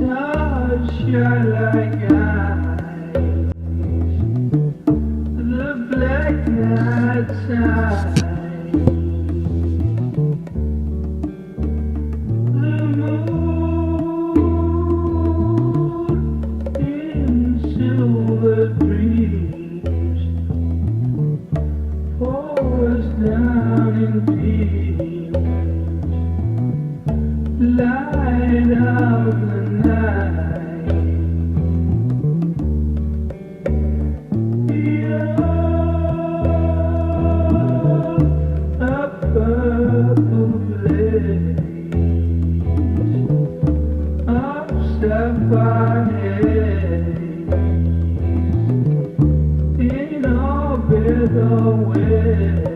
Stars shine like eyes, the black night side. The moon in silver dreams pours down in beams, light of the night. You're a purple blaze of sapphire haze in orbit away.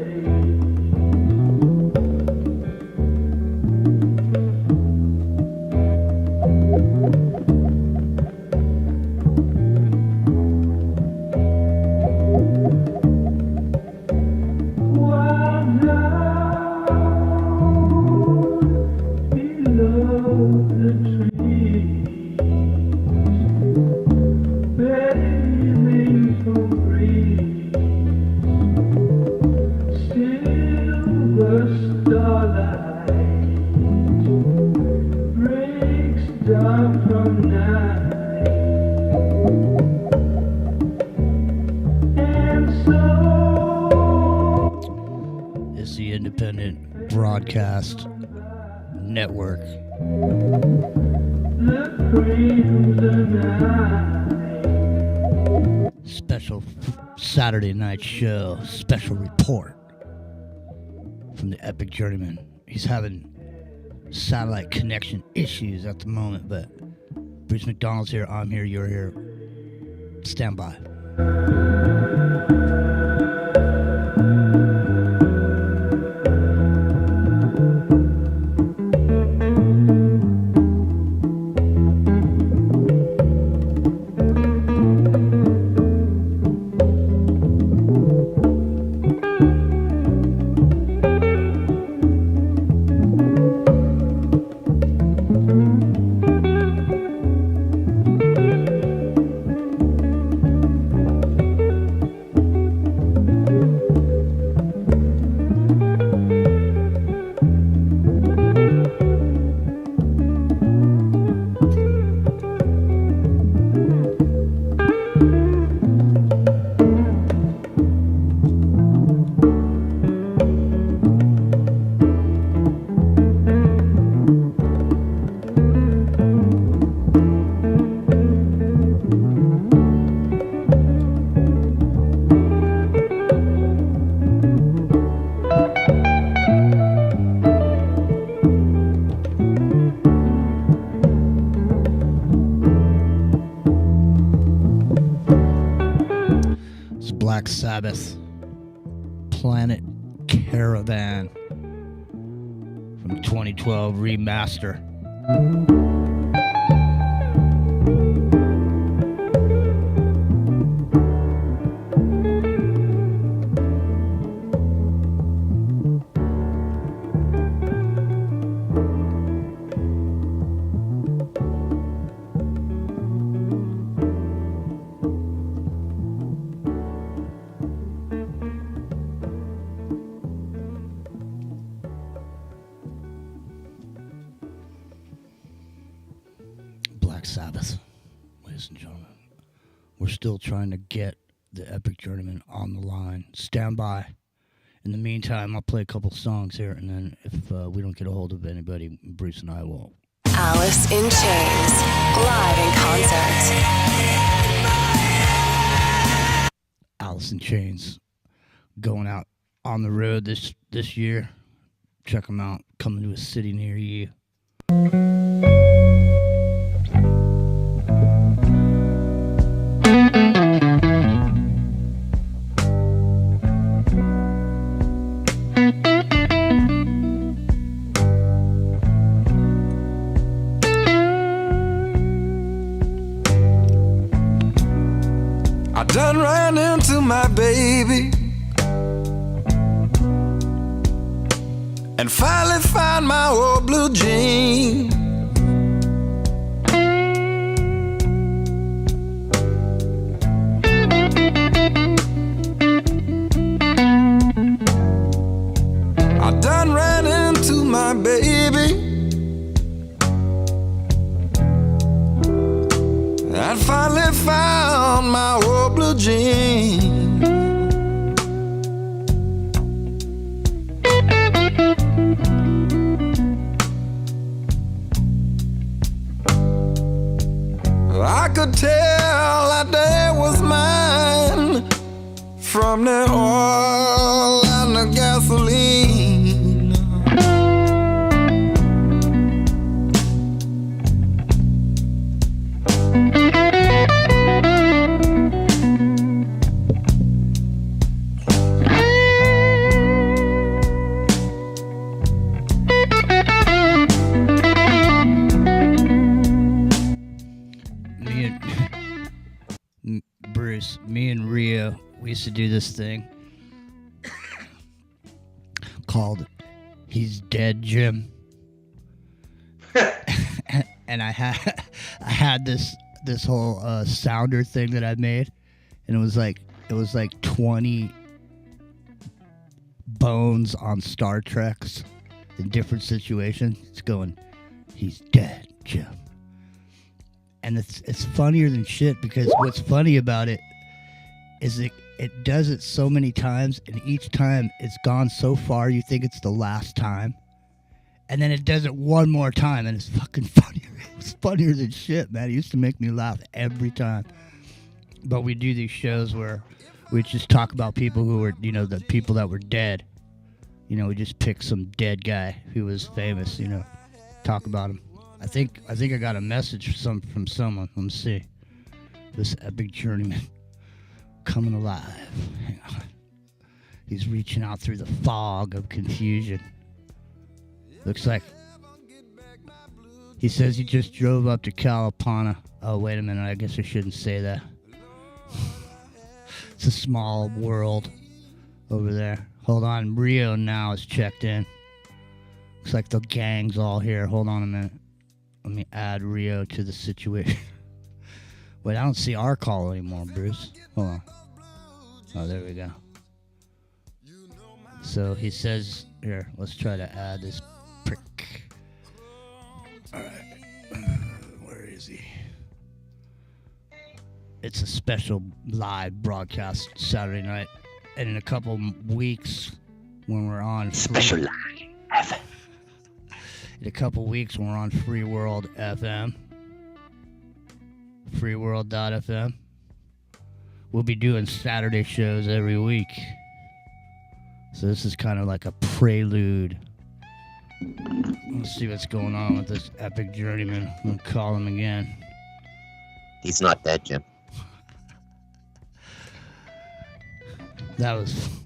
It's the Independent Broadcast Network. Special Saturday night show, special report from the Epic Journeyman. He's having satellite connection issues at the moment, but Bruce McDonald's here, I'm here, you're here. Stand by. Black Sabbath, Planet Caravan from 2012 remaster. Sabbath, ladies and gentlemen. We're still trying to get the Epic Journeyman on the line. Stand by. In the meantime, I'll play a couple songs here, and then if we don't get a hold of anybody, Bruce and I will. Alice in Chains, live in concert. Alice in Chains, going out on the road this year. Check them out. Coming to a city near you. Done ran into my baby and finally found my old blue jean. I finally found my old blue jean. I could tell that day was mine from the oil and the gasoline. Bruce, me and Rio, we used to do this thing called He's Dead Jim. And I had this whole sounder thing that I made, and it was like 20 bones on Star Treks in different situations. It's going, he's dead, Jim. And it's funnier than shit, because what's funny about it is it does it so many times, and each time it's gone so far you think it's the last time. And then it does it one more time, and it's fucking funnier. It's funnier than shit, man. It used to make me laugh every time. But we do these shows where we just talk about people who were, the people that were dead. We just pick some dead guy who was famous, talk about him. I think I got a message from someone. Let me see. This epic journeyman coming alive. Hang on. He's reaching out through the fog of confusion. Looks like he says he just drove up to Calipana. Oh, wait a minute. I guess I shouldn't say that. It's a small world over there. Hold on. Rio now is checked in. Looks like the gang's all here. Hold on a minute. Let me add Rio to the situation. Wait, I don't see our call anymore, Bruce. Hold on. Oh, there we go. So he says, here, let's try to add this prick. Alright. Where is he? It's a special live broadcast Saturday night. And in a couple weeks, when we're on Special live. In a couple weeks, when we're on Free World FM, freeworld.fm, we'll be doing Saturday shows every week. So this is kind of like a prelude. Let's see what's going on with this epic journeyman. I'm gonna call him again. He's not dead, Jim.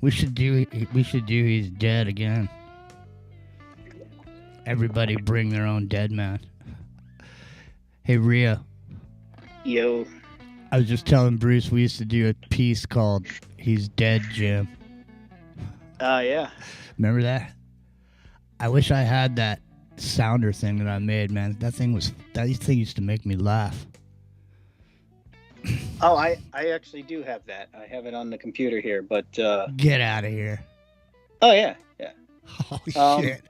We should do He's Dead again. Everybody bring their own dead man. Hey, Rhea. Yo. I was just telling Bruce we used to do a piece called He's Dead, Jim. Yeah. Remember that? I wish I had that sounder thing that I made, man. That thing used to make me laugh. Oh, I actually do have that. I have it on the computer here, but... Get out of here. Oh, yeah. Oh, shit.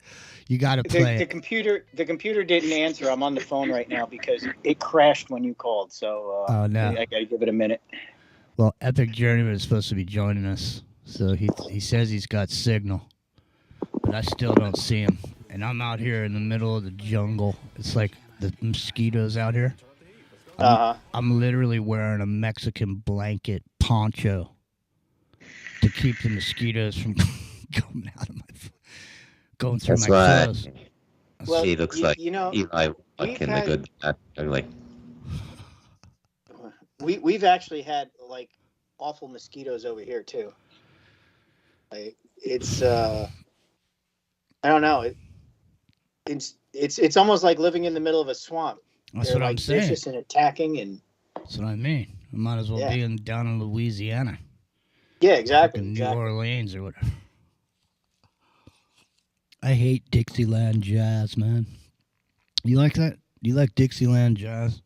You got to play the computer didn't answer. I'm on the phone right now because it crashed when you called, so oh, no. I got to give it a minute. Well, Epic Journeyman is supposed to be joining us, so he says he's got signal, but I still don't see him. And I'm out here in the middle of the jungle. It's like the mosquitoes out here. I'm literally wearing a Mexican blanket poncho to keep the mosquitoes from going out of my going through That's my clothes. Well, he looks like Eli, like in the good ugly. We've actually had like awful mosquitoes over here too. Like it's I don't know. It's almost like living in the middle of a swamp. That's They're what like I'm saying. vicious and attacking, and that's what I mean. I might as well be down in Louisiana. Yeah, exactly. New Orleans or whatever. I hate Dixieland jazz, man. You like that? You like Dixieland jazz?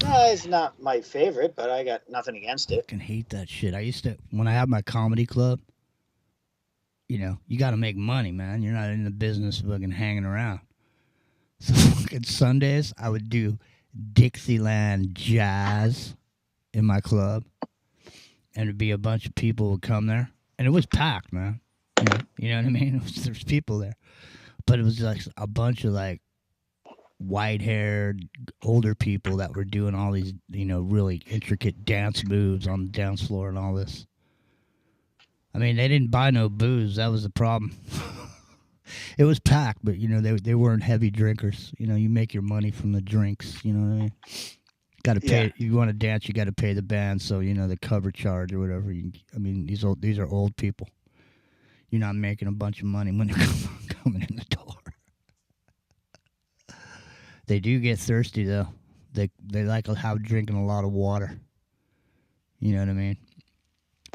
It's not my favorite, but I got nothing against it. I fucking hate that shit. I used to, when I had my comedy club, you got to make money, man. You're not in the business of fucking hanging around. So fucking Sundays, I would do Dixieland jazz in my club, and it'd be a bunch of people would come there, and it was packed, man. You know what I mean? There's people there, but it was like a bunch of like white-haired older people that were doing all these, really intricate dance moves on the dance floor and all this. I mean, they didn't buy no booze. That was the problem. It was packed, but they weren't heavy drinkers. You make your money from the drinks. You know what I mean? Got to pay. You want to dance, you got to pay the band. So the cover charge or whatever. These are old people. You're not making a bunch of money when they're coming in the door. They do get thirsty though. They like drinking a lot of water. You know what I mean?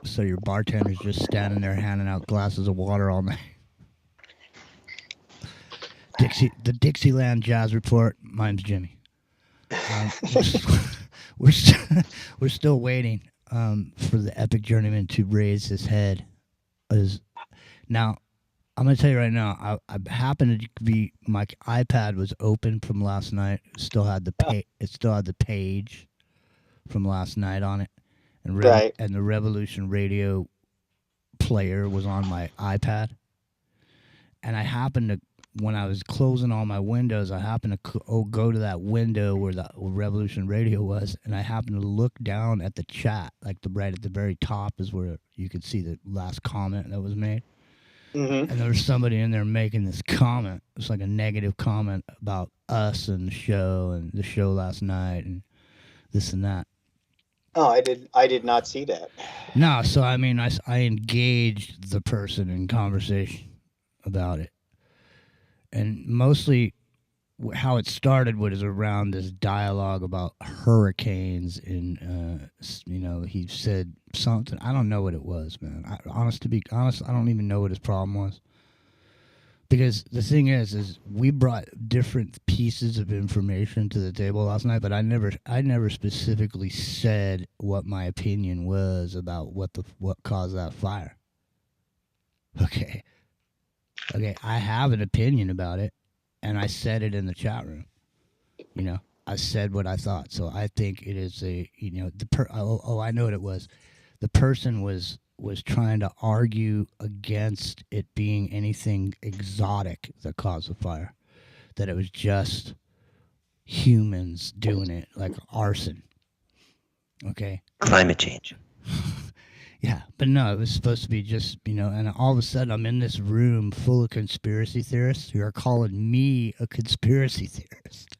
So your bartender's just standing there handing out glasses of water all night. The Dixieland Jazz Report. Mine's Jimmy. We're still waiting for the Epic Journeyman to raise his head. Now, I'm gonna tell you right now. I happened to be my iPad was open from last night. It still had the page from last night on it, and and the Revolution Radio player was on my iPad. And I happened to, when I was closing all my windows, I happened to go to that window where the Revolution Radio was, and I happened to look down at the chat, like right at the very top is where you could see the last comment that was made. Mm-hmm. And there was somebody in there making this comment. It was like a negative comment about us and the show last night and this and that. Oh, I did not see that. No, so I mean, I engaged the person in conversation about it. And mostly how it started was around this dialogue about hurricanes. And, he said something. I don't know what it was, man. To be honest, I don't even know what his problem was. Because the thing is we brought different pieces of information to the table last night, but I never specifically said what my opinion was about what caused that fire. Okay, I have an opinion about it, and I said it in the chat room. I said what I thought. So I think it is I know what it was. The person was trying to argue against it being anything exotic that caused the fire, that it was just humans doing it, like arson. Okay? Climate change. Yeah, but no, it was supposed to be just, and all of a sudden I'm in this room full of conspiracy theorists who are calling me a conspiracy theorist.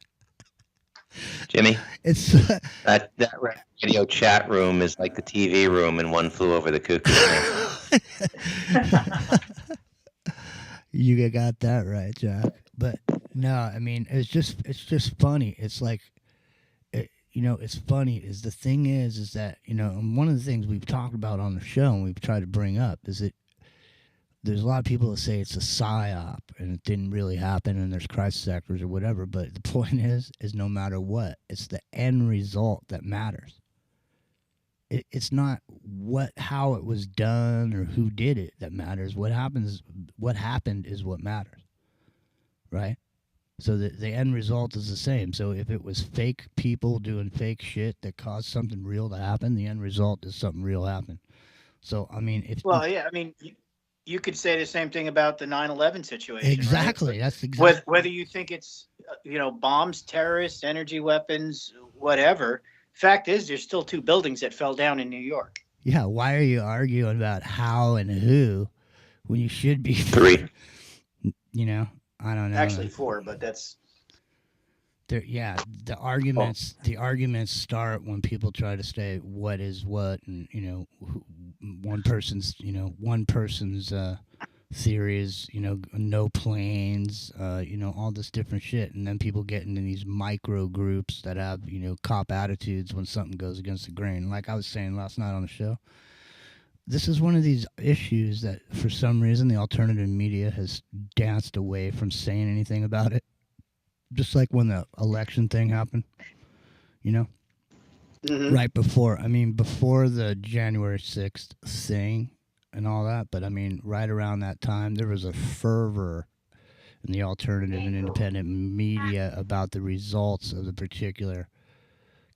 Jimmy, it's that radio chat room is like the TV room in One Flew Over the Cuckoo's Nest. You got that right, Jack. But no, I mean, it's just funny. It's like, it's funny. Is the thing is that and one of the things we've talked about on the show and we've tried to bring up is that there's a lot of people that say it's a psyop and it didn't really happen and there's crisis actors or whatever. But the point is no matter what, it's the end result that matters. It's not how it was done or who did it that matters. What happened is what matters, right? So the end result is the same. So if it was fake people doing fake shit that caused something real to happen, the end result is something real happened. So I mean, you could say the same thing about the 9/11 situation. Exactly. Right? That's exactly. Whether you think it's bombs, terrorists, energy weapons, whatever. Fact is, there's still 2 buildings that fell down in New York. Yeah. Why are you arguing about how and who when you should be 3? I don't know. Actually 4, but that's. Yeah, the arguments start when people try to say what is what, and one person's theory is no planes, all this different shit, and then people get into these micro groups that have cop attitudes when something goes against the grain. Like I was saying last night on the show, this is one of these issues that for some reason the alternative media has danced away from saying anything about it. Just like when the election thing happened, Mm-hmm. right before the January 6th thing and all that. But I mean, right around that time, there was a fervor in the alternative and independent media about the results of the particular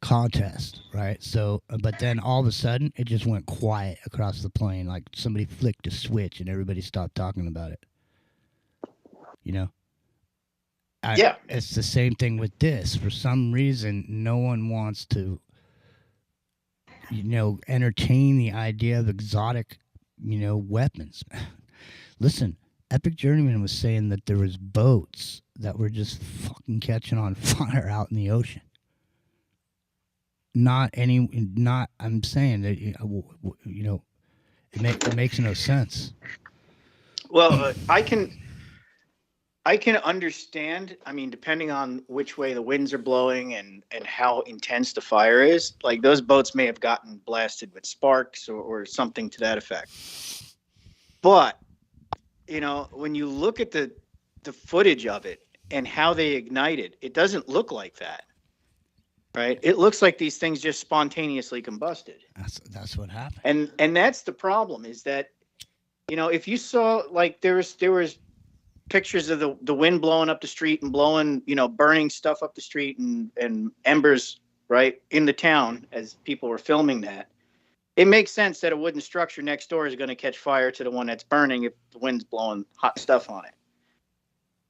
contest, right? So, but then all of a sudden, it just went quiet across the plane, like somebody flicked a switch and everybody stopped talking about it. You know? Yeah. It's the same thing with this. For some reason, no one wants to, entertain the idea of exotic, weapons. Listen, Epic Journeyman was saying that there was boats that were just fucking catching on fire out in the ocean. I'm saying that, it makes no sense. Well, I can understand. I mean, depending on which way the winds are blowing and how intense the fire is, like those boats may have gotten blasted with sparks or something to that effect. But, when you look at the footage of it and how they ignited, it doesn't look like that. Right? It looks like these things just spontaneously combusted. That's what happened. And that's the problem is that, if you saw like there was pictures of the wind blowing up the street and blowing, burning stuff up the street and embers right in the town as people were filming that. It makes sense that a wooden structure next door is going to catch fire to the one that's burning if the wind's blowing hot stuff on it.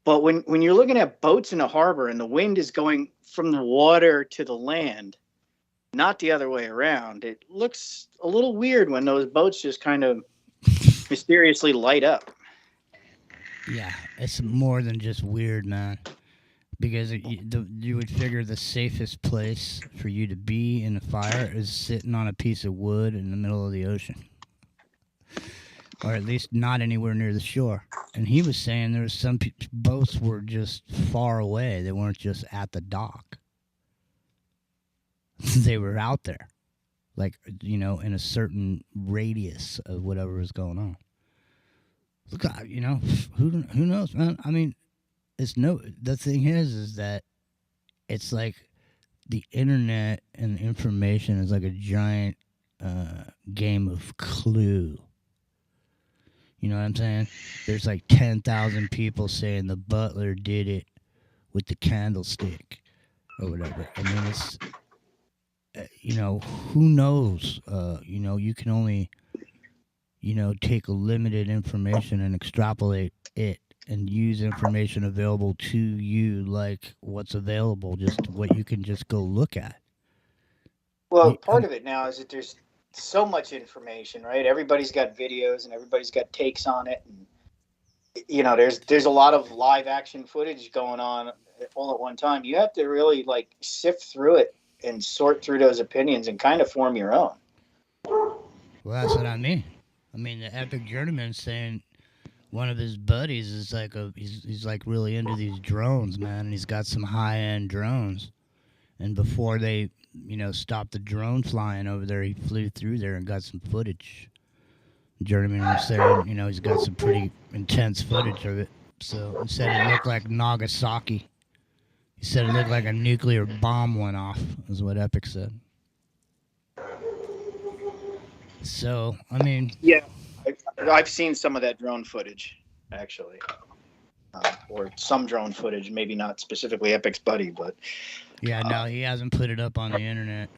But when you're looking at boats in a harbor and the wind is going from the water to the land, not the other way around, it looks a little weird when those boats just kind of mysteriously light up. Yeah, it's more than just weird, man. Because you would figure the safest place for you to be in a fire is sitting on a piece of wood in the middle of the ocean. Or at least not anywhere near the shore. And he was saying there was some boats were just far away. They weren't just at the dock. They were out there. Like, in a certain radius of whatever was going on. Look, who knows, man? I mean, the thing is that it's like the internet and information is like a giant game of Clue. You know what I'm saying? There's like 10,000 people saying the butler did it with the candlestick or whatever. I mean, it's, who knows? You can only, take a limited information and extrapolate it and use information available to you like what's available, just what you can just go look at. Well, part of it now is that there's so much information, right? Everybody's got videos and everybody's got takes on it. And, there's a lot of live action footage going on all at one time. You have to really like sift through it and sort through those opinions and kind of form your own. Well, that's what I mean. I mean, the Epic Journeyman saying one of his buddies is like he's like really into these drones, man, and he's got some high-end drones. And before they stopped the drone flying over there, he flew through there and got some footage. Journeyman was saying, he's got some pretty intense footage of it. So he said it looked like Nagasaki. He said it looked like a nuclear bomb went off, is what Epic said. So, I mean... Yeah, I've seen some of that drone footage, actually. Or some drone footage, maybe not specifically Epic's buddy, but... Yeah, no, he hasn't put it up on the internet.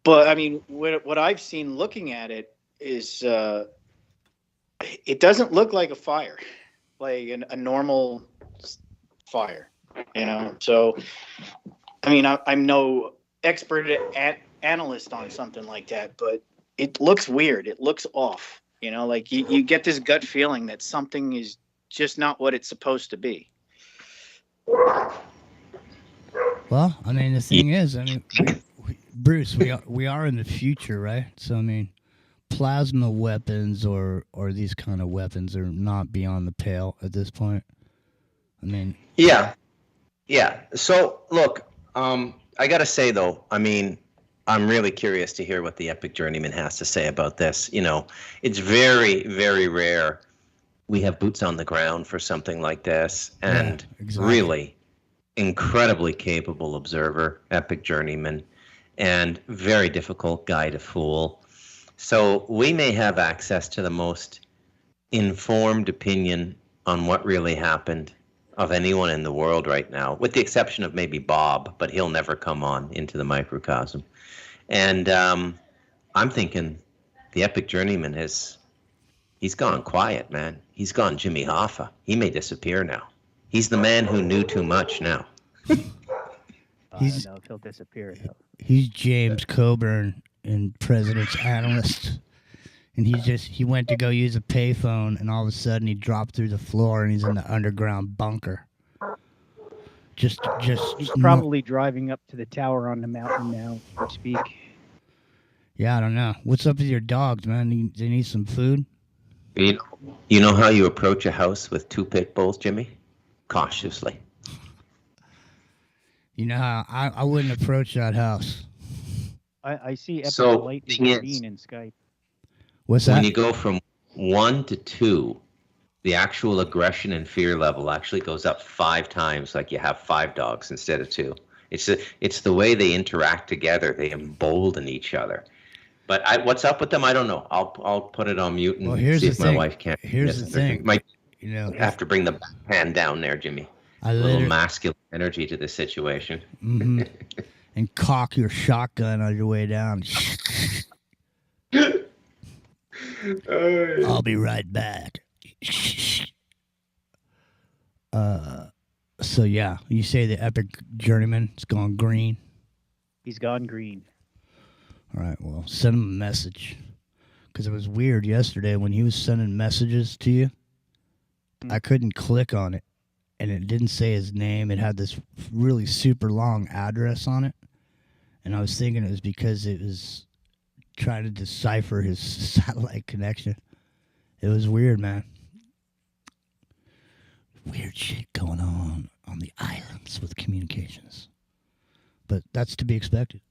But, I mean, what I've seen looking at it is... it doesn't look like a fire, like a normal fire, So, I mean, I'm no expert analyst on something like that, but it looks weird. It looks off, like you get this gut feeling that something is just not what it's supposed to be. Well, I mean, the thing is, Bruce, we are in the future, right? So, I mean, plasma weapons or these kind of weapons are not beyond the pale at this point. I mean... Yeah. So, look, I got to say, though, I mean, I'm really curious to hear what the Epic Journeyman has to say about this. It's very, very rare we have boots on the ground for something like this. And really incredibly capable observer, Epic Journeyman, and very difficult guy to fool. So we may have access to the most informed opinion on what really happened of anyone in the world right now, with the exception of maybe Bob, but he'll never come on into the microcosm. And I'm thinking the Epic Journeyman he's gone quiet, man. He's gone Jimmy Hoffa. He may disappear now. He's the man who knew too much now. I don't know if he'll disappear, though. He's James Coburn in President's Analyst. And he went to go use a payphone, and all of a sudden he dropped through the floor, and he's in the underground bunker. He's probably driving up to the tower on the mountain now, so to speak. Yeah, I don't know. What's up with your dogs, man? They need some food? You know how you approach a house with 2 pit bulls, Jimmy? Cautiously. You know how I wouldn't approach that house. I see Epic So, Light thing is- green in Skype. What's that? When you go from 1 to 2, the actual aggression and fear level actually goes up 5 times, like you have 5 dogs instead of 2. It's the way they interact together. They embolden each other. But what's up with them? I don't know. I'll put it on mute and here's see the if my thing. wife can't. Here's the thing. Might You know, have to bring the backhand down there, Jimmy. I A little literally, masculine energy to the situation. and cock your shotgun on your way down. I'll be right back. So yeah, you say the Epic Journeyman's gone green. He's gone green. All right, well, send him a message. Because it was weird yesterday when he was sending messages to you. I couldn't click on it, and it didn't say his name. It had this really super long address on it. And I was thinking it was because it was trying to decipher his satellite connection. It was weird, man. Weird shit going on the islands with communications. But that's to be expected.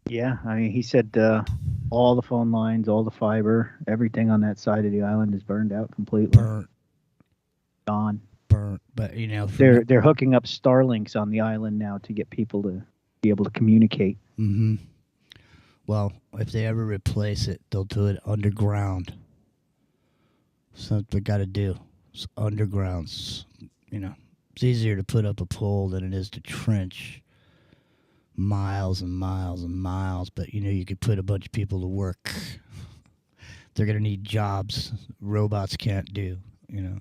Yeah, I mean, he said all the phone lines, all the fiber, everything on that side of the island is burned out completely. Gone. Burnt. But, you know... They're hooking up starlinks on the island now to get people to be able to communicate. Mm-hmm. Well, if they ever replace it, they'll do it underground. So what they got to do. It's undergrounds. You know, it's easier to put up a pole than it is to trench miles and miles and miles. But, you know, you could put a bunch of people to work. They're going to need jobs robots can't do, you know.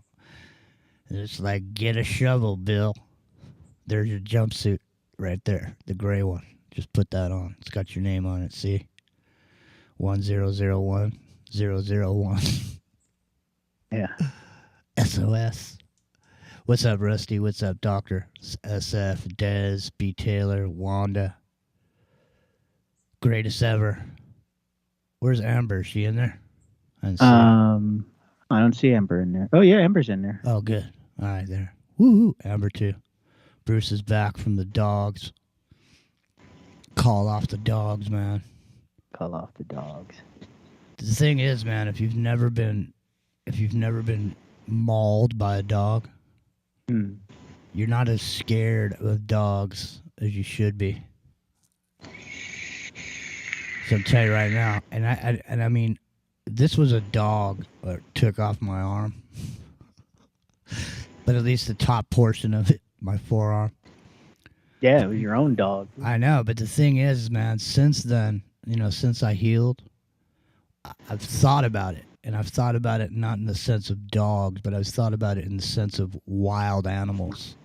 It's like, get a shovel, Bill. There's your jumpsuit right there, the gray one. Just put that on. It's got your name on it, see? 1001001. Yeah. SOS. What's up, Rusty? What's up, Doctor? SF, Dez, B. Taylor, Wanda. Greatest ever. Where's Amber? Is she in there? I don't see Amber in there. Oh, yeah, Amber's in there. Oh, good. All right, there. Woo-hoo. Amber, too. Bruce is back from the dogs. Call off the dogs, man. Call off the dogs. The thing is, man, if you've never been mauled by a dog, you're not as scared of dogs as you should be. So I'll tell you right now, and I mean, this was a dog that took off my arm, but at least the top portion of it, my forearm. Yeah, it was your own dog. I know, but the thing is, man, since then, you know, since I healed, I've thought about it. And I've thought about it not in the sense of dogs, but I've thought about it in the sense of wild animals.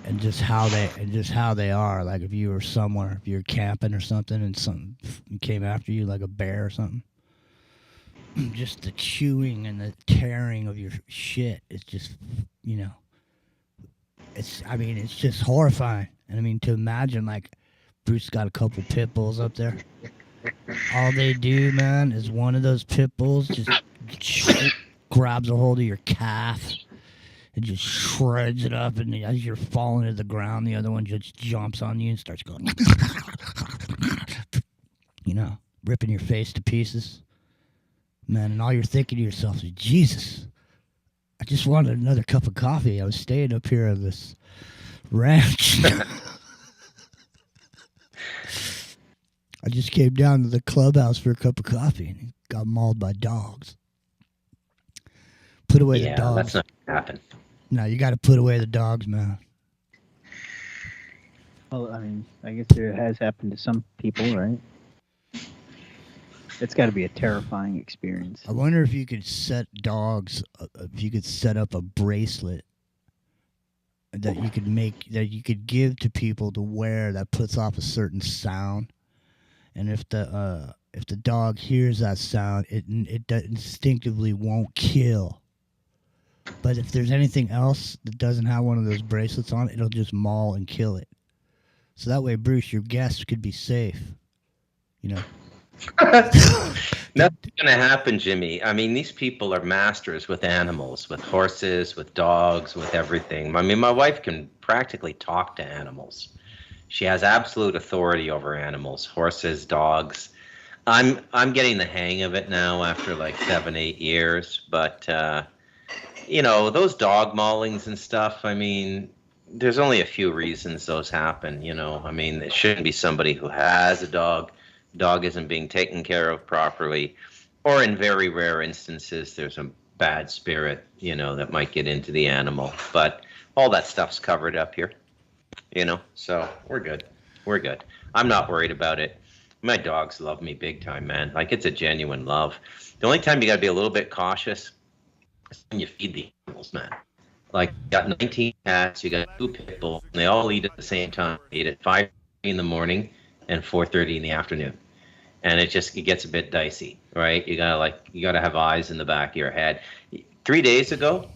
And just how they are. Like if you were somewhere, if you're camping or something and something came after you, like a bear or something. Just the chewing and the tearing of your shit is just, you know, it's just horrifying. And I mean, to imagine, like, Bruce got a couple pit bulls up there. All they do, man, is one of those pit bulls just grabs a hold of your calf and just shreds it up. And as you're falling to the ground, the other one just jumps on you and starts going, you know, ripping your face to pieces. Man, and all you're thinking to yourself is, Jesus, I just wanted another cup of coffee. I was staying up here at this ranch. I just came down to the clubhouse for a cup of coffee and got mauled by dogs. Put away the dogs. That's not going to happen. No, you got to put away the dogs, man. Well, I mean, I guess it has happened to some people, right? It's got to be a terrifying experience. I wonder if you could set dogs, if you could set up a bracelet that you could give to people to wear that puts off a certain sound, and if the dog hears that sound, it instinctively won't kill. But if there's anything else that doesn't have one of those bracelets on, it'll just maul and kill it. So that way, Bruce, your guests could be safe. You know. Nothing's going to happen, Jimmy. I mean, these people are masters with animals, with horses, with dogs, with everything. I mean, my wife can practically talk to animals. She has absolute authority over animals, horses, dogs. I'm getting the hang of it now after like 7-8 years. But, you know, those dog maulings and stuff, I mean, there's only a few reasons those happen, you know. I mean, it shouldn't be somebody who has a dog. Dog isn't being taken care of properly, or in very rare instances, there's a bad spirit, you know, that might get into the animal. But all that stuff's covered up here, you know, so we're good. We're good. I'm not worried about it. My dogs love me big time, man. Like, it's a genuine love. The only time you got to be a little bit cautious is when you feed the animals, man. Like, you got 19 cats, you got 2 pit bulls, and they all eat at the same time. They eat at 5 in the morning and 4:30 in the afternoon. And it gets a bit dicey, right? You gotta have eyes in the back of your head. 3 days ago,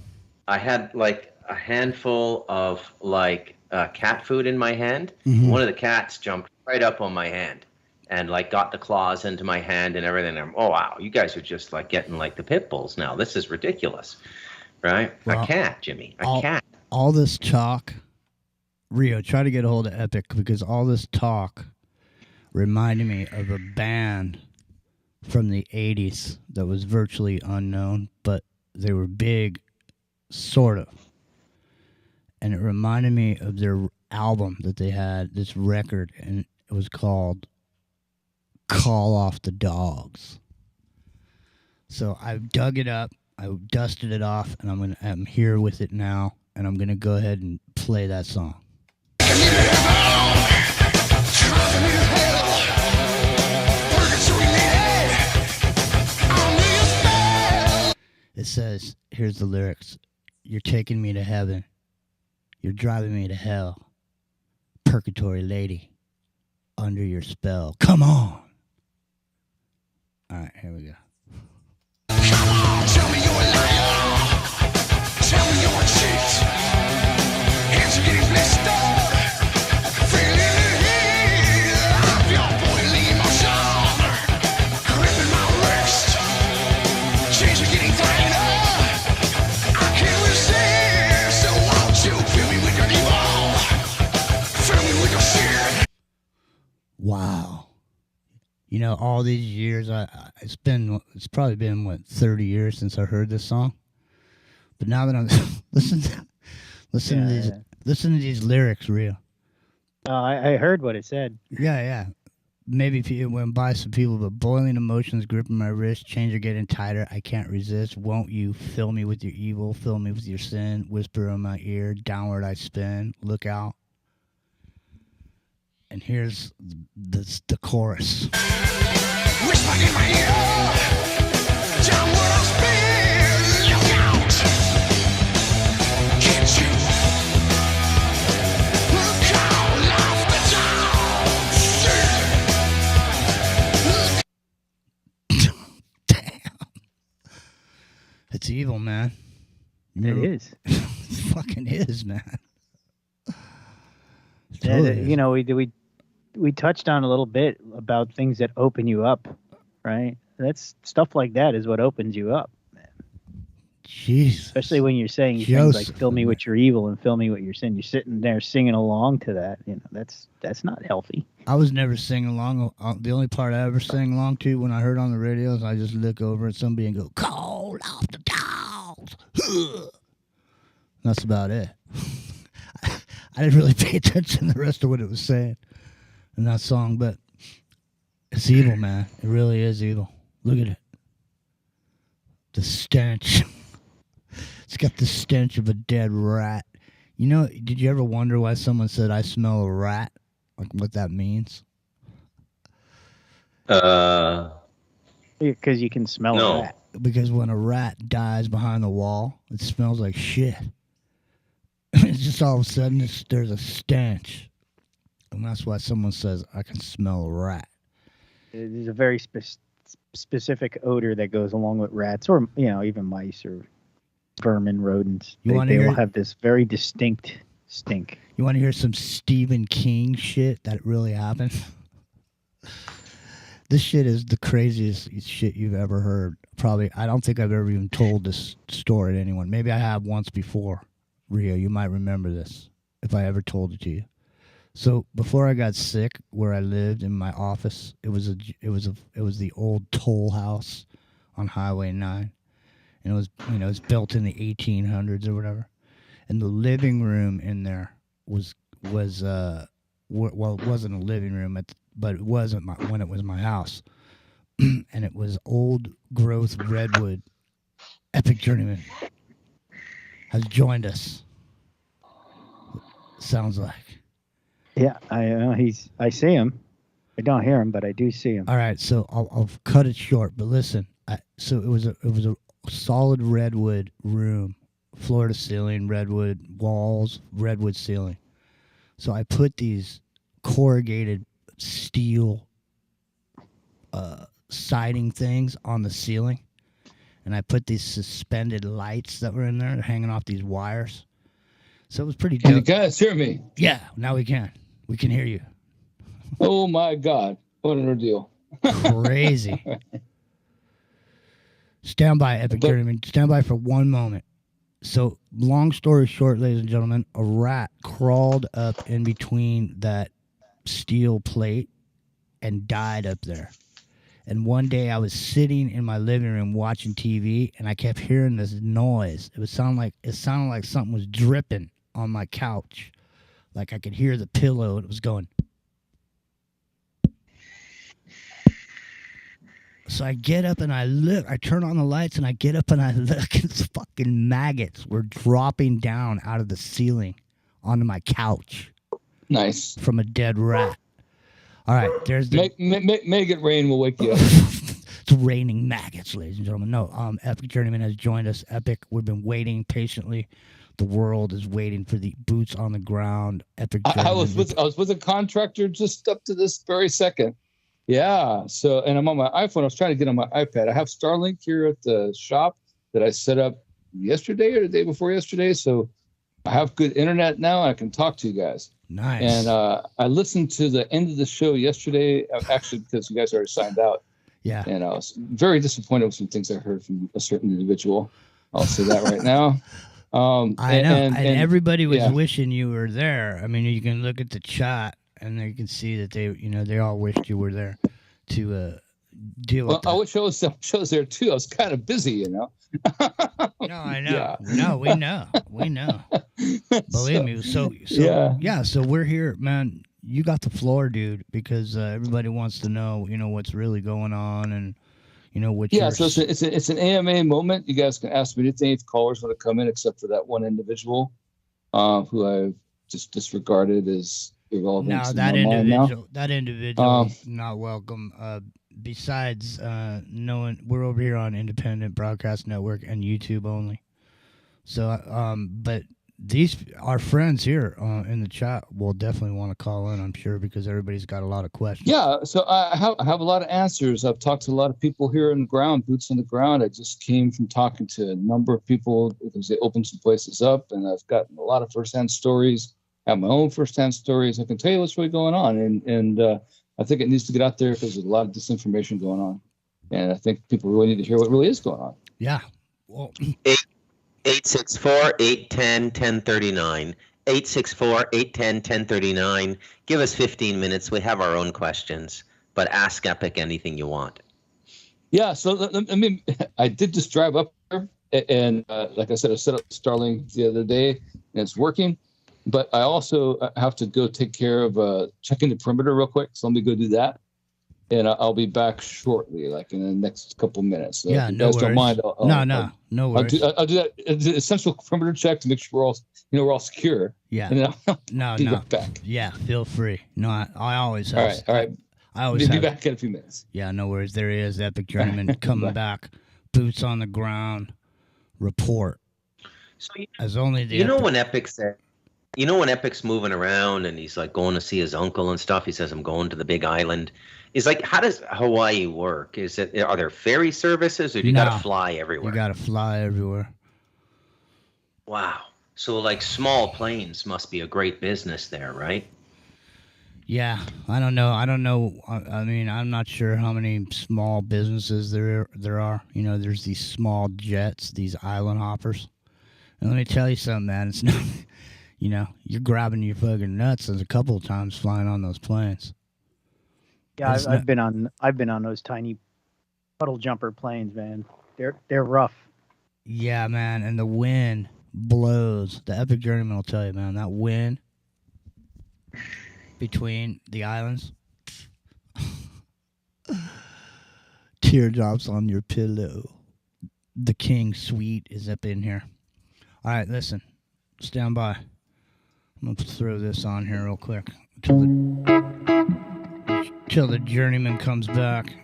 I had like a handful of like cat food in my hand. Mm-hmm. One of the cats jumped right up on my hand and like got the claws into my hand and everything. Oh wow, you guys are just like getting like the pit bulls now. This is ridiculous, right? Well, I can't, Jimmy. I can't. All this talk, Rio, try to get a hold of Epic, because all this talk reminded me of a band from the 80s that was virtually unknown, but they were big, sort of. And it reminded me of their album that they had, this record, and it was called Call Off the Dogs. So I dug it up, I dusted it off, and I'm here with it now, and I'm going to go ahead and play that song. It says, here's the lyrics. You're taking me to heaven. You're driving me to hell. Purgatory lady. Under your spell. Come on. All right, here we go. Come on, tell me you're a liar. Tell me you're a cheat. Hands are getting blessed up. Feeling the heat of your boiling emotion. Gripping my wrist. Chains are getting tighter. I can't resist. So won't you fill me with your evil? Fill me with your shit. Wow. You know, all these years, it's probably been 30 years since I heard this song. But now that I'm listen to these lyrics, real. I heard what it said. Yeah. Maybe it went by some people, but boiling emotions gripping my wrist, chains are getting tighter. I can't resist. Won't you fill me with your evil? Fill me with your sin. Whisper in my ear. Downward I spin. Look out. And here's the chorus. Whisper in my ear. Downward I'll spin. Look out. Can't you look out off the Damn. It's evil, man. It is. It fucking is, man. Yeah, you know, we touched on a little bit about things that open you up, right? That's stuff like that is what opens you up, man. Jesus. Especially when you're saying things like "fill me with your evil" and "fill me with your sin." You're sitting there singing along to that. You know, that's not healthy. I was never singing along. The only part I ever sang along to when I heard on the radio is I just look over at somebody and go, "Call off the dogs." That's about it. I didn't really pay attention to the rest of what it was saying in that song, but it's evil, man. It really is evil. Look at it. The stench. It's got the stench of a dead rat. You know, did you ever wonder why someone said, I smell a rat? Like what that means? Because you can smell No. a rat. Because when a rat dies behind the wall, it smells like shit. It's just all of a sudden there's a stench. And that's why someone says, I can smell a rat. There's a very specific odor that goes along with rats, or even mice or vermin, rodents. They all have this very distinct stink. You want to hear some Stephen King shit that really happened? This shit is the craziest shit you've ever heard. Probably, I don't think I've ever even told this story to anyone. Maybe I have once before. Rio, you might remember this if I ever told it to you. So before I got sick, where I lived in my office, it was the old toll house on Highway 9, and it was built in the 1800s or whatever. And the living room in there was it wasn't a living room, but it wasn't when it was my house, and it was old growth redwood. Epic Journeyman has joined us. Sounds like. Yeah, I see him. I don't hear him, but I do see him. All right, so I'll cut it short. But listen, so it was a solid redwood room, floor to ceiling, redwood walls, redwood ceiling. So I put these corrugated steel siding things on the ceiling, and I put these suspended lights that were in there hanging off these wires. So it was pretty dope. Can you guys hear me? Yeah, now we can. We can hear you. Oh my God. What an ordeal. Crazy. Stand by, Epic Journeyman. Stand by for one moment. So, long story short, ladies and gentlemen, a rat crawled up in between that steel plate and died up there. And one day I was sitting in my living room watching TV, and I kept hearing this noise. It sounded like something was dripping on my couch. Like I could hear the pillow, and it was going. So I get up and I look. I turn on the lights and I get up and I look. And fucking maggots were dropping down out of the ceiling onto my couch. Nice. From a dead rat. All right, there's the... Make it rain, we'll wake you up. It's raining maggots, ladies and gentlemen. No, Epic Journeyman has joined us. Epic, we've been waiting patiently. The world is waiting for the boots on the ground. Epic Journeyman. I was with a contractor just up to this very second. Yeah, so, and I'm on my iPhone. I was trying to get on my iPad. I have Starlink here at the shop that I set up yesterday or the day before yesterday. So I have good internet now. I can talk to you guys. Nice. And I listened to the end of the show yesterday, actually, because you guys already signed out. Yeah. And I was very disappointed with some things I heard from a certain individual. I'll say that right now. I know. And everybody was wishing you were there. I mean, you can look at the chat and you can see that they all wished you were there to deal with that. I wish I was there too. I was kind of busy, No, I know. Yeah. No, we know. Believe me. So we're here, man. You got the floor, dude, because everybody wants to know, what's really going on and, what. Yeah, so it's an AMA moment. You guys can ask me anything if callers want to come in, except for that one individual who I've just disregarded as irrelevant. No, that individual is not welcome. Besides knowing we're over here on Independent Broadcast Network and YouTube only. So, but our friends here in the chat will definitely want to call in, I'm sure, because everybody's got a lot of questions. Yeah, so I have a lot of answers. I've talked to a lot of people here on the ground, boots on the ground. I just came from talking to a number of people because they opened some places up, and I've gotten a lot of firsthand stories. I have my own firsthand stories. I can tell you what's really going on, and I think it needs to get out there because there's a lot of disinformation going on, and I think people really need to hear what really is going on. Yeah. Well, 864-810-1039. 864-810-1039. Give us 15 minutes. We have our own questions, but ask Epic anything you want. Yeah, so I did just drive up there, and like I said, I set up Starlink the other day, and it's working. But I also have to go take care of checking the perimeter real quick, so let me go do that. and I'll be back shortly, like in the next couple minutes. So Yeah, if you no guys worries. don't mind, No worries. I'll do that essential perimeter check to make sure we're all secure. Yeah. And then I'll be No. right back. Yeah, feel free. No, I always have. All right. I always be have. back in a few minutes. Yeah, no worries. There he is, Epic Journeyman coming back, boots on the ground, report. So as only the when Epic said, when Epic's moving around and he's like going to see his uncle and stuff, he says, I'm going to the big island. Is like, how does Hawaii work? Are there ferry services or do you got to fly everywhere? You got to fly everywhere. Wow. So like small planes must be a great business there, right? Yeah, I don't know. I mean, I'm not sure how many small businesses there are. There's these small jets, these island hoppers. And let me tell you something, man. It's not, you're grabbing your fucking nuts a couple of times flying on those planes. Yeah, I've been on those tiny puddle jumper planes, man. They're rough. Yeah, man, and the wind blows. The Epic Journeyman will tell you, man, that wind between the islands. Teardrops on your pillow. The King Suite is up in here. All right, listen. Stand by. I'm going to throw this on here real quick till the Journeyman comes back.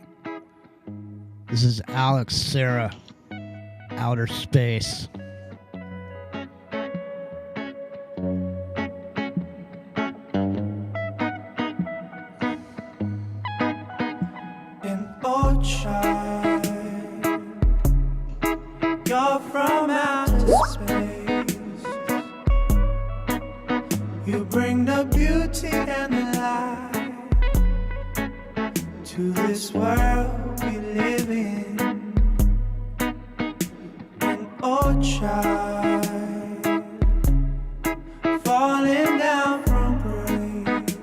This is Alex Sarah, Outer Space. You're from outer space. You bring the beauty and the light to this world we live in. An old child falling down from grace.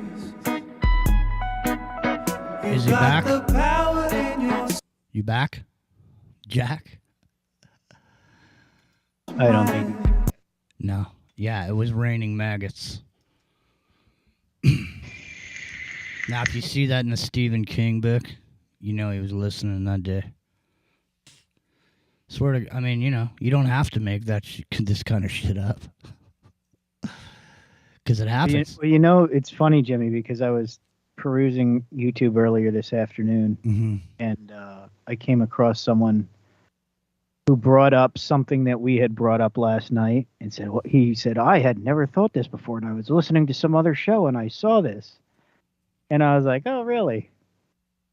Is he back? The power in your... You back, Jack? I don't think. No. Yeah, it was raining maggots. Now, if you see that in the Stephen King book, he was listening that day. Swear to, I mean, you don't have to make this kind of shit up. Because it happens. Well, it's funny, Jimmy, because I was perusing YouTube earlier this afternoon, and I came across someone who brought up something that we had brought up last night and said, he said, I had never thought this before, and I was listening to some other show and I saw this. And I was like, oh, really?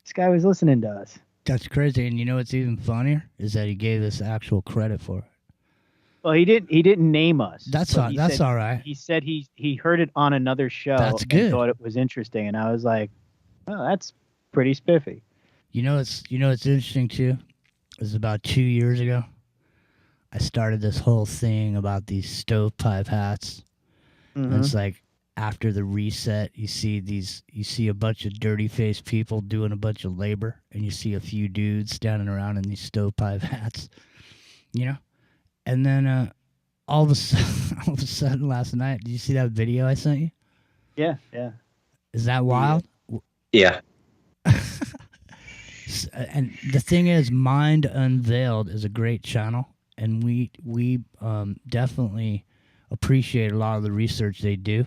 This guy was listening to us. That's crazy. And what's even funnier is that he gave us actual credit for it. Well, he didn't name us. That's all right. He said he heard it on another show. That's good. And thought it was interesting. And I was like, oh, that's pretty spiffy. It's interesting too. It was about 2 years ago. I started this whole thing about these stovepipe hats. And it's like after the reset, you see a bunch of dirty-faced people doing a bunch of labor, and you see a few dudes standing around in these stovepipe hats, And then all of a sudden last night, did you see that video I sent you? Yeah. Is that wild? Yeah. And the thing is, Mind Unveiled is a great channel, and we definitely appreciate a lot of the research they do.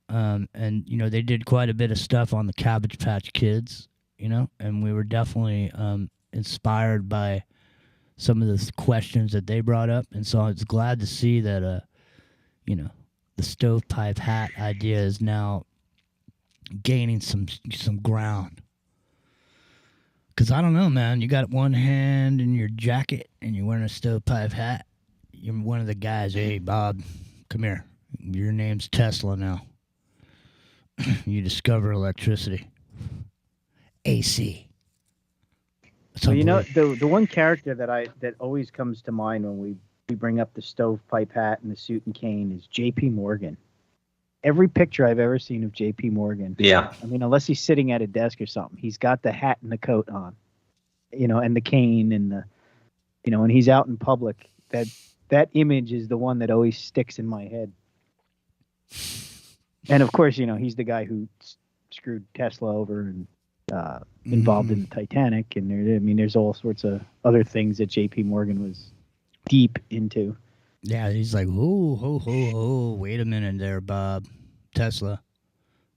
And they did quite a bit of stuff on the Cabbage Patch Kids, and we were definitely inspired by some of the questions that they brought up, and so I was glad to see that the stovepipe hat idea is now gaining some ground. Because I don't know, man. You got one hand in your jacket and you're wearing a stovepipe hat. You're one of the guys. Hey, Bob, come here. Your name's Tesla now. You discover electricity. AC. So the one character that always comes to mind when we bring up the stovepipe hat and the suit and cane is J.P. Morgan. Every picture I've ever seen of J.P. Morgan. Yeah. I mean, unless he's sitting at a desk or something, he's got the hat and the coat on, and the cane and the, when he's out in public, that image is the one that always sticks in my head. And of course, he's the guy who screwed Tesla over and, involved in the Titanic, and there's all sorts of other things that J.P. Morgan was deep into. Yeah, he's like, oh, wait a minute there, Bob. Tesla.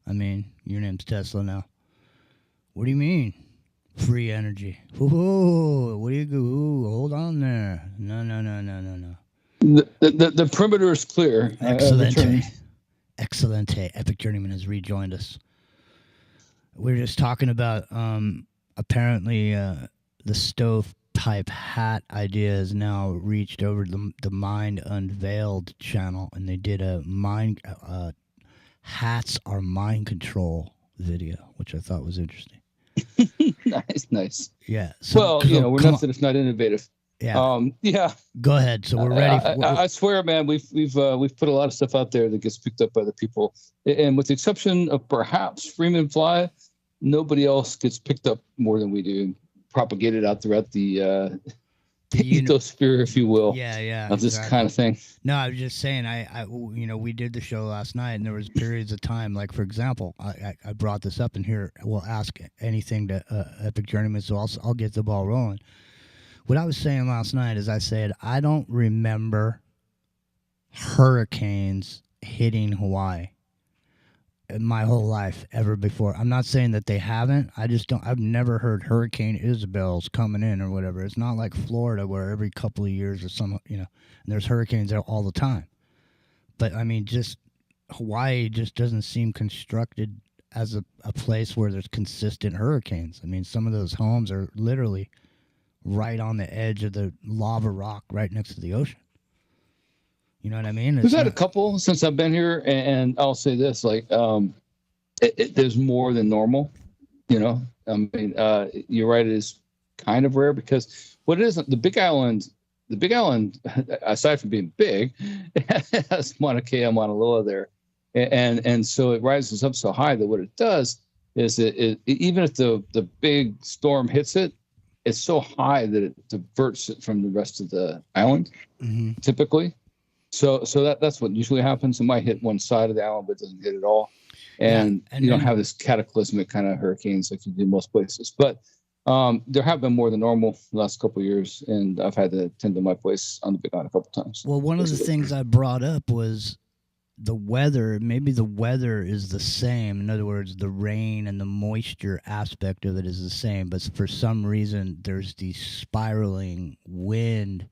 I mean, your name's Tesla now. What do you mean? Free energy. Whoa, what do you go? Ooh, hold on there. No. The perimeter is clear. Excellente. Epic Journeyman has rejoined us. We were just talking about apparently the stovepipe hat idea has now reached over the Mind Unveiled channel, and they did a hats are mind control video, which I thought was interesting. Nice. Yeah. So, we're nothing if not innovative. Yeah. Yeah. Go ahead. So we're ready. I swear, man, we've put a lot of stuff out there that gets picked up by the people, and with the exception of perhaps Freeman Fly, nobody else gets picked up more than we do, propagated out throughout the ethosphere, if you will. Yeah. Of this kind of thing. No, I was just saying, I we did the show last night, and there was periods of time, like for example, I brought this up, and here we'll ask anything to Epic Journeyman, so I'll get the ball rolling. What I was saying last night is I said I don't remember hurricanes hitting Hawaii in my whole life ever before. I'm not saying that they haven't. I've never heard Hurricane Isabel's coming in or whatever. It's not like Florida where every couple of years or and there's hurricanes there all the time. But I mean, just Hawaii just doesn't seem constructed as a place where there's consistent hurricanes. I mean, some of those homes are literally right on the edge of the lava rock right next to the ocean. You know what I mean? We've had a couple since I've been here, and I'll say this, like, there's more than normal, I mean, you're right, it is kind of rare because what it is, the Big Island, aside from being big, it has Mauna Kea, Mauna Loa there. And so it rises up so high that what it does is it even if the big storm hits it, it's so high that it diverts it from the rest of the island, typically. So that's what usually happens. It might hit one side of the island, but it doesn't hit it all. And you don't have this cataclysmic kind of hurricanes like you do in most places. But there have been more than normal the last couple of years, and I've had to tend to my place on the Big Island a couple of times. Well, one of the things I brought up was the weather. Maybe the weather is the same. In other words, the rain and the moisture aspect of it is the same, but for some reason there's these spiraling wind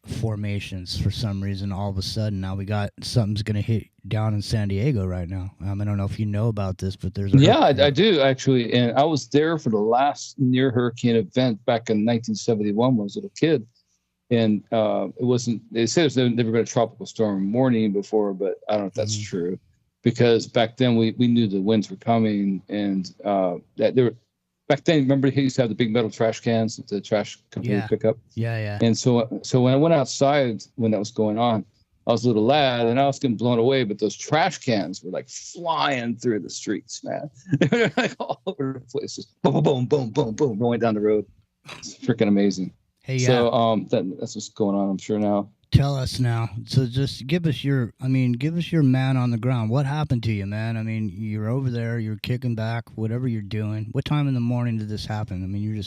formations for some reason. All of a sudden now we got something's going to hit down in San Diego right now. I don't know if you know about this, but there's I do actually, and I was there for the last near hurricane event back in 1971 when I was a little kid. And it wasn't, they said there's never been a tropical storm warning before, but I don't know if that's true, because back then we knew the winds were coming, and that there were, back then, remember he used to have the big metal trash cans that the trash company would pick up? Yeah. And so when I went outside when that was going on, I was a little lad and I was getting blown away, but those trash cans were like flying through the streets, man. They're like all over the place, just boom, boom, boom, boom, boom, going down the road. It's freaking amazing. Hey, yeah. So that's what's going on, I'm sure now. Tell us now. So just give us your man on the ground. What happened to you, man? I mean, you're over there, you're kicking back, whatever you're doing. What time in the morning did this happen? I mean, you're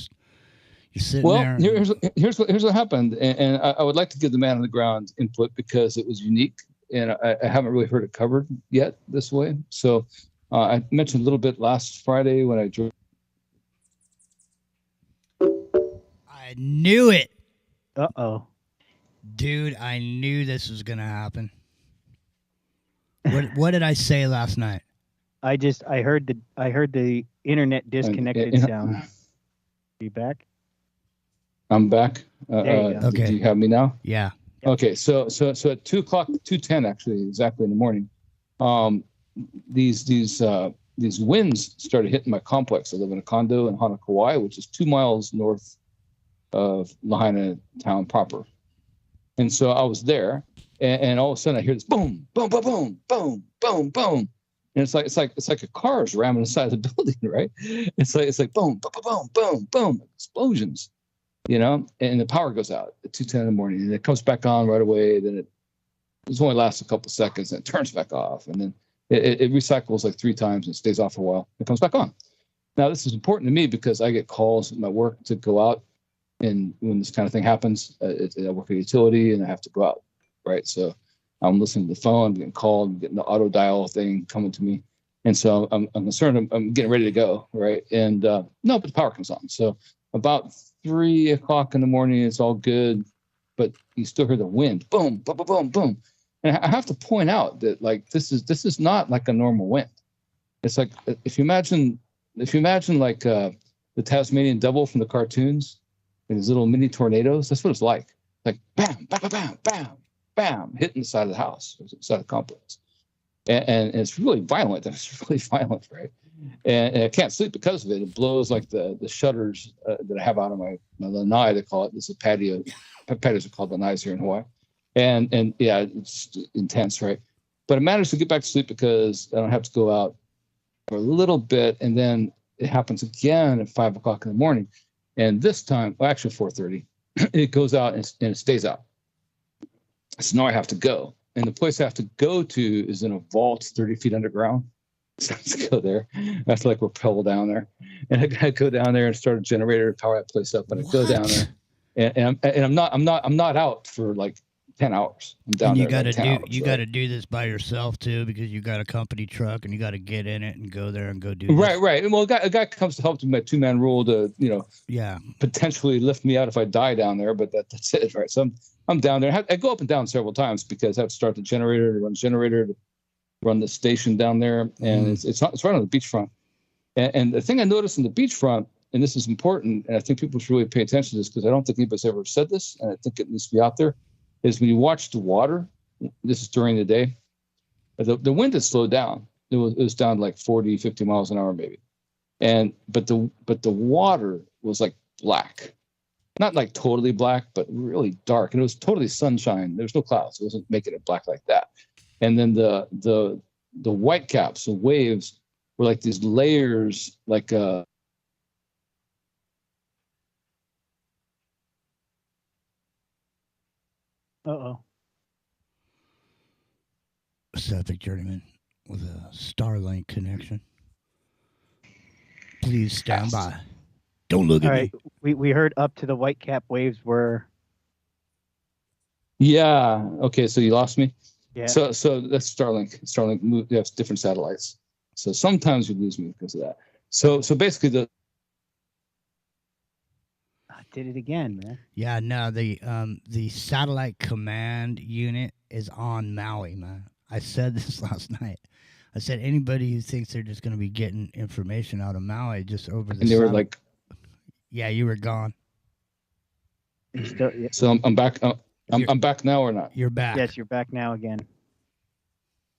sitting there. Well, here's what happened, and I would like to give the man on the ground input because it was unique, and I haven't really heard it covered yet this way. So I mentioned a little bit last Friday when I drove. I knew it. Uh-oh. Dude, I knew this was going to happen. What did I say last night? I heard the internet disconnected sound. Are you back? I'm back. Okay. Do you have me now? Yeah. Okay. So at 2:10 actually, exactly in the morning, these winds started hitting my complex. I live in a condo in Hana, Kauai, which is 2 miles north of Lahaina town proper. And so I was there, and all of a sudden I hear this boom, boom, boom, boom, boom, boom, boom, and it's like a car's ramming inside the building, right? It's like boom, boom, boom, boom, boom, explosions, and the power goes out at 2:10 in the morning, and it comes back on right away. Then it only lasts a couple seconds, and it turns back off, and then it recycles like 3 times and stays off for a while. It comes back on. Now, this is important to me because I get calls at my work to go out, and when this kind of thing happens, I work at a utility and I have to go out, right? So I'm listening to the phone, I'm getting called, I'm getting the auto dial thing coming to me. And so I'm concerned, I'm getting ready to go, right? And no, but the power comes on. So about 3 o'clock in the morning, it's all good, but you still hear the wind, boom, boom, boom, boom, boom. And I have to point out that like this is not like a normal wind. It's like if you imagine like the Tasmanian Devil from the cartoons, and these little mini tornadoes. That's what it's like bam, bam, bam, bam, bam, hitting the side of the house, the side of the complex, and it's really violent. It's really violent, right? And I can't sleep because of it. It blows like the shutters that I have out of my lanai. They call it. This is a patio. Patios are called lanais here in Hawaii, and yeah, it's intense, right? But I managed to get back to sleep because I don't have to go out for a little bit, and then it happens again at 5 o'clock in the morning. And this time, well, actually 4:30, it goes out and it stays out. So now I have to go. And the place I have to go to is in a vault 30 feet underground. So I have to go there. I have to like rappel down there. And I gotta go down there and start a generator to power that place up. And I go down there. And I'm not out for like 10 hours. I'm down and you there. gotta do this by yourself too, because you got a company truck and you gotta get in it and go there and go do Right. And well, a guy comes to help with my 2-man rule to, potentially lift me out if I die down there, but that's it, right? So I'm down there. I go up and down several times because I have to start the generator, to run the generator, to run the station down there, and it's right on the beachfront. And the thing I noticed in the beachfront, and this is important, and I think people should really pay attention to this because I don't think anybody's ever said this, and I think it needs to be out there, is when you watch the water, this is during the day, the wind had slowed down. It was down to like 40, 50 miles an hour maybe. But the water was like black. Not like totally black, but really dark. And it was totally sunshine. There was no clouds. It wasn't making it black like that. And then the white caps, the waves were like these layers, like Epic Journeyman with a starlink connection. Please stand by. Don't look at me. We heard up to the white cap waves were. Yeah. Okay. So you lost me. Yeah. So that's Starlink. Starlink has different satellites. So sometimes you lose me because of that. So basically I did it again, man. Yeah. No. The satellite command unit is on Maui, man. I said this last night. I said anybody who thinks they're just going to be getting information out of Maui just over the. And they were like. Yeah, you were gone. So I'm back. I'm back now or not? You're back. Yes, you're back now again.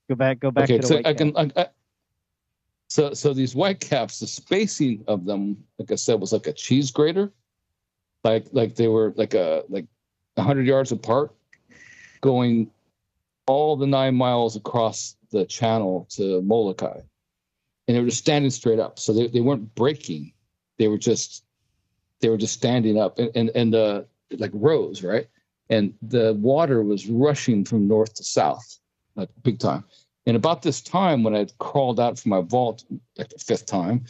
Go back okay, to the so white cap. So these white caps, the spacing of them, like I said, was like a cheese grater. Like they were like 100 yards apart, going all the 9 miles across the channel to Molokai. And they were just standing straight up. So they weren't breaking. They were just standing up and like rows, right? And the water was rushing from north to south, like big time. And about this time, when I crawled out from my vault, like the 5th time,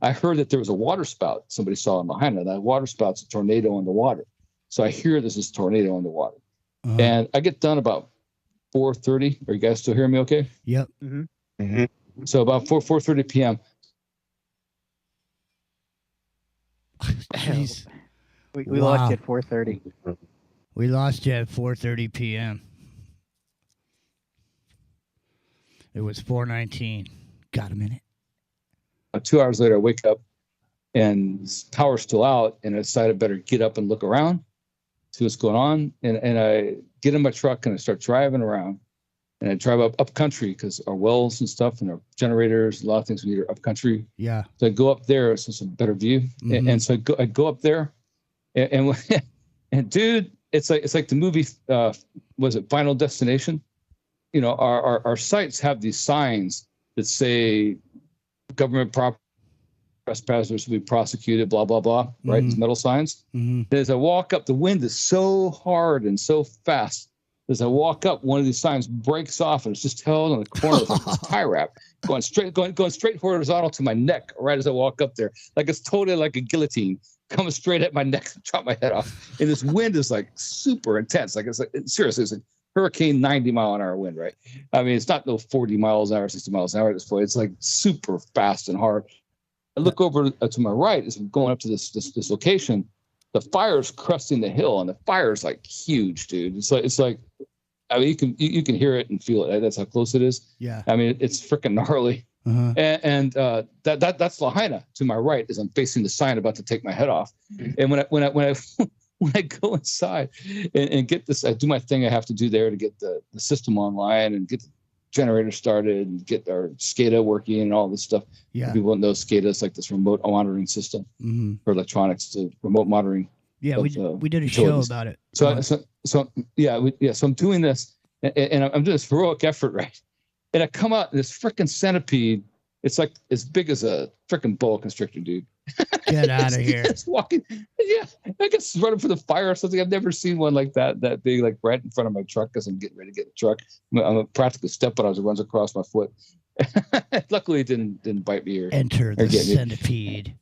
I heard that there was a water spout somebody saw behind it. That water spout's a tornado in the water. So I hear this is tornado in the water. Uh-huh. And I get done about 4:30. Are you guys still hearing me okay? Yep. Mm-hmm. Mm-hmm. So about 4:30 p.m. Jeez. We lost you at 4:30. We lost you at 4:30 p.m. It was 4:19. Got a minute. 2 hours later, I wake up and power's still out, and I decided I better get up and look around, see what's going on. And I get in my truck and I start driving around. And I drive up country because our wells and stuff and our generators, a lot of things we need are up country. Yeah. So I go up there, so it's a better view. Mm-hmm. And so I go up there, and dude, it's like the movie. Was it Final Destination? You know, our sites have these signs that say government property trespassers will be prosecuted, blah blah blah. Right, these metal signs. Mm-hmm. As I walk up, the wind is so hard and so fast As I walk up, one of these signs breaks off and it's just held on the corner of this tie wrap, going straight horizontal to my neck right as I walk up there. Like it's totally like a guillotine coming straight at my neck to chop my head off. And this wind is like super intense. Like seriously, it's like hurricane 90 mile an hour wind, right? I mean, it's not no 40 miles an hour, 60 miles an hour at this point. It's like super fast and hard. I look over to my right as I'm going up to this location. The fire's cresting the hill, and the fire's like huge, dude. It's like, I mean, you can hear it and feel it. That's how close it is. Yeah. I mean, it's freaking gnarly. Uh-huh. And that's Lahaina to my right as I'm facing the sign about to take my head off. And when I go inside and get this, I do my thing I have to do there to get the system online and get the generator started and get our SCADA working and all this stuff. Yeah. People know SCADA is like this remote monitoring system for electronics to remote monitoring. Yeah, of, we did a show utilities. about it. So I'm doing this and I'm doing this heroic effort, right? And I come out and this freaking centipede, it's like as big as a freaking boa constrictor, dude. Get out of here. It's walking. Yeah. I guess running for the fire or something. I've never seen one like that big, like right in front of my truck as I'm getting ready to get the truck. I'm practically stepping on it as it runs across my foot. Luckily it didn't bite me or Enter the get me. centipede.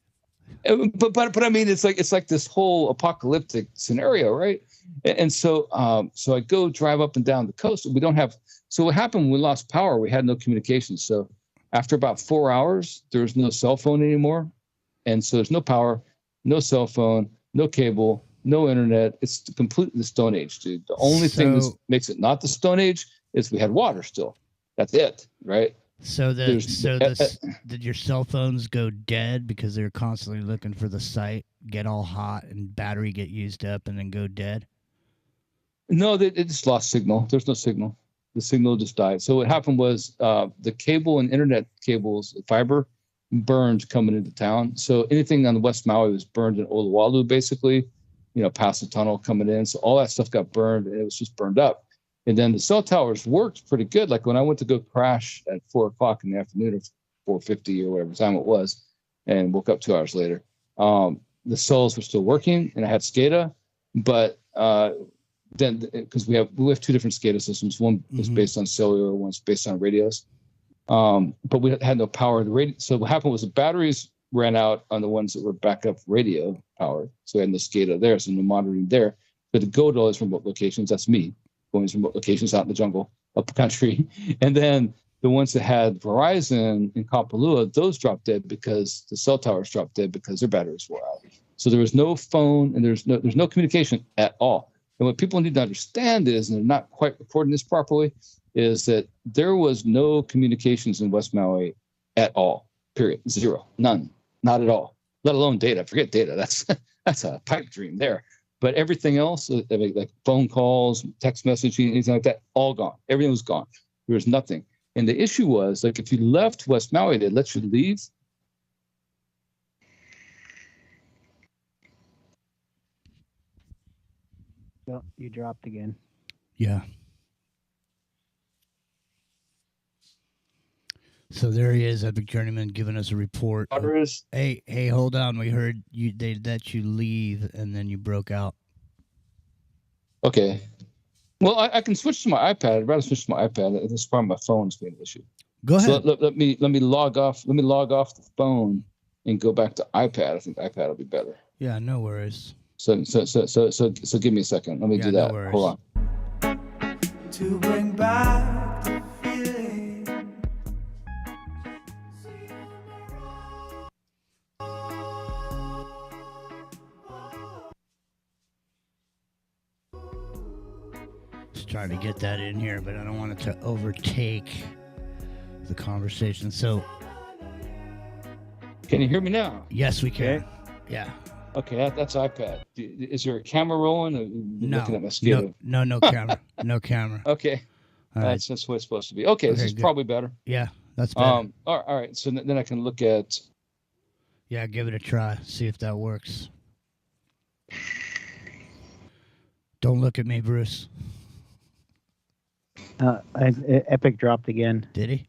But I mean, it's like this whole apocalyptic scenario, right? And so I go drive up and down the coast. We don't have. So what happened when we lost power? We had no communication. So after about 4 hours, there was no cell phone anymore, and so there's no power, no cell phone, no cable, no internet. It's completely the Stone Age, dude. The only thing that makes it not the Stone Age is we had water still. That's it, right? So did your cell phones go dead because they were constantly looking for the site, get all hot, and battery get used up, and then go dead? No, it just lost signal. There's no signal. The signal just died. So what happened was the cable and internet cables, fiber, burned coming into town. So anything on the West Maui was burned in Oluwalu, basically, past the tunnel coming in. So all that stuff got burned, and it was just burned up. And then the cell towers worked pretty good. Like when I went to go crash at 4 o'clock in the afternoon or 4:50 or whatever time it was, and woke up 2 hours later, the cells were still working, and I had SCADA, but then because we have 2 different SCADA systems. One is based on cellular, one's based on radios. But we had no power. So what happened was the batteries ran out on the ones that were backup radio powered. So we had no SCADA there, so no monitoring there. But to go to all these remote locations, that's me going to remote locations out in the jungle, up the country. And then the ones that had Verizon in Kapalua, those dropped dead because the cell towers dropped dead because their batteries were out. So there was no phone and there's no communication at all. And what people need to understand is, and they're not quite reporting this properly, is that there was no communications in West Maui at all. Period. Zero. None. Not at all. Let alone data. Forget data. That's a pipe dream there. But everything else, like phone calls, text messaging, anything like that, all gone. Everything was gone. There was nothing. And the issue was, like, if you left West Maui, they'd let you leave. Well, you dropped again. Yeah. So there he is, Epic Journeyman, giving us a report. Hey, hold on. We heard they let you leave, and then you broke out. Okay. Well, I can switch to my iPad. I'd rather switch to my iPad. This is probably my phone's being an issue. Go ahead. So let me log off. Let me log off the phone and go back to iPad. I think iPad will be better. Yeah, no worries. So give me a second. Let me do that. No Hold on. To bring back the feeling. Just trying to get that in here, but I don't want it to overtake the conversation. So, can you hear me now? Yes, we can. Yeah. Okay, that's iPad. Is there a camera rolling? Or No. Looking at my schedule? No camera. No camera. Okay. All right. That's what it's supposed to be. Okay, this is good. probably better. Yeah, that's better. All right. So then I can look at. Yeah, give it a try. See if that works. Don't look at me, Bruce. Epic dropped again. Did he?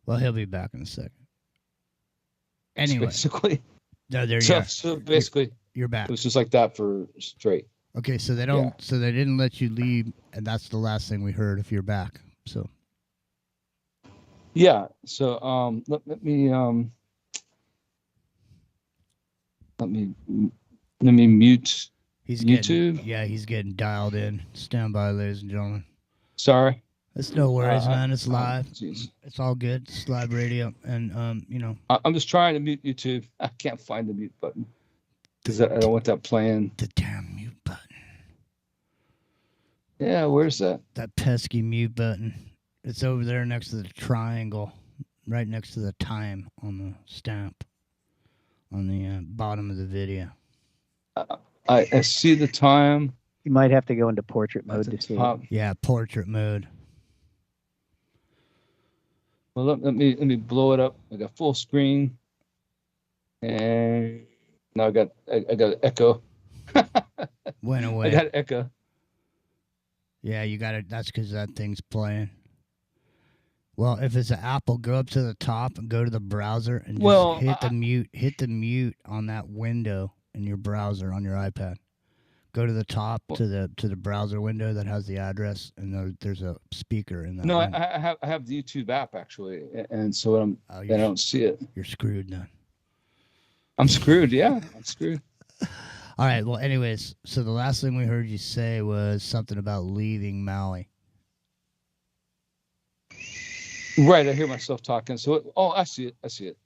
Well, he'll be back in a second. Anyway. Basically. No, there you are. So basically, you're back. It was just like that for straight. Okay, so they don't. So they didn't let you leave, and that's the last thing we heard. If you're back, so Yeah. So let me let me mute he's YouTube. he's getting dialed in. Stand by, ladies and gentlemen. Sorry. It's no worries, man. It's live. Geez. It's all good. It's live radio, and you know. I'm just trying to mute YouTube. I can't find the mute button because I don't want that playing. The damn mute button. Yeah, where's that? That pesky mute button. It's over there next to the triangle, right next to the time on the stamp, on the bottom of the video. I see the time. You might have to go into portrait At mode the to see top. it. Yeah, portrait mode. Well, let me blow it up. I got full screen, and now I got an echo. Went away. I got an echo. Yeah, you got it. That's because that thing's playing. Well, if it's an Apple, go up to the top and go to the browser and just hit the mute. Hit the mute on that window in your browser on your iPad. Go to the top to the browser window that has the address, and there's a speaker in that. No, window. I have the YouTube app actually, and so I don't see it. You're screwed then. I'm screwed. Yeah, I'm screwed. All right. Well, anyways, so the last thing we heard you say was something about leaving Maui. Right, I hear myself talking. So, I see it. I see it.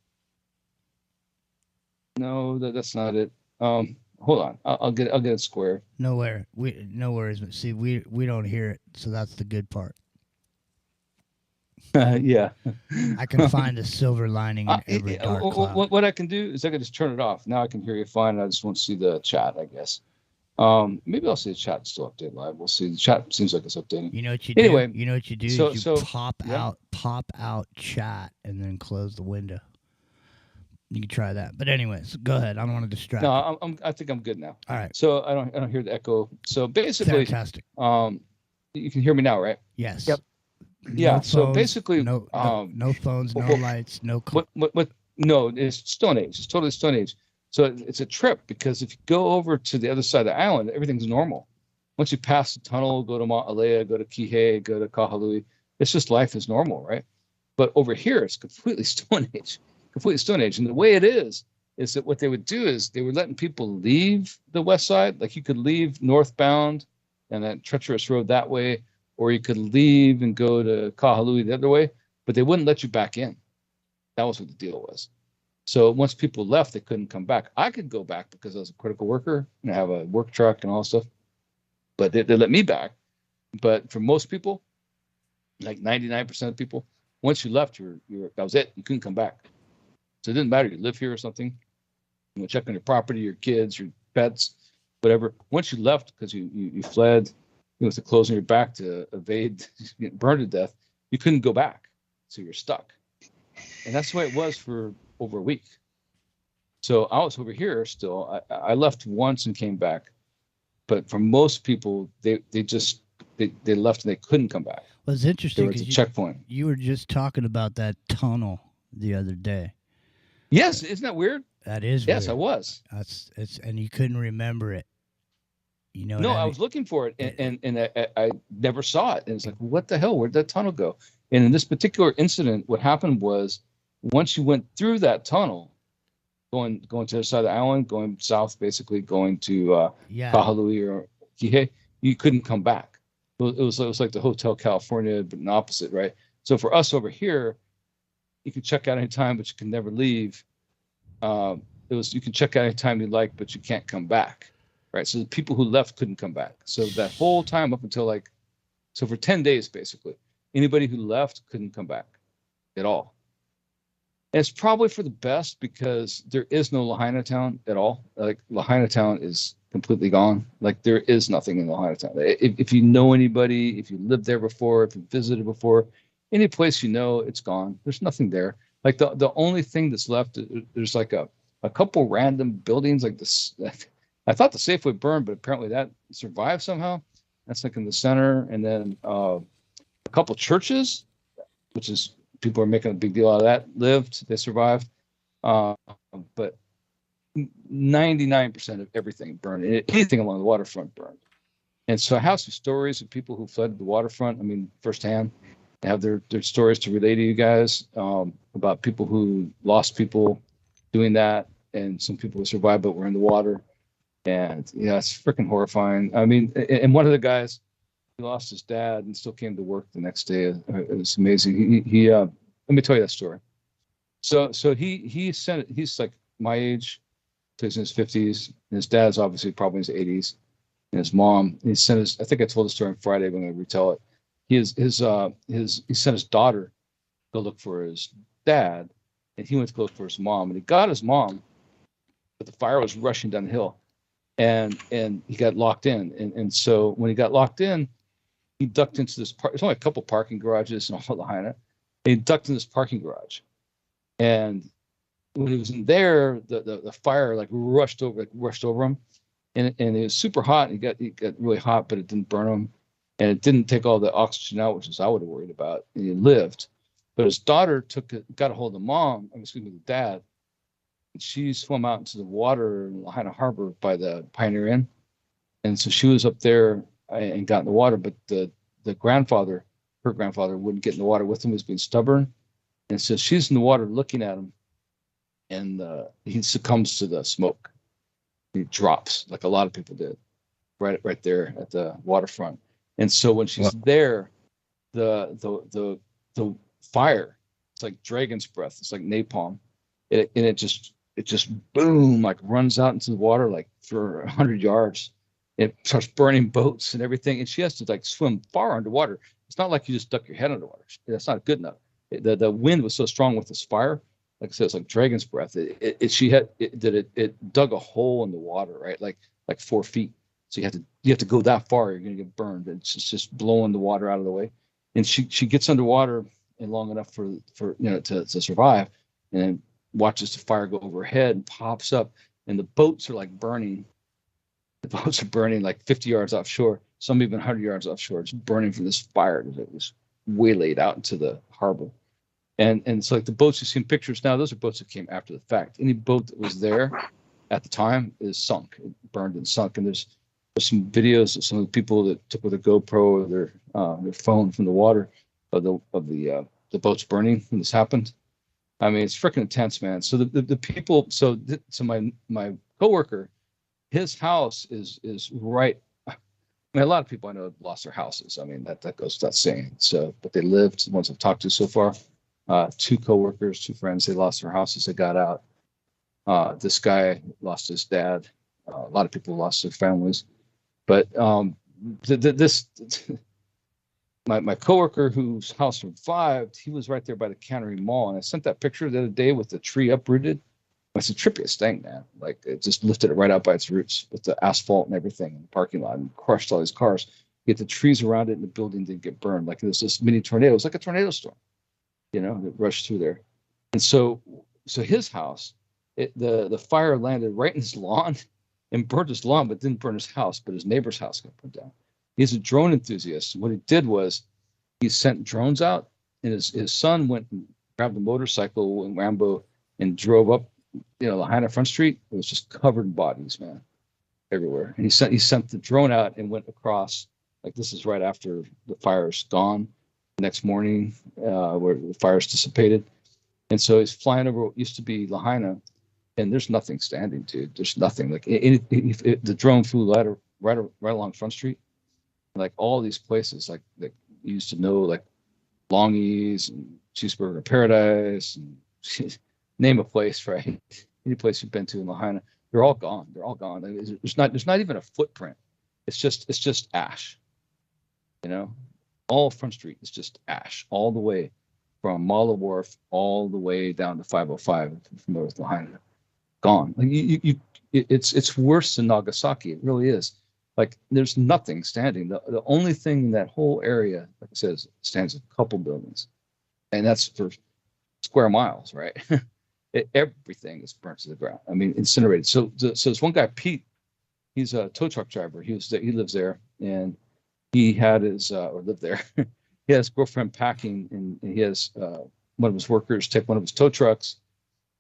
No, that's not it. Hold on. I'll get it square. No worries. But see, we don't hear it, so that's the good part. Yeah. I can find a silver lining in every dark cloud. What I can do is I can just turn it off. Now I can hear you fine. I just won't see the chat, I guess. Maybe I'll see the chat still update live. We'll see. The chat seems like it's updating. You know what you Anyway, do? You know what you do? so- is so- pop out chat and then close the window. You can try that. But anyways, go ahead. I don't want to distract. No, you. I think I'm good now. All right. So I don't hear the echo. So basically, Fantastic. you can hear me now, right? Yes. Yep. Yeah. No So phones, basically, no phones, no well, lights, no. What? No, it's Stone Age. It's totally Stone Age. So it's a trip because if you go over to the other side of the island, everything's normal. Once you pass the tunnel, go to Maui, go to Kihei, go to Kahalui, it's just life is normal, right? But over here, it's completely Stone Age. Completely Stone Age. And the way it is that what they would do is they were letting people leave the west side. Like you could leave northbound and that treacherous road that way, or you could leave and go to Kahalui the other way, but they wouldn't let you back in. That was what the deal was. So once people left, they couldn't come back. I could go back because I was a critical worker and I have a work truck and all that stuff, but they let me back. But for most people, like 99% of people, once you left, that was it. You couldn't come back. So it didn't matter. You live here or something. You check on your property, your kids, your pets, whatever. Once you left because you fled with the clothes on your back to evade getting burned to death, you couldn't go back. So you're stuck. And that's the way it was for over a week. So I was over here still. I left once and came back. But for most people, they left and they couldn't come back. Well, it's interesting There was a because checkpoint. you were just talking about that tunnel the other day. Yes, isn't that weird? That is Yes, weird. I was. And you couldn't remember it. You know. No, what I I mean? was looking for it, and I never saw it. And it's like, what the hell? Where'd that tunnel go? And in this particular incident, what happened was, once you went through that tunnel, going to the other side of the island, going south, basically going to Kahalui or Kihei, you couldn't come back. It was like the Hotel California, but an opposite, right? So for us over here, you can check out anytime, but you can never leave. You can check out anytime you like, but you can't come back. Right. So the people who left couldn't come back. So that whole time up until so for 10 days, basically, anybody who left couldn't come back at all. And it's probably for the best because there is no Lahaina town at all. Like Lahaina town is completely gone. Like there is nothing in Lahaina town. If you know anybody, if you lived there before, if you visited before, any place you know, it's gone. There's nothing there. Like the only thing that's left, there's like a couple random buildings like this. I thought the Safeway burned, but apparently that survived somehow. That's like in the center. And then a couple churches, which is people are making a big deal out of that, lived. They survived. But 99% of everything burned. Anything along the waterfront burned. And so I have some stories of people who fled the waterfront. I mean, firsthand. I have their stories to relay to you guys about people who lost people doing that, and some people who survived but were in the water. And yeah, it's freaking horrifying. I mean, and one of the guys, he lost his dad and still came to work the next day. It was amazing. He let me tell you that story. So he's like my age, so he's in his 50s. And his dad's obviously probably in his 80s. And his mom, I think I told the story on Friday, but I'm going to retell it. He sent his daughter to go look for his dad, and he went to go look for his mom. And he got his mom, but the fire was rushing down the hill, and he got locked in. And so when he got locked in, he ducked into this there's only a couple parking garages in all Lahaina. And he ducked in this parking garage. And when he was in there, the fire like rushed over him. And it was super hot. And he got really hot, but it didn't burn him. And it didn't take all the oxygen out, which is I would have worried about. And he lived. But his daughter got a hold of the dad. And she swam out into the water in Lahaina Harbor by the Pioneer Inn. And so she was up there and got in the water. But her grandfather wouldn't get in the water with him. He was being stubborn. And so she's in the water looking at him. And he succumbs to the smoke. He drops like a lot of people did right there at the waterfront. And so when she's there, the fire, it's like dragon's breath. It's like napalm. It just boom, like runs out into the water like for 100 yards. It starts burning boats and everything. And she has to like swim far underwater. It's not like you just duck your head underwater. That's not good enough. The wind was so strong with this fire. Like I said, it's like dragon's breath. It dug a hole in the water, right? Like 4 feet. So you have to go that far. You're going to get burned. It's just blowing the water out of the way. And she gets underwater and long enough for to survive, and then watches the fire go overhead and pops up, and the boats are like burning. The boats are burning like 50 yards offshore, some even 100 yards offshore. It's burning from this fire that was waylaid out into the harbor. And it's like the boats you see in pictures now, those are boats that came after the fact. Any boat that was there at the time is sunk, it burned and sunk. And there's some videos of some of the people that took with a GoPro or their phone from the water of the boats burning when this happened. I mean, it's freaking intense, man. So the people, so my coworker, his house is right. I mean, a lot of people I know lost their houses. I mean, that goes without saying. So, but they lived. The ones I've talked to so far. 2 coworkers, 2 friends, they lost their houses. They got out. This guy lost his dad. A lot of people lost their families. But my coworker whose house survived, he was right there by the Cannery Mall. And I sent that picture the other day with the tree uprooted. It's the trippiest thing, man. Like it just lifted it right out by its roots with the asphalt and everything in the parking lot and crushed all these cars. Yet the trees around it and the building didn't get burned. Like it was this mini tornado. It was like a tornado storm. That rushed through there. And so his house, the fire landed right in his lawn and burned his lawn, but didn't burn his house, but his neighbor's house got burned down. He's a drone enthusiast. What he did was he sent drones out, and his son went and grabbed a motorcycle in Rambo and drove up, Lahaina Front Street. It was just covered in bodies, man, everywhere. And he sent the drone out and went across, like this is right after the fire's gone. Next morning, where the fire's dissipated, and so he's flying over what used to be Lahaina, and there's nothing standing, dude. There's nothing. Like the drone flew right along Front Street, like all these places, like that you used to know, like Longies and Cheeseburger Paradise, and name a place, right? Any place you've been to in Lahaina, they're all gone. They're all gone. There's not even a footprint. It's just ash, All Front Street is just ash, all the way from Mala Wharf all the way down to 505 from North Lahaina. Gone. Like it's worse than Nagasaki. It really is. Like there's nothing standing. The only thing in that whole area, like I said, stands a couple buildings, and that's for square miles, right? Everything is burnt to the ground. I mean, incinerated. So this one guy, Pete, he's a tow truck driver. He lives there, and he had lived there. He has his girlfriend packing, and he has one of his workers take one of his tow trucks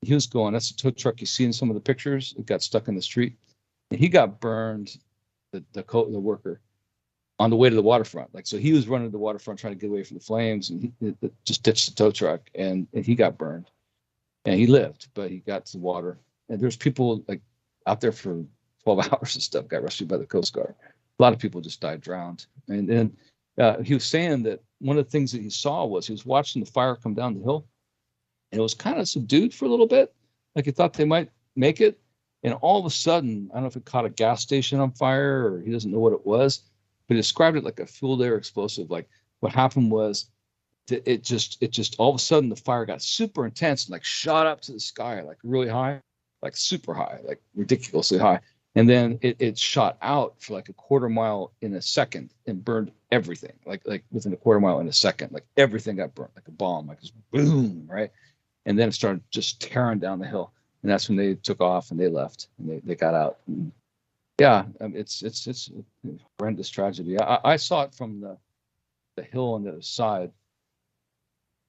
He was going. That's the tow truck you see in some of the pictures. It got stuck in the street, and he got burned. The worker on the way to the waterfront. Like, so he was running to the waterfront trying to get away from the flames, and he just ditched the tow truck, and he got burned. And he lived, but he got to the water. And there's people like out there for 12 hours and stuff, got rescued by the Coast Guard. A lot of people just died drowned. And then he was saying that one of the things that he saw was he was watching the fire come down the hill, and it was kind of subdued for a little bit. Like he thought they might make it. And all of a sudden, I don't know if it caught a gas station on fire or he doesn't know what it was, but he described it like a fuel air explosive. Like what happened was it just all of a sudden the fire got super intense and like shot up to the sky, like really high, like super high, like ridiculously high. And then it shot out for like a quarter mile in a second and burned everything, like within a quarter mile in a second, like everything got burnt like a bomb, like just boom, right? And then it started just tearing down the hill. And that's when they took off and they left and they got out. And yeah, it's a horrendous tragedy. I saw it from the hill on the other side,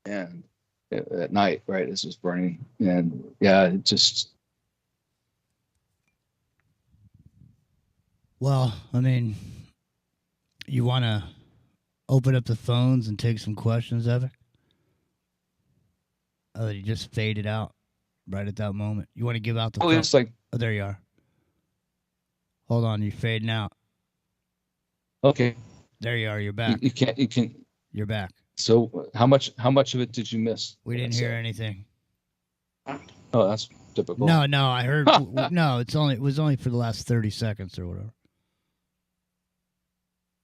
and at night, right, as it was burning. And yeah, it just. Well, I mean, you want to open up the phones and take some questions, Evan? Oh, you just faded out right at that moment. You want to give out the phone? It's like. Oh, there you are. Hold on, you're fading out. Okay. There you are. You're back. You can. You're back. So how much of it did you miss? We didn't hear anything. Oh, that's typical. No, I heard. No, it was only for the last 30 seconds or whatever.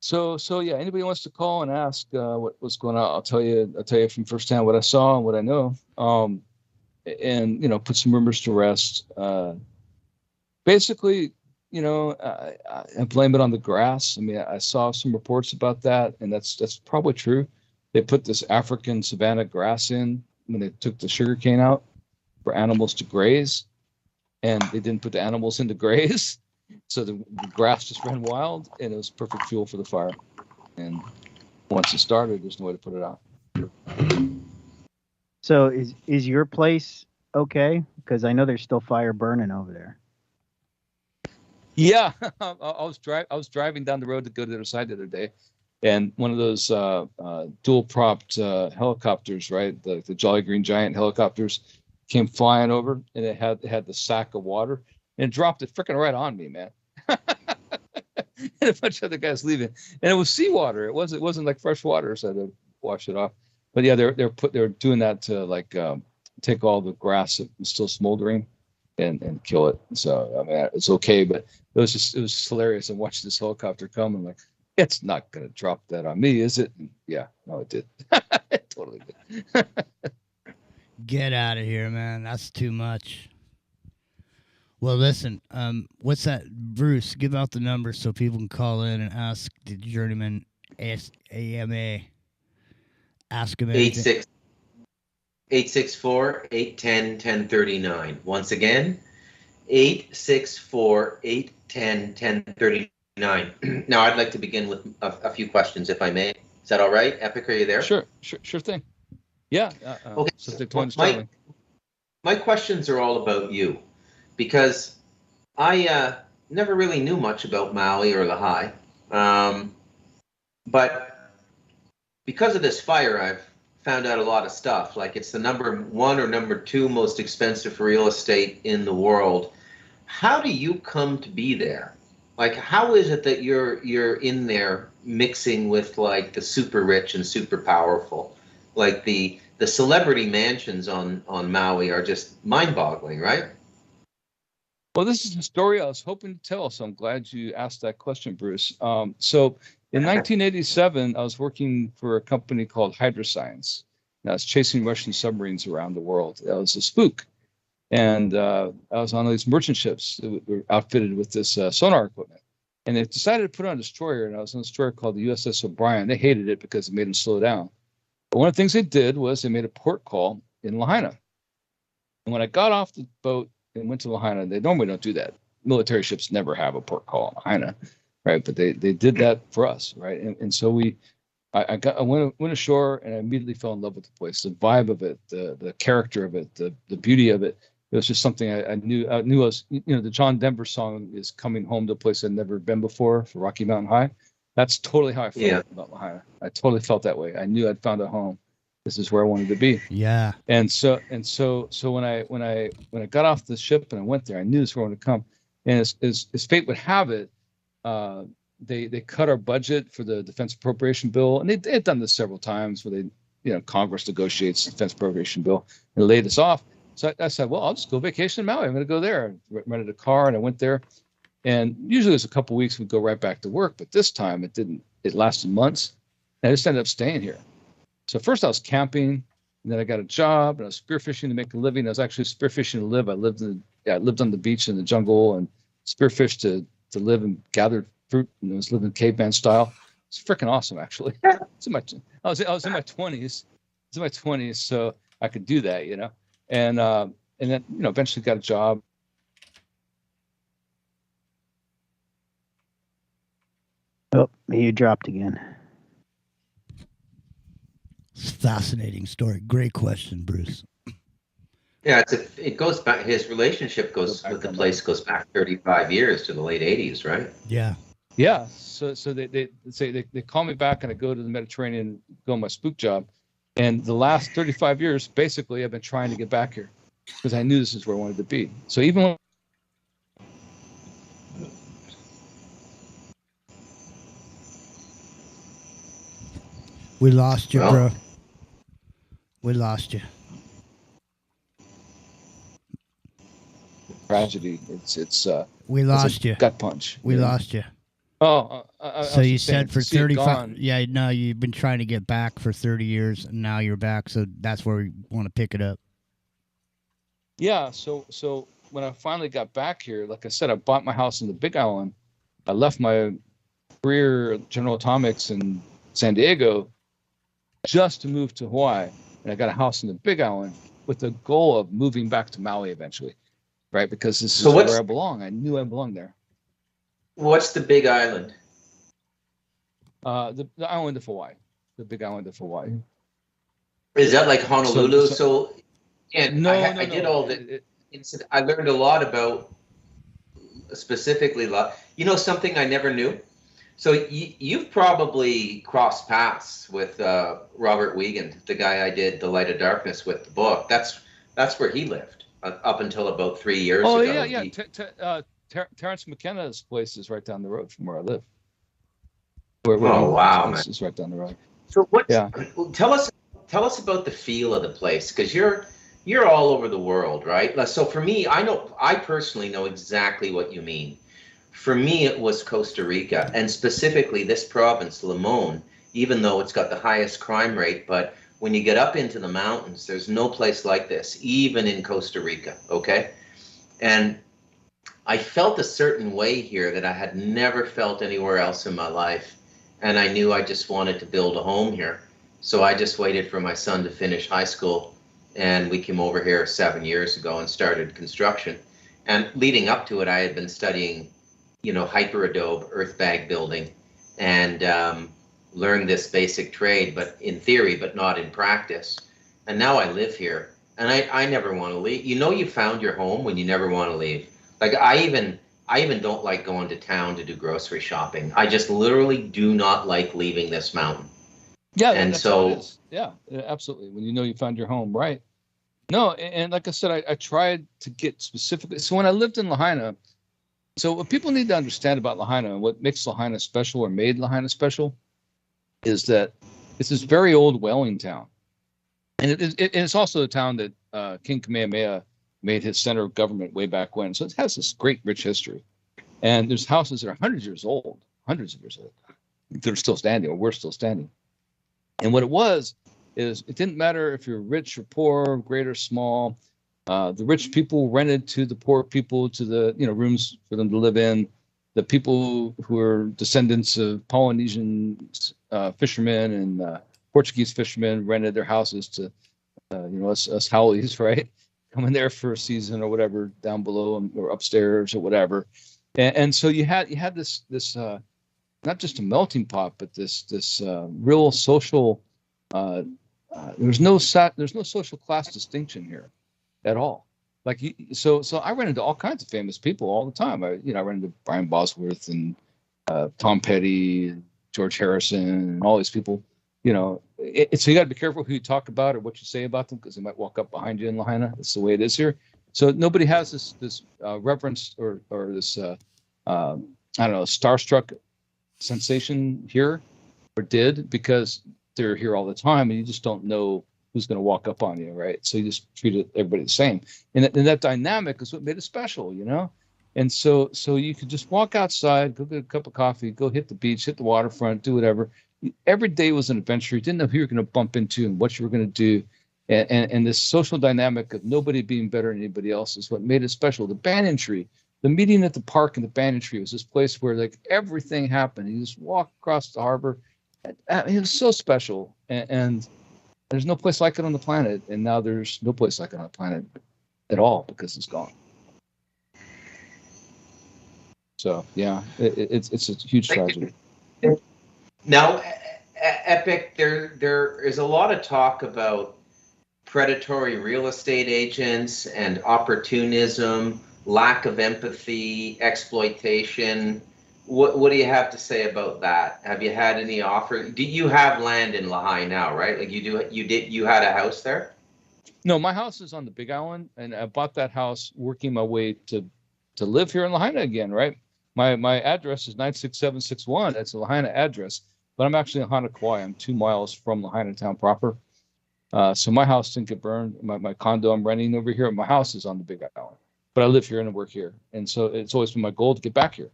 So yeah, anybody wants to call and ask what's going on, I'll tell you from firsthand what I saw and what I know. And put some rumors to rest. Basically, I blame it on the grass. I mean, I saw some reports about that, and that's probably true. They put this African savanna grass in when they took the sugarcane out for animals to graze, and they didn't put the animals in to graze, so the grass just ran wild, and it was perfect fuel for the fire. And once it started, there's no way to put it out. So is your place okay? Because I know there's still fire burning over there. Yeah, I was driving down the road to go to the other side the other day, and one of those dual propped helicopters, right, the Jolly Green Giant helicopters, came flying over, and it had the sack of water, and it dropped it freaking right on me, man. And a bunch of other guys leaving, and it was seawater. It wasn't like fresh water, so I had to wash it off. But yeah, they're doing that to take all the grass that was still smoldering and kill it. So I mean, it's okay, but it was hilarious. And watching this helicopter come, and like, it's not gonna drop that on me, is it? And yeah, no, it did. It totally did. Get out of here, man. That's too much. Well, listen, what's that, Bruce? Give out the number so people can call in and ask the Journeyman AMA. Ask him anything. 864-810-1039. Once again, 864-810-1039. Now, I'd like to begin with a few questions, if I may. Is that all right? Epic, are you there? Sure thing. Yeah. Okay. So my questions are all about you, because I never really knew much about Maui or Laha'i, but because of this fire, I've found out a lot of stuff. Like, it's the number 1 or number 2 most expensive real estate in the world. How do you come to be there? Like, how is it that you're in there mixing with like the super rich and super powerful? Like the celebrity mansions on Maui are just mind-boggling, right? Well, this is a story I was hoping to tell, so I'm glad you asked that question, Bruce. So in 1987, I was working for a company called Hydroscience. And I was chasing Russian submarines around the world. I was a spook. And I was on these merchant ships that were outfitted with this sonar equipment. And they decided to put on a destroyer, and I was on a destroyer called the USS O'Brien. They hated it because it made them slow down. But one of the things they did was they made a port call in Lahaina. And when I got off the boat and went to Lahaina, they normally don't do that. Military ships never have a port call in Lahaina, right? But they did that for us, right? And so I went ashore, and I immediately fell in love with the place, the vibe of it, the character of it, the beauty of it. It was just something I knew. I knew I was, the John Denver song is "Coming Home to a Place I'd Never Been Before" for Rocky Mountain High. That's totally how I felt about Lahaina. I totally felt that way. I knew I'd found a home. This is where I wanted to be. Yeah. And so when I got off the ship and I went there, I knew this was where I wanted to come. And as fate would have it, they cut our budget for the defense appropriation bill, and they had done this several times where they, Congress negotiates the defense appropriation bill and laid us off. So I said, well, I'll just go vacation in Maui. I'm going to go there. I rented a car and I went there. And usually it was a couple of weeks, we'd go right back to work. But this time it didn't. It lasted months. And I just ended up staying here. So first I was camping, and then I got a job, and I was spearfishing to make a living. I was actually spearfishing to live. I lived on the beach in the jungle and spearfished to live and gathered fruit. And I was living caveman style. It's freaking awesome, actually. I was in my 20s. So I could do that, And then eventually got a job. Oh, you dropped again. It's a fascinating story. Great question, Bruce. Yeah, it goes back. His relationship with the place goes back 35 years to the late 80s, right? Yeah. Yeah. So they say they call me back, and I go to the Mediterranean, go on my spook job, and the last 35 years, basically, I've been trying to get back here because I knew this is where I wanted to be. So even when we lost you, bro. We lost you. Tragedy. It's we lost you. Gut punch. We lost you. Oh, so you said for 35. Yeah, no, you've been trying to get back for 30 years, and now you're back. So that's where we want to pick it up. Yeah. So when I finally got back here, like I said, I bought my house in the Big Island. I left my career at General Atomics in San Diego just to move to Hawaii. And I got a house in the Big Island with the goal of moving back to Maui eventually, right? Because this is where I belong. I knew I belonged there. What's the Big Island? The island of Hawaii. The Big Island of Hawaii. Is that like Honolulu? I did all the. I learned a lot about specifically. Something I never knew. So you've probably crossed paths with Robert Wiegand, the guy I did The Light of Darkness with the book. That's where he lived up until about 3 years ago. Oh, yeah. Terrence McKenna's place is right down the road from where I live. Wow, man. Is right down the road. So tell us about the feel of the place, because you're all over the world, right? So for me, I personally know exactly what you mean. For me, it was Costa Rica, and specifically this province, Limon, even though it's got the highest crime rate. But when you get up into the mountains, there's no place like this, even in Costa Rica, okay? And I felt a certain way here that I had never felt anywhere else in my life. And I knew I just wanted to build a home here. So I just waited for my son to finish high school, and we came over here 7 years ago and started construction. And leading up to it, I had been studying hyperadobe, earth bag building, and learned this basic trade, but in theory, but not in practice. And now I live here, and I never want to leave. You found your home when you never want to leave. Like I even don't like going to town to do grocery shopping. I just literally do not like leaving this mountain. Yeah, and so yeah, absolutely. When you found your home, right? No, and like I said, I tried to get specifically. So when I lived in Lahaina. So what people need to understand about Lahaina and what makes Lahaina special or made Lahaina special is that it's this very old whaling town. And it's also a town that King Kamehameha made his center of government way back when. So it has this great, rich history. And there's houses that are hundreds of years old. They're still standing, or we're still standing. And what it was is it didn't matter if you're rich or poor, great or small. The rich people rented to the poor people to the rooms for them to live in. The people who are descendants of Polynesian fishermen and Portuguese fishermen rented their houses to us Howleys, right? Come in there for a season or whatever down below or upstairs or whatever. And so you had this not just a melting pot, but this real social. There's no social class distinction here at all. Like so I run into all kinds of famous people all the time. I run into Brian Bosworth and Tom Petty, and George Harrison, and all these people. So you got to be careful who you talk about or what you say about them, because they might walk up behind you in Lahaina. That's the way it is here. So nobody has this reverence or this I don't know, starstruck sensation here, or did, because they're here all the time and you just don't know who's going to walk up on you, right? So you just treat everybody the same, and that dynamic is what made it special, And so you could just walk outside, go get a cup of coffee, go hit the beach, hit the waterfront, do whatever. Every day was an adventure. You didn't know who you were going to bump into and what you were going to do. And this social dynamic of nobody being better than anybody else is what made it special. The banyan tree, the meeting at the park in the banyan tree was this place where like everything happened. You just walk across the harbor. It was so special. And there's no place like it on the planet. And now there's no place like it on the planet at all because it's gone. So, yeah, it's a huge tragedy. Now, Epic, there is a lot of talk about predatory real estate agents and opportunism, lack of empathy, exploitation. What do you have to say about that? Have you had any offer? Do you have land in Lahaina now, right? Like you had a house there? No, my house is on the Big Island, and I bought that house working my way to live here in Lahaina again, right? My address is 96761. That's a Lahaina address, but I'm actually in Lahaina, Kauai. I'm 2 miles from Lahaina town proper. So my house didn't get burned. My condo I'm renting over here, my house is on the Big Island, but I live here and I work here. And so it's always been my goal to get back here,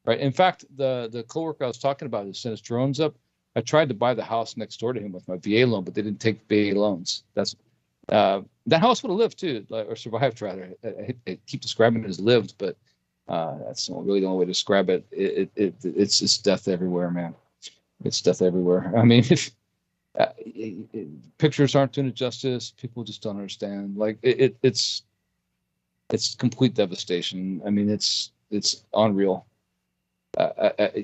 right? In fact, the coworker I was talking about who sent his drones up, I tried to buy the house next door to him with my VA loan, but they didn't take VA loans. That's that house would have lived too, or survived rather. I keep describing it as lived, but that's really the only way to describe it. It's death everywhere, man. It's death everywhere. I mean, if pictures aren't doing it justice, people just don't understand. Like it's complete devastation. I mean, it's unreal.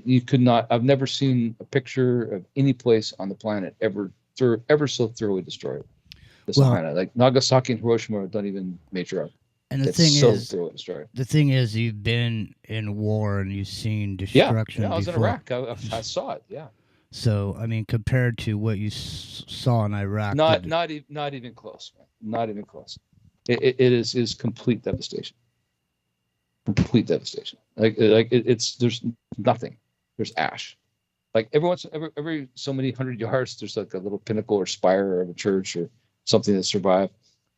You could not. I've never seen a picture of any place on the planet ever so thoroughly destroyed. Like Nagasaki and Hiroshima don't even measure up. And the thing is, you've been in war and you've seen destruction. Yeah, I was before. in Iraq. I saw it. Yeah. So I mean, compared to what you saw in Iraq, not even close, man. Not even close. It is complete devastation. Complete devastation. Like there's nothing. There's ash. Like every so many 100 yards, there's like a little pinnacle or spire of a church or something that survived.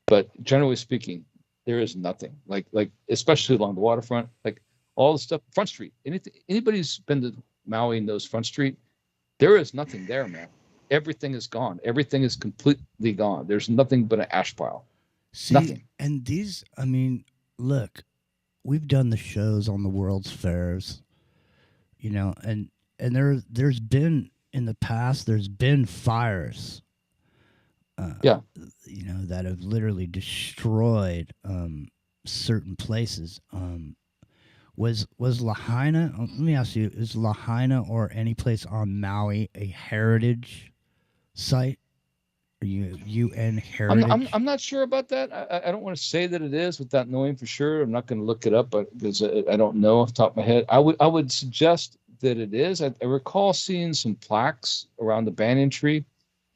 But generally speaking, there is nothing. Like especially along the waterfront, like all the stuff, Front Street. Anybody who's been to Maui knows Front Street. There is nothing there, man. Everything is gone. Everything is completely gone. There's nothing but an ash pile. Nothing. And these, I mean, look, we've done the shows on the World's Fairs, and there's been in the past, there's been fires, that have literally destroyed certain places. Was Lahaina? Let me ask you: is Lahaina or any place on Maui a heritage site? Are you UN heritage? I'm not sure about that. I don't want to say that it is without knowing for sure. I'm not going to look it up because I don't know off the top of my head. I would suggest that it is. I recall seeing some plaques around the banyan tree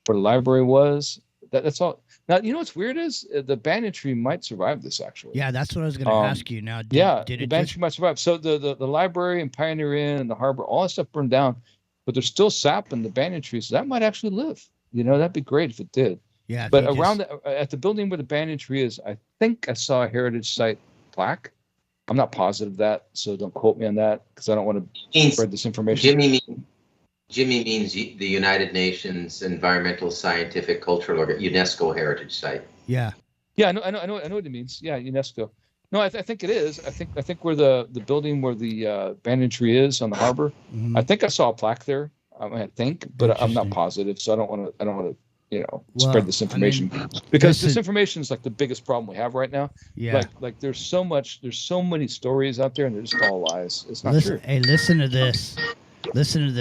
where the library was. That's all. Now, what's weird is the banyan tree might survive this, actually. Yeah, that's what I was going to ask you. Now, did the banyan tree might survive. So the library and Pioneer Inn and the harbor, all that stuff burned down, but there's still sap in the banyan tree, so that might actually live. That'd be great if it did. Yeah. But around at the building where the banyan tree is, I think I saw a heritage site plaque. I'm not positive of that, so don't quote me on that because I don't want to spread this information. Jimmy means the United Nations Environmental, Scientific, Cultural, UNESCO Heritage Site. Yeah. Yeah, I know what it means. Yeah, UNESCO. No, I think it is. I think where the building where the banyan tree is on the harbor. Mm-hmm. I think I saw a plaque there. I think, but I'm not positive, so I don't want to spread this information because this information is like the biggest problem we have right now. Yeah. Like there's so many stories out there, and they're just all lies. It's not true. Hey, listen to this. Listen to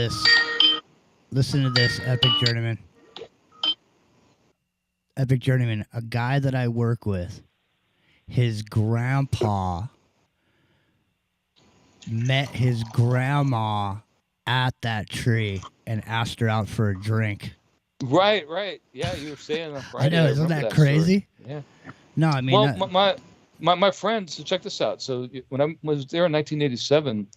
this, Epic Journeyman. Epic Journeyman, a guy that I work with, his grandpa met his grandma at that tree and asked her out for a drink. Right. Yeah, you were saying on I Friday. know, isn't remember that story. crazy? Yeah. No, I mean, Well, my friend. So check this out. So when I was there in 1987,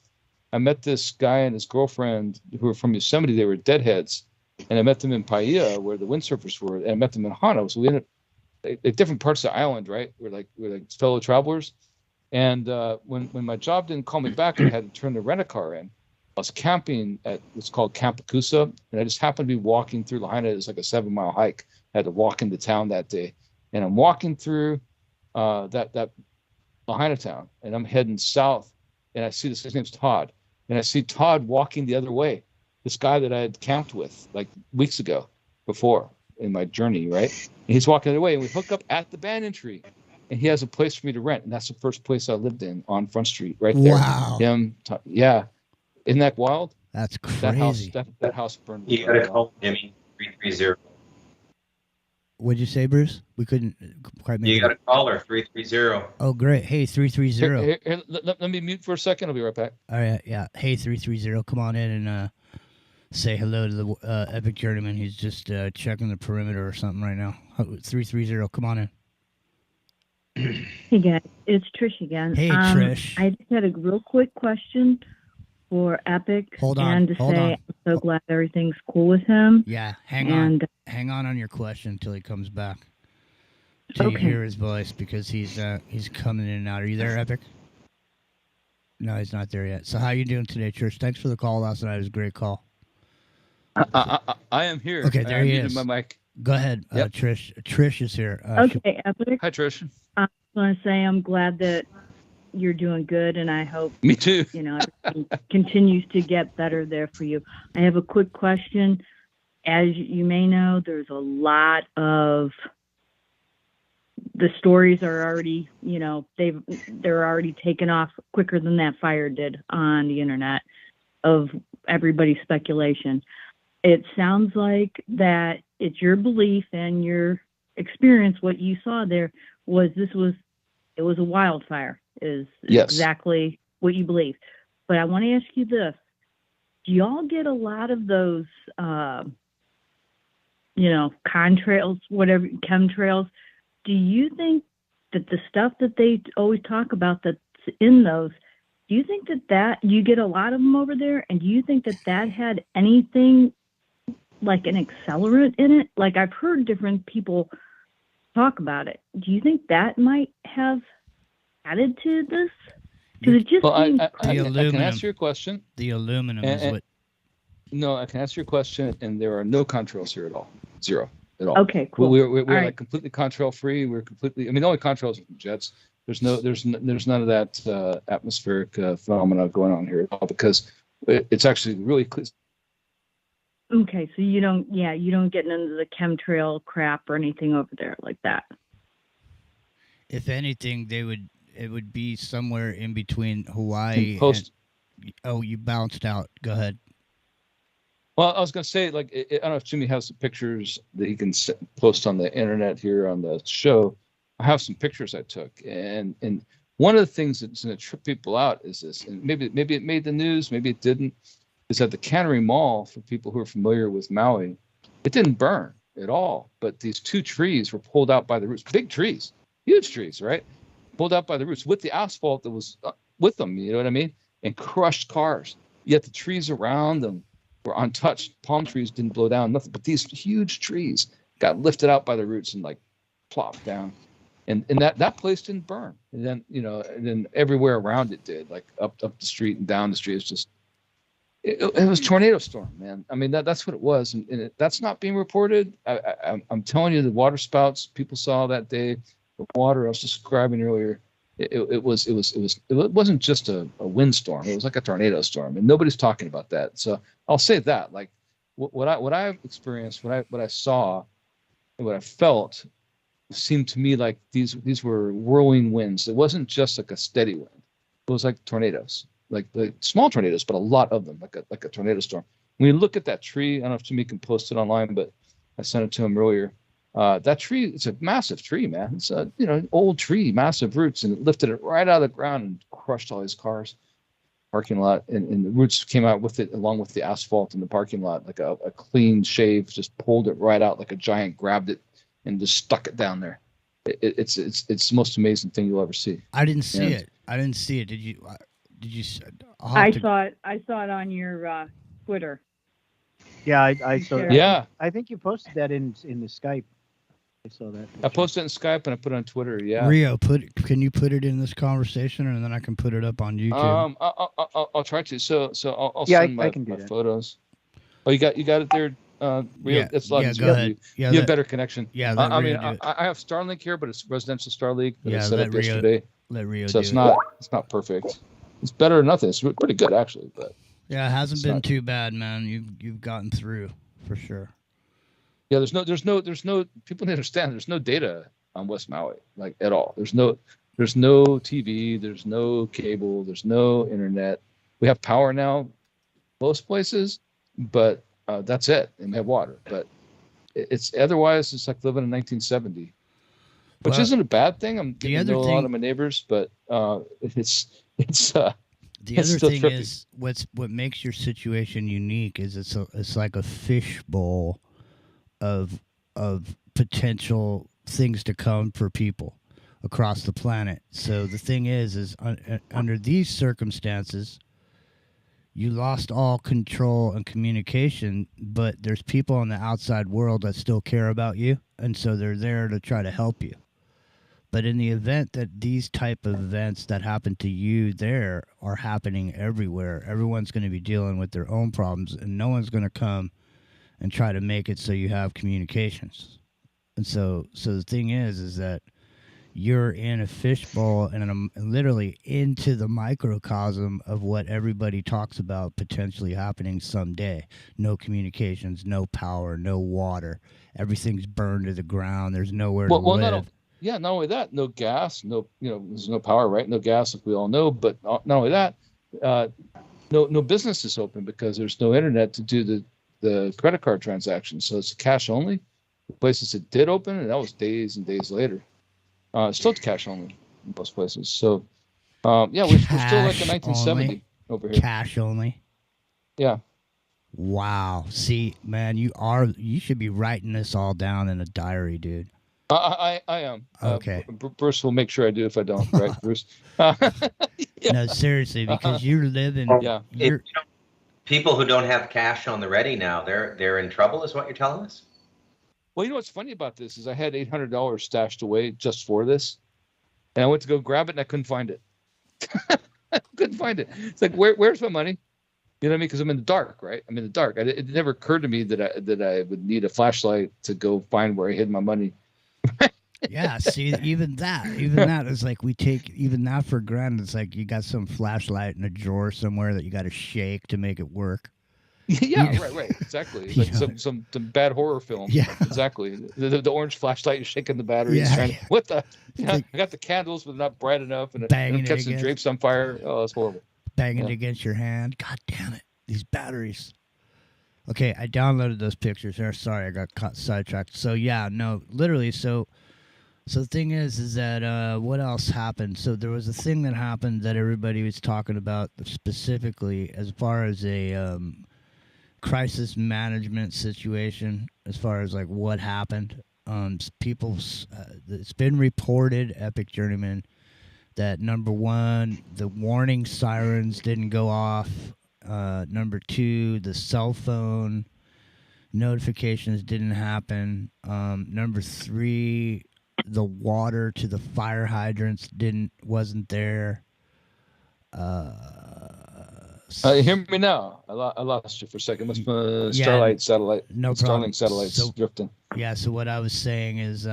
I met this guy and his girlfriend who were from Yosemite. They were deadheads, and I met them in Paia where the windsurfers were, and I met them in Hana. So we ended up at different parts of the island. Right, we're like fellow travelers. And when my job didn't call me back, I had to turn the rent-a-car in. I was camping at what's called Camp Akusa, and I just happened to be walking through Lahaina. It's like a 7-mile hike. I had to walk into town that day, and I'm walking through that Lahaina town, and I'm heading south, and I see this. His name's Todd, and I see Todd walking the other way. This guy that I had camped with like weeks ago, before in my journey, right? And he's walking the other way, and we hook up at the banyan tree. And he has a place for me to rent, and that's the first place I lived in on Front Street, right there. Wow. Yeah. Isn't that wild? That's crazy. That house burned. You gotta call Jimmy 330. What'd you say, Bruce? We couldn't quite make You it. gotta call her 330. Oh, great. Hey, 330. Here, let me mute for a second. I'll be right back. All right, yeah. Hey, 330. Come on in and say hello to the Epic Journeyman. He's just checking the perimeter or something right now. 330. Come on in. Hey guys, it's Trish again. Hey, Trish. I just had a real quick question for Epic. Hold on, And to hold say on. I'm so glad everything's cool with him. Yeah, hang on your question until he comes back. Till you hear his voice, because he's coming in and out. Are you there, Epic? No, he's not there yet. So how you doing today, Trish? Thanks for the call last night. It was a great call. I am here. Okay, there he is. My mic. Go ahead, Yep. Trish. Trish is here. Okay, Epic. Hi, Trish. I want to say I'm glad that you're doing good, and I hope Me too. everything continues to get better there for you. I have a quick question. As you may know, there's a lot of the stories are already, they're already taken off quicker than that fire did on the internet of everybody's speculation. It sounds like that it's your belief and your experience, what you saw there it was a wildfire is Yes. exactly what you believe. But I want to ask you this. Do y'all get a lot of those, contrails, whatever, chemtrails? Do you think that the stuff that they always talk about that's in those, do you think that you get a lot of them over there? And do you think that had anything like an accelerant in it? Like I've heard different people talk about it. Do you think that might have added to this? Because it just seems I can answer your question. The aluminum is what. No, I can answer your question, and there are no contrails here at all. Zero at all. Okay, cool. We're All like right. completely contrail free. We're completely. I mean, the only contrails are from jets. There's none of that atmospheric phenomena going on here at all, because it's actually really clear. Okay, so you don't get into the chemtrail crap or anything over there like that. If anything, it would be somewhere in between Hawaii and. You bounced out. Go ahead. Well, I was going to say, like, I don't know if Jimmy has some pictures that he can post on the internet here on the show. I have some pictures I took, and one of the things that's going to trip people out is this, and maybe it made the news, maybe it didn't, is that the Cannery Mall, for people who are familiar with Maui, it didn't burn at all, but these 2 trees were pulled out by the roots, big trees, huge trees, right? Pulled out by the roots with the asphalt that was with them, you know what I mean? And crushed cars. Yet the trees around them were untouched. Palm trees didn't blow down, nothing. But these huge trees got lifted out by the roots and like plopped down. And that place didn't burn. And then, and then everywhere around it did, like up the street and down the street. It's just, it was tornado storm, man. I mean, that's what it was. And that's not being reported. I'm telling you, the water spouts people saw that day, the water I was describing earlier, it wasn't just a windstorm. It was like a tornado storm, and nobody's talking about that. So I'll say that, like, what I experienced, what I saw, and what I felt, seemed to me like these were whirling winds. It wasn't just like a steady wind. It was like tornadoes, like small tornadoes, but a lot of them, like a tornado storm. When you look at that tree, I don't know if Jimmy can post it online, but I sent it to him earlier. That tree, it's a massive tree, man. It's a an old tree, massive roots, and it lifted it right out of the ground and crushed all these cars. Parking lot, and the roots came out with it along with the asphalt in the parking lot, like a clean shave, just pulled it right out like a giant, grabbed it and just stuck it down there. It's the most amazing thing you'll ever see. I didn't see it. I didn't see it. Did you? I saw it. I saw it on your Twitter. Yeah, I saw that. Yeah, I think you posted that in the Skype. I saw that. I posted it in Skype and I put it on Twitter. Yeah, Rio, can you put it in this conversation and then I can put it up on YouTube? I'll try to. So I'll Yeah, send I can do my that. photos. Oh, you got it there. Rio, Yeah, it's a lot yeah, easier go for ahead. you. Yeah, You have let- better connection. Yeah, let I Rio mean, do it. I have Starlink here, but it's residential Starlink that I Yeah, set let up Rio yesterday. let Rio So do it's it. not perfect. It's better than nothing. It's pretty good actually, but Yeah, it hasn't it's been not- too bad, man. You've gotten through for sure. yeah. There's no. People need to understand. There's no data on West Maui, like at all. There's no TV. There's no cable. There's no internet. We have power now, most places, but that's it. And we have water, but it's otherwise it's like living in 1970, which Well, isn't a bad thing. I'm getting to other know a lot thing- of my neighbors, but it's The It's other still thing trippy. is what makes your situation unique is it's like a fishbowl of potential things to come for people across the planet. So the thing is under these circumstances, you lost all control and communication, but there's people in the outside world that still care about you, and so they're there to try to help you. But in the event that these type of events that happen to you there are happening everywhere, everyone's going to be dealing with their own problems, and no one's going to come and try to make it so you have communications. And so the thing is that you're in a fishbowl and I'm literally into the microcosm of what everybody talks about potentially happening someday. No communications, no power, no water. Everything's burned to the ground. There's nowhere to live. Not only that, no gas, there's no power, right? No gas, like we all know. But not only that, no business is open because there's no internet to do the credit card transactions. So it's cash only. The places that did open, and that was days and days later. Still cash only in most places. So we're still like in 1970 only? over here. Cash only. Yeah. Wow. See, man, you should be writing this all down in a diary, dude. I am. Okay. Bruce will make sure I do if I don't, right, Bruce? No, seriously, because you're living. Yeah. People who don't have cash on the ready now, they're in trouble, is what you're telling us? Well, you know what's funny about this is I had $800 stashed away just for this, and I went to go grab it and I couldn't find it. I couldn't find it. It's like, where's my money? You know what I mean? Because I'm in the dark, right? I'm in the dark. It never occurred to me that I would need a flashlight to go find where I hid my money. Yeah, see, even that is like we take even that for granted. It's like you got some flashlight in a drawer somewhere that you got to shake to make it work. Yeah, right, exactly. It's like some bad horror film. Yeah, exactly. The orange flashlight, you're shaking the batteries. Yeah. What the? I got the candles, but not bright enough, and Banging it it catch the against- drapes on fire. Oh, it's horrible. Banging against your hand. God damn it, these batteries. Okay, I downloaded those pictures there. Sorry, I got caught sidetracked. So yeah, no, literally. So the thing is that what else happened? So there was a thing that happened that everybody was talking about specifically as far as a crisis management situation, as far as like what happened. It's been reported, Epic Journeyman, that number one, the warning sirens didn't go off. Number two, the cell phone notifications didn't happen. Number three, the water to the fire hydrants wasn't there. Hear me now. I lost you for a second. Must Starlight satellite. No problem. Starlink satellites drifting. Yeah. So what I was saying is,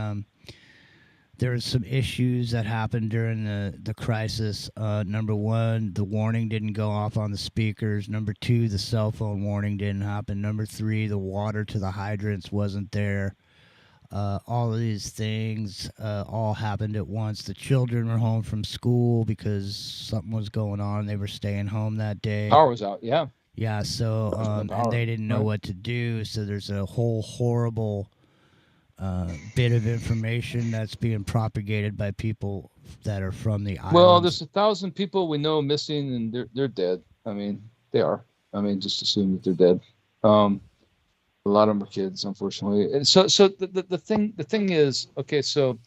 there were some issues that happened during the crisis. Number one, the warning didn't go off on the speakers. Number two, the cell phone warning didn't happen. Number three, the water to the hydrants wasn't there. All of these things all happened at once. The children were home from school because something was going on. They were staying home that day. Power was out. Yeah. Yeah. So and they didn't know what to do. So there's a whole horrible bit of information that's being propagated by people that are from the islands? Well, there's 1,000 people we know missing, and they're dead. I mean, they are. I mean, just assume that they're dead. A lot of them are kids, unfortunately. And so the thing is, okay, so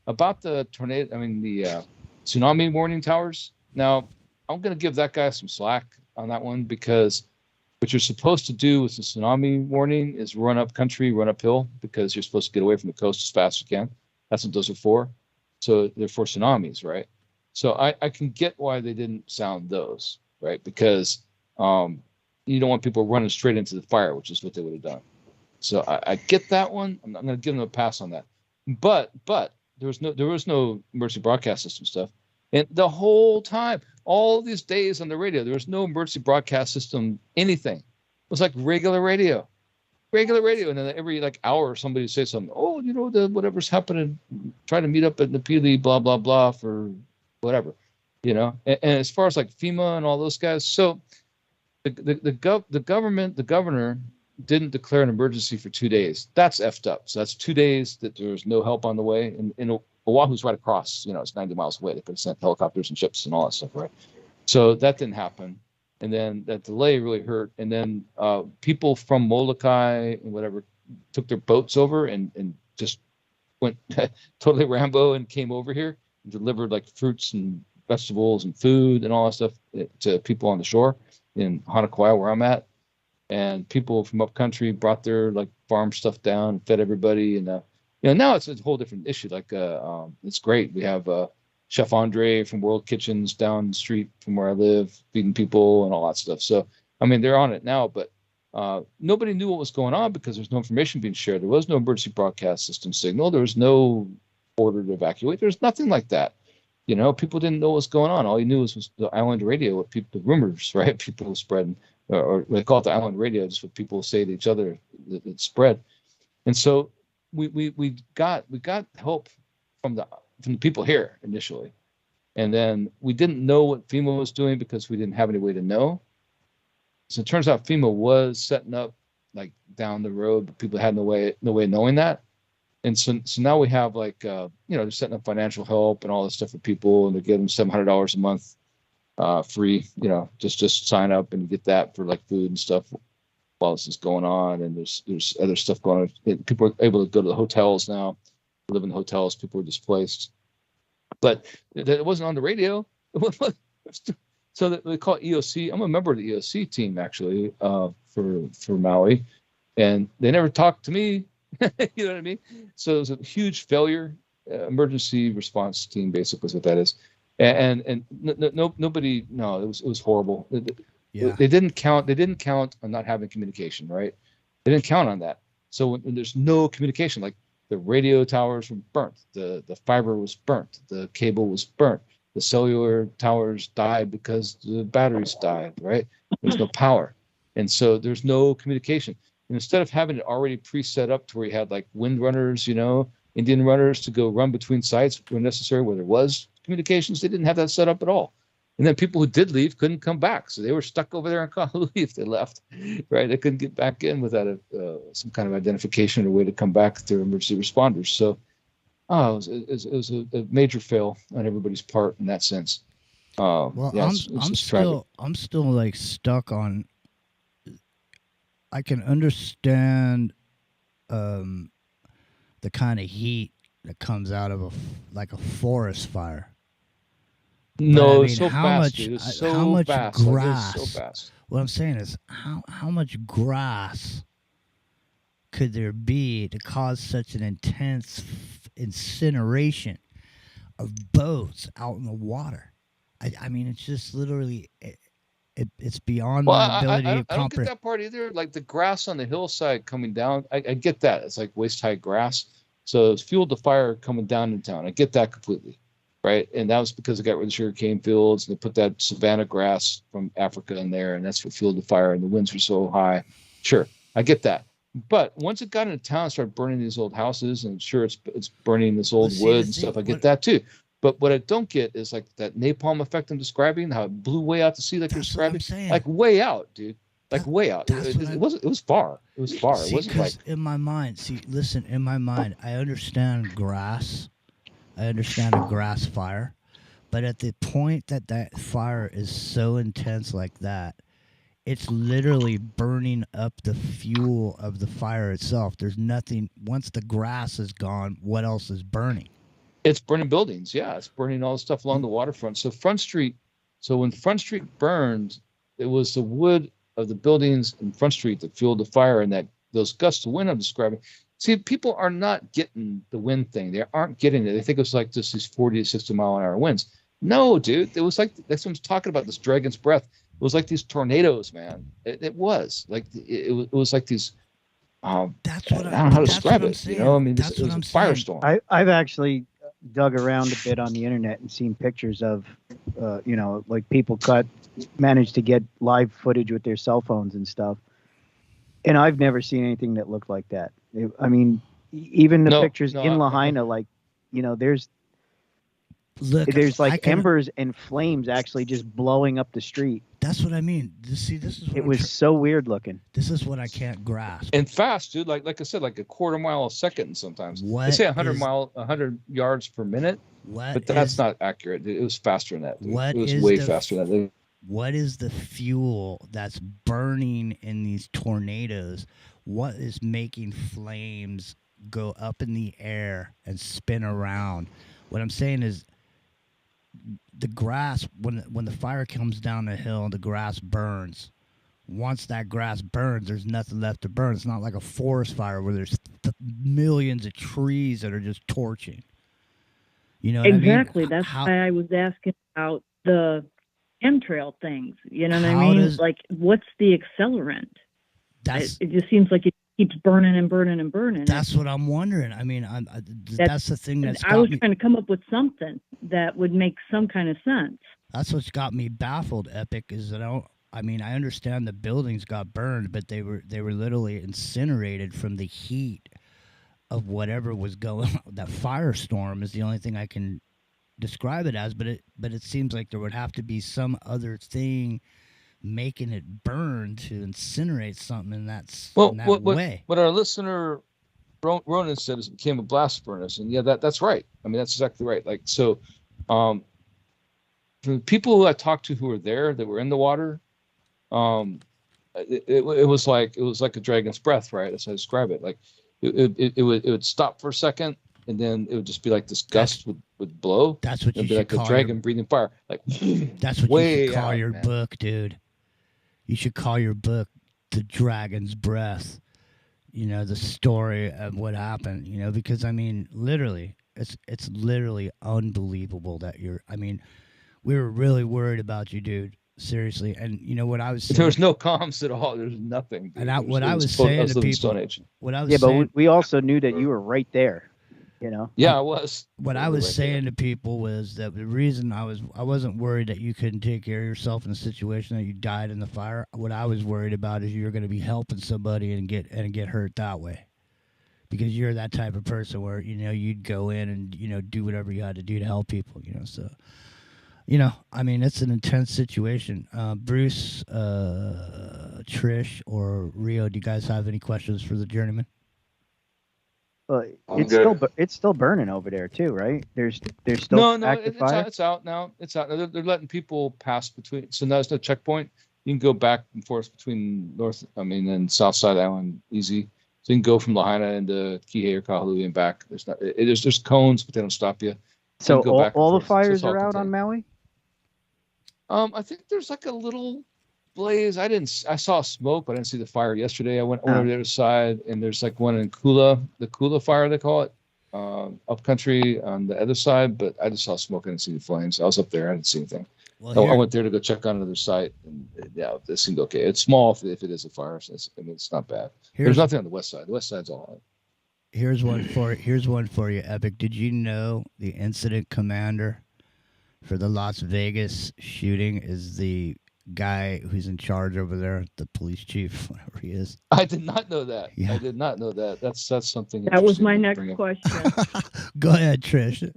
about the tornado, I mean the tsunami warning towers. Now, I'm going to give that guy some slack on that one, because what you're supposed to do with the tsunami warning is run up country, run uphill, because you're supposed to get away from the coast as fast as you can. That's what those are for. So they're for tsunamis, right? So I can get why they didn't sound those, right? Because you don't want people running straight into the fire, which is what they would have done. So I get that one. I'm not going to give them a pass on that. But there was no emergency broadcast system stuff, and the whole time, all these days on the radio, there was no emergency broadcast system anything. It was like regular radio, and then every like hour somebody would say something. Oh, you know, the whatever's happening, try to meet up at Napili, blah blah blah, for whatever, you know. And as far as like FEMA and all those guys, so the governor didn't declare an emergency for 2 days. That's effed up. So that's 2 days that there's no help on the way. And Oahu's right across, you know, it's 90 miles away. They could have sent helicopters and ships and all that stuff, right? So that didn't happen. And then that delay really hurt. And then people from Molokai and whatever took their boats over and just went totally Rambo and came over here and delivered like fruits and vegetables and food and all that stuff to people on the shore in Hanakauai, where I'm at. And people from up country brought their like farm stuff down, fed everybody. And, you know, now it's a whole different issue. Like, it's great. We have Chef Andre from World Kitchens down the street from where I live, feeding people and all that stuff. So, I mean, they're on it now, but nobody knew what was going on because there's no information being shared. There was no emergency broadcast system signal. There was no order to evacuate. There's nothing like that. You know, people didn't know what was going on. All you knew was the island radio, what people, the rumors, right? People spreading. Or they call it the island radio, just what people say to each other that spread. And so we got help from the people here initially, and then we didn't know what FEMA was doing because we didn't have any way to know. So it turns out FEMA was setting up like down the road, but people had no way of knowing that. And so now we have like you know, they're setting up financial help and all this stuff for people, and they're giving them $700 a month. Free, you know, just sign up and get that for like food and stuff while this is going on. And there's other stuff going on. People are able to go to the hotels now, live in the hotels. People are displaced, but it wasn't on the radio. So they call it EOC. I'm a member of the EOC team actually, for Maui, and they never talked to me. You know what I mean? So it was a huge failure. Emergency response team basically is what that is. And nobody, no, it was horrible. Yeah. They didn't count on not having communication, right? They didn't count on that. So when there's no communication, like the radio towers were burnt, the fiber was burnt, the cable was burnt, the cellular towers died because the batteries died, right? There's no power. And so there's no communication. And instead of having it already pre-set up to where you had like wind runners, you know, Indian runners to go run between sites when necessary, where there was communications, they didn't have that set up at all. And then people who did leave couldn't come back, so they were stuck over there in Kahului if they left, right? They couldn't get back in without some kind of identification or way to come back to emergency responders. So it was a major fail on everybody's part in that sense. Well, yeah, I'm still like stuck on. I can understand the kind of heat that comes out of a forest fire. No, I mean, so how fast, much, dude. It's so how much fast. Like, grass? it's so fast. What I'm saying is, how much grass could there be to cause such an intense incineration of boats out in the water? I mean, it's just literally. It's beyond my ability to comprehend. I don't get that part either. Like the grass on the hillside coming down, I get that. It's like waist-high grass. So it's fueled the fire coming down in town. I get that completely, right? And that was because they got rid of the sugarcane fields and they put that savanna grass from Africa in there, and that's what fueled the fire, and the winds were so high. Sure, I get that. But once it got into town and started burning these old houses, and sure, it's burning this old wood and stuff, I get that too. But what I don't get is like that napalm effect I'm describing, how it blew way out to sea, like you're describing, like way out, dude. like way out. It wasn't. It was far. It was far. See, it wasn't like in my mind. Listen, in my mind, I understand grass. I understand a grass fire, but at the point that fire is so intense like that, it's literally burning up the fuel of the fire itself. There's nothing. Once the grass is gone, what else is burning? it's burning buildings. Yeah, it's burning all the stuff along the waterfront. So Front Street. So when Front Street burned, it was the wood of the buildings in Front Street that fueled the fire, and that those gusts of wind I'm describing. See, people are not getting the wind thing. They aren't getting it. They think it's like just these 40 to 60 mile an hour winds. No, dude. It was like, that's what I'm talking about, this dragon's breath. It was like these tornadoes, man. It was like, it was like these, that's what I don't know how to describe it. Saying. You know, I mean, that's it was what a I'm firestorm. I've actually dug around a bit on the internet and seen pictures of, like people managed to get live footage with their cell phones and stuff. And I've never seen anything that looked like that. Even the pictures in Lahaina, like, there's like embers and flames actually just blowing up the street. That's what I mean. See, this is what it was so weird looking. This is what I can't grasp. And fast, dude. Like I said, like a quarter mile a second sometimes. They say 100 yards per minute. But that's not accurate. It was faster than that. Dude. It was way faster than that. What is the fuel that's burning in these tornadoes? What is making flames go up in the air and spin around? What I'm saying is, the grass, when the fire comes down the hill and the grass burns, once that grass burns, there's nothing left to burn. It's not like a forest fire where there's millions of trees that are just torching. You know what exactly. I mean? That's why I was asking about the chemtrail things. You know what I mean? Like, what's the accelerant? It just seems like it keeps burning and burning and burning. That's what I'm wondering. I mean, that's the thing that's. I was trying to come up with something that would make some kind of sense. That's what's got me baffled, Epic, is that I understand the buildings got burned, but they were literally incinerated from the heat of whatever was going on. That firestorm is the only thing I can describe it as, but it seems like there would have to be some other thing making it burn to incinerate something in that way. What our listener Ronan said is it became a blast furnace, and yeah, that's right. I mean, that's exactly right. Like, so, from the people who I talked to who were there, that were in the water, it was like a dragon's breath, right? That's how I describe it. Like, it would stop for a second, and then it would just be like this gust would blow. That's what you should like call a dragon breathing fire. Like, that's what you should call your book, dude. You should call your book "The Dragon's Breath." You know, the story of what happened. You know, because I mean, literally, it's literally unbelievable that you're. I mean, we were really worried about you, dude. Seriously, and you know what I was saying? There was no comms at all. There's nothing. Dude. And what I was saying to people, but we also knew that you were right there. You know. Yeah, I was. What I was saying to people was that the reason I wasn't worried that you couldn't take care of yourself in a situation that you died in the fire. What I was worried about is you're going to be helping somebody and get hurt that way, because you're that type of person where you'd go in and do whatever you had to do to help people. So. I mean, it's an intense situation. Bruce, Trish, or Rio, do you guys have any questions for the Journeyman? Well, it's still burning over there too, right? There's still active fire. It's out now. It's out. They're letting people pass between. So now there's no checkpoint. You can go back and forth between and South Side Island easy. So you can go from Lahaina into Kihei or Kahului and back. There's cones, but they don't stop you. So all the fires are out on Maui? I think there's like a little blaze. I saw smoke, but I didn't see the fire yesterday. I went over the other side, and there's like one in Kula, the Kula fire they call it, up country on the other side. But I just saw smoke. I didn't see the flames. I was up there. I didn't see anything. I went there to go check on another site, and yeah, it seemed okay. It's small if it is a fire. So it's not bad. There's nothing on the west side. The west side's all right. Here's one for you, Epic. Did you know the incident commander for the Las Vegas shooting is the guy who's in charge over there, the police chief, whatever he is? I did not know that. Yeah. I did not know that. That's something. That was my next question. Go ahead, Trish.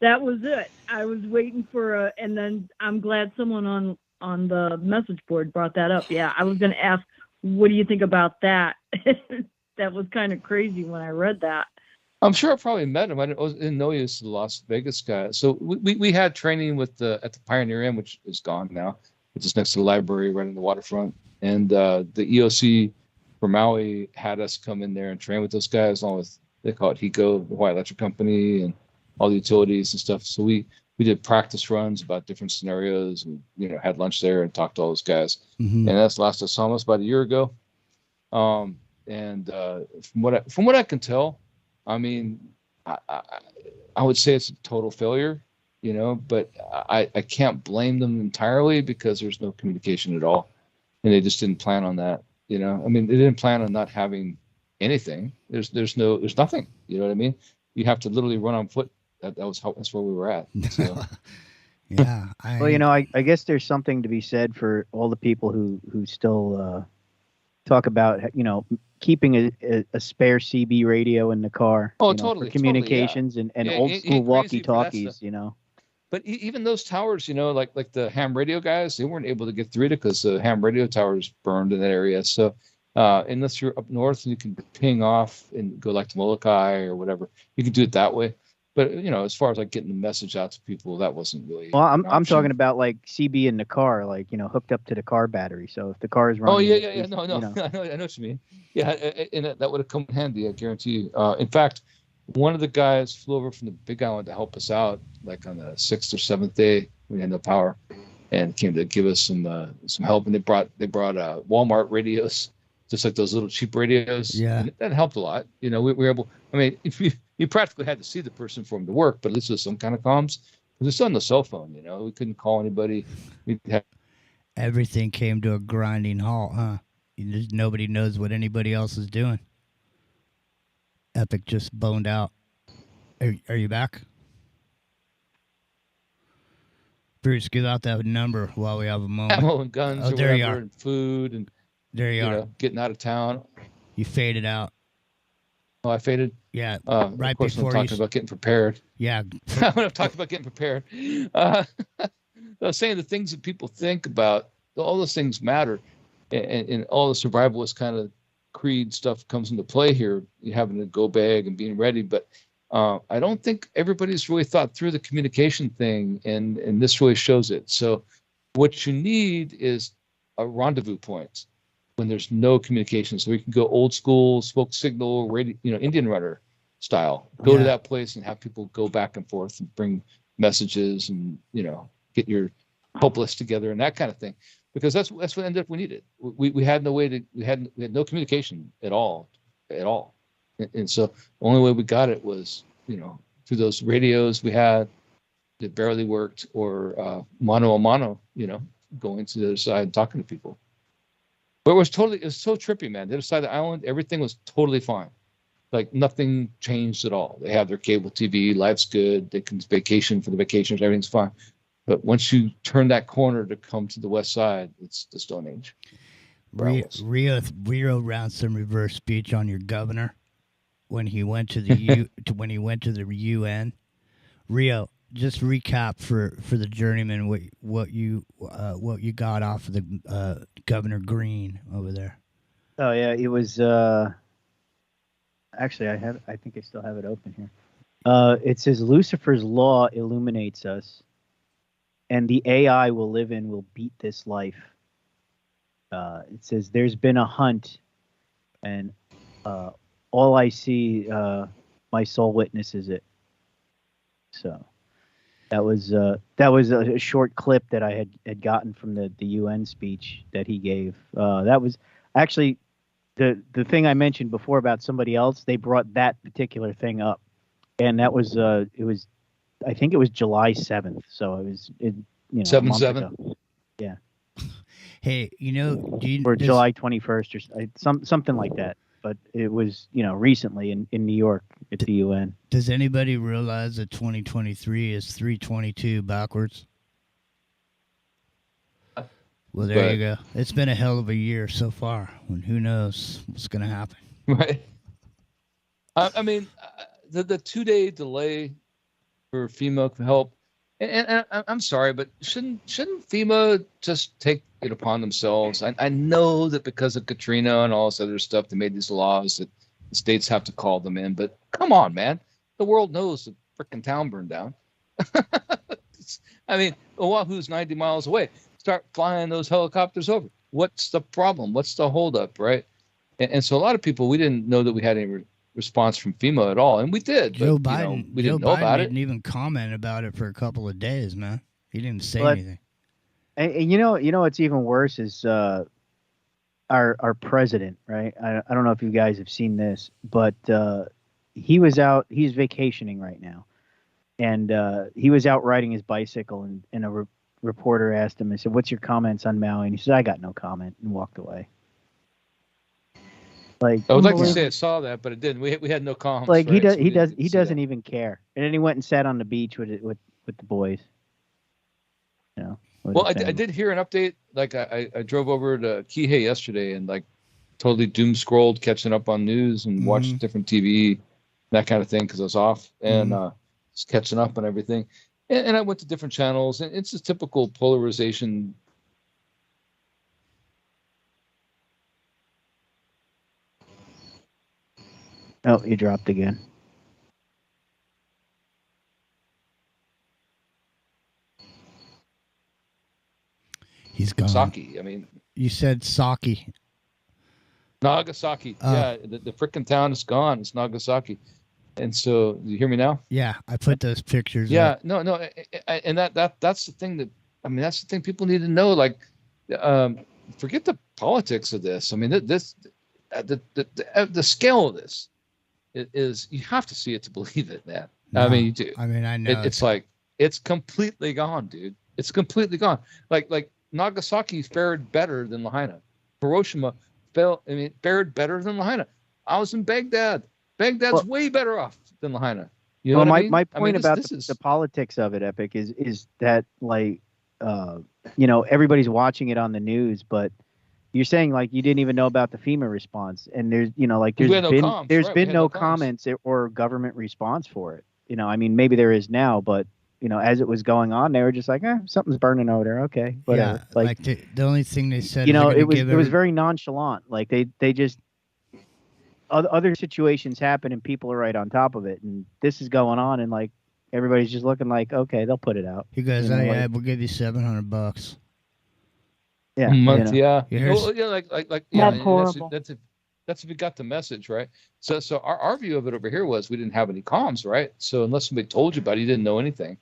That was it. I was waiting for and then I'm glad someone on the message board brought that up. Yeah, I was going to ask, what do you think about that? That was kind of crazy when I read that. I'm sure I probably met him. I didn't know he was the Las Vegas guy. So we had training at the Pioneer Inn, which is gone now. It's just next to the library, right on the waterfront. And the EOC for Maui had us come in there and train with those guys, along with, they call it HECO, the Hawaii Electric Company, and all the utilities and stuff. So we did practice runs about different scenarios, and had lunch there and talked to all those guys. Mm-hmm. And that's the last I saw him, about a year ago. From what I can tell, I mean, I would say it's a total failure, but I can't blame them entirely because there's no communication at all, and they just didn't plan on that. I mean, they didn't plan on not having anything. There's nothing. You know what I mean? You have to literally run on foot. That's where we were at. So. Yeah. Well, I guess there's something to be said for all the people who still talk about keeping a spare CB radio in the car. Totally, for communications, totally, and yeah, old school walkie-talkies. But even those towers, like the ham radio guys, they weren't able to get through it because the ham radio towers burned in that area. So unless you're up north and you can ping off and go like to Molokai or whatever, you can do it that way. But as far as like getting the message out to people, that wasn't really. Well, I'm talking about like CB in the car, like hooked up to the car battery. So if the car is running. Oh yeah. No. I know what you mean. Yeah, and that would have come in handy. I guarantee you. In fact, one of the guys flew over from the Big Island to help us out, like on the 6th or 7th day. We had no power, and came to give us some help. And they brought Walmart radios, just like those little cheap radios. Yeah, and that helped a lot. We were able. I mean, if you practically had to see the person for him to work, but at least with some kind of comms. Because it's on the cell phone. We couldn't call anybody. Everything came to a grinding halt, huh? Nobody knows what anybody else is doing. Epic just boned out. Are you back? Bruce, give out that number while we have a moment. Ammo and guns, or there whatever, you are. and food, and there you are. Getting out of town. You faded out. Oh, I faded. Yeah, right of course, before I'm talking about getting prepared. Yeah, when I'm talking about getting prepared, I was saying the things that people think about. All those things matter, and all the survivalist kind of creed stuff comes into play here. You having to go bag and being ready, but I don't think everybody's really thought through the communication thing, and this really shows it. So, what you need is a rendezvous point when there's no communication, so we can go old school smoke signal radio, Indian runner style. Go to that place and have people go back and forth and bring messages, and get your help list together and that kind of thing. Because that's what ended up we needed. We had no way to we had no communication at all, and so the only way we got it was through those radios we had that barely worked, or mano a mano, going to the other side and talking to people. But it was so trippy, man. The other side of the island, everything was totally fine. Like nothing changed at all. They have their cable TV, life's good. They can vacation for the vacations, everything's fine. But once you turn that corner to come to the west side, it's the Stone Age. Rio ran some reverse speech on your governor when he went to the when he went to the UN. Rio, just recap for the Journeyman what you got off of the Governor Green over there. Oh yeah, it was. Actually, I think I still have it open here. It says Lucifer's law illuminates us, and the AI we'll live in will beat this life. It says there's been a hunt, and all I see, my soul witnesses it. So that was a short clip that I had gotten from the UN speech that he gave. That was actually the thing I mentioned before about somebody else. They brought that particular thing up, and that was I think it was July 7th. So it was 7/7. Yeah. Hey, or July 21st or something like that. But it was, recently in New York at the UN. Does anybody realize that 2023 is 322 backwards? Well, there you go. It's been a hell of a year so far. And who knows what's going to happen? Right. I mean, the 2-day delay for FEMA help, And I'm sorry, but shouldn't FEMA just take it upon themselves? I know that because of Katrina and all this other stuff, they made these laws that the states have to call them in. But come on, man, the world knows the freaking town burned down. I mean, Oahu's 90 miles away. Start flying those helicopters over. What's the problem? What's the holdup, right? And so a lot of people, we didn't know that we had any response from FEMA at all, and we did. Joe but, Biden, we Joe didn't know Biden about didn't it. even comment about it for a couple of days, man. He didn't say But- anything. And you know what's even worse is our president, right? I don't know if you guys have seen this, but he was out. He's vacationing right now, and he was out riding his bicycle, and a reporter asked him, I said, "What's your comments on Maui?" And he said, "I got no comment," and walked away. Like, I would like to yeah. say I saw that, but it didn't. We had no comments. Like right? So we he didn't see doesn't that. even care. And then he went and sat on the beach with the boys. You know. with Well, the I family. did hear an update. Like I drove over to Kihei yesterday and like totally doom scrolled, catching up on news and watched different TV, that kind of thing because I was off and just catching up on everything. And I went to different channels, and it's a typical polarization. Oh, he dropped again. He's gone. Saki. I mean, You said Saki. Nagasaki. Yeah, the frickin' town is gone. It's Nagasaki. And so, you hear me now? Yeah, I put those pictures. Yeah, up. no, and that's the thing that's the thing people need to know. Like, forget the politics of this. I mean, the scale of this is you have to see it to believe it, man. No, I mean, you do. I mean, I know. It's like it's completely gone, dude. It's completely gone. Like Nagasaki fared better than Lahaina. Hiroshima fared better than Lahaina. I was in Baghdad. Baghdad's way better off than Lahaina. You know Well, what I mean? my point about this is the politics of it, Epic, is that like everybody's watching it on the news, but you're saying like you didn't even know about the FEMA response, and there's We had no comms, there's right, we been had no no comms. comments or government response for it. I mean, maybe there is now, but as it was going on, they were just like, something's burning over there. Okay, whatever. Yeah, like the only thing they said. is it was give it was very nonchalant. Like they just other situations happen and people are right on top of it, and this is going on, and like everybody's just looking like, okay, they'll put it out. He goes, You know, "Oh yeah, like- we'll give you $700." Yeah, month, yeah. You hear- Well, yeah, like yeah. That's and horrible. That's if you got the message, right? So our view of it over here was we didn't have any comms, right? So unless somebody told you about it, you didn't know anything.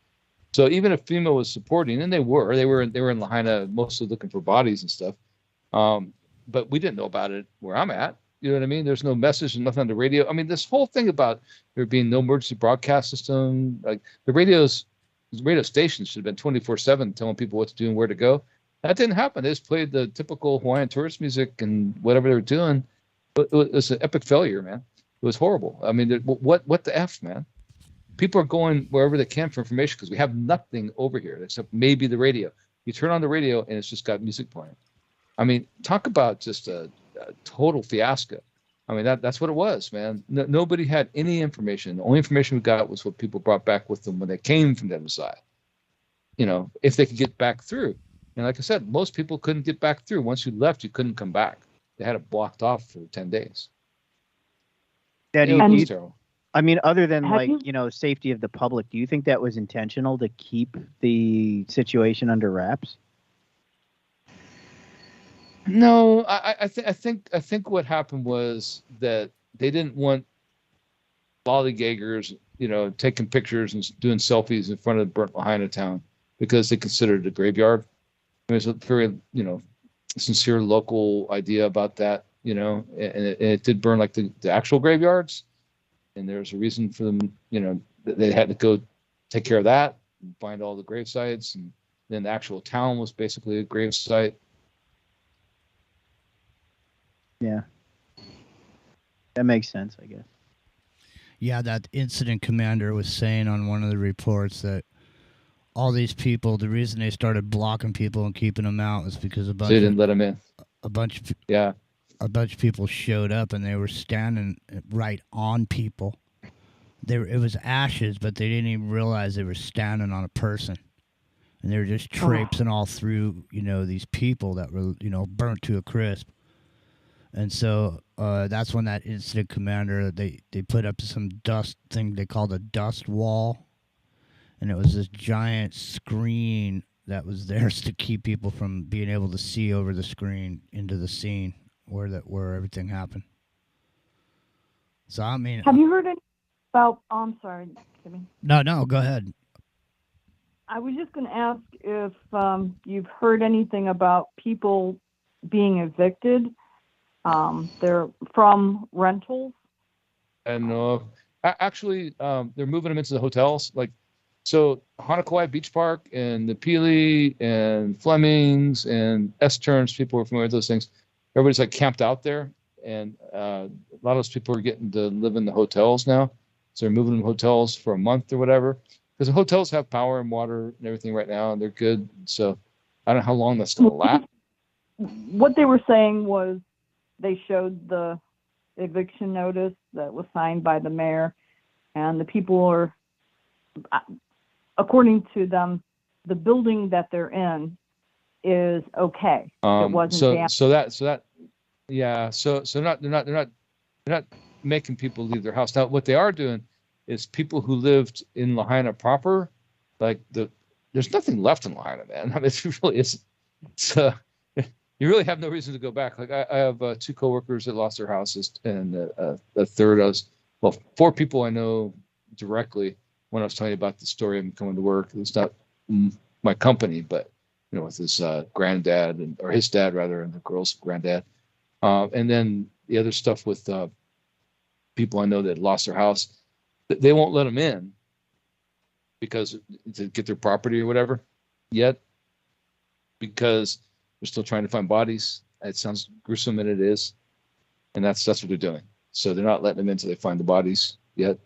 So even if FEMA was supporting, and they were in Lahaina, mostly looking for bodies and stuff. But we didn't know about it where I'm at. You know what I mean? There's no message and nothing on the radio. I mean, this whole thing about there being no emergency broadcast system, like the radio stations should have been 24/7 telling people what to do and where to go. That didn't happen. They just played the typical Hawaiian tourist music and whatever they were doing. It was an epic failure, man. It was horrible. I mean, what the F, man? People are going wherever they can for information because we have nothing over here except maybe the radio. You turn on the radio and it's just got music playing. I mean, talk about just a total fiasco. I mean, that's what it was, man. Nobody had any information. The only information we got was what people brought back with them when they came from the other side. If they could get back through. And like I said, most people couldn't get back through. Once you left, you couldn't come back. They had it blocked off for 10 days. Yeah, It was terrible. I mean, other than Have like, you- safety of the public, do you think that was intentional to keep the situation under wraps? No, I think what happened was that they didn't want lollygaggers, taking pictures and doing selfies in front of burnt Lahaina town because they considered it a graveyard. There's a very, sincere local idea about that, and it did burn like the actual graveyards. And there's a reason for them, that they had to go take care of that and find all the grave sites. And then the actual town was basically a grave site. Yeah. That makes sense, I guess. Yeah, that incident commander was saying on one of the reports that all these people, the reason they started blocking people and keeping them out was because They didn't let them in. a bunch of Yeah. a bunch of people showed up and they were standing right on people. It was ashes, but they didn't even realize they were standing on a person. and they were just traipsing all through, these people that were, burnt to a crisp. And so that's when that incident commander, they put up some dust thing they called a dust wall, and it was this giant screen that was there to keep people from being able to see over the screen into the scene where everything happened. So I mean, have you heard any about? Oh, I'm sorry, Jimmy. No, go ahead. I was just going to ask if you've heard anything about people being evicted. They're from rentals. And actually, they're moving them into the hotels. Like, so Hanakauai Beach Park and the Pili and Fleming's and S-Turns, people are familiar with those things. Everybody's like camped out there. And a lot of those people are getting to live in the hotels now. So they're moving to hotels for a month or whatever. Because the hotels have power and water and everything right now, and they're good. So I don't know how long that's going to last. What they were saying was they showed the eviction notice that was signed by the mayor, and the people are, according to them, the building that they're in is okay. It wasn't damaged. So they're not making people leave their house. Now, what they are doing is people who lived in Lahaina proper, like there's nothing left in Lahaina, man. I mean, it really is. You really have no reason to go back. Like I have 2 coworkers that lost their houses, and a third, four people I know directly. When I was telling you about the story of him coming to work, it's not my company, but with his granddad or his dad rather, and the girl's granddad, and then the other stuff with people I know that lost their house. They won't let them in because to get their property or whatever yet, because they're still trying to find bodies. It sounds gruesome, and it is, and that's what they're doing. So they're not letting them in until they find the bodies yet.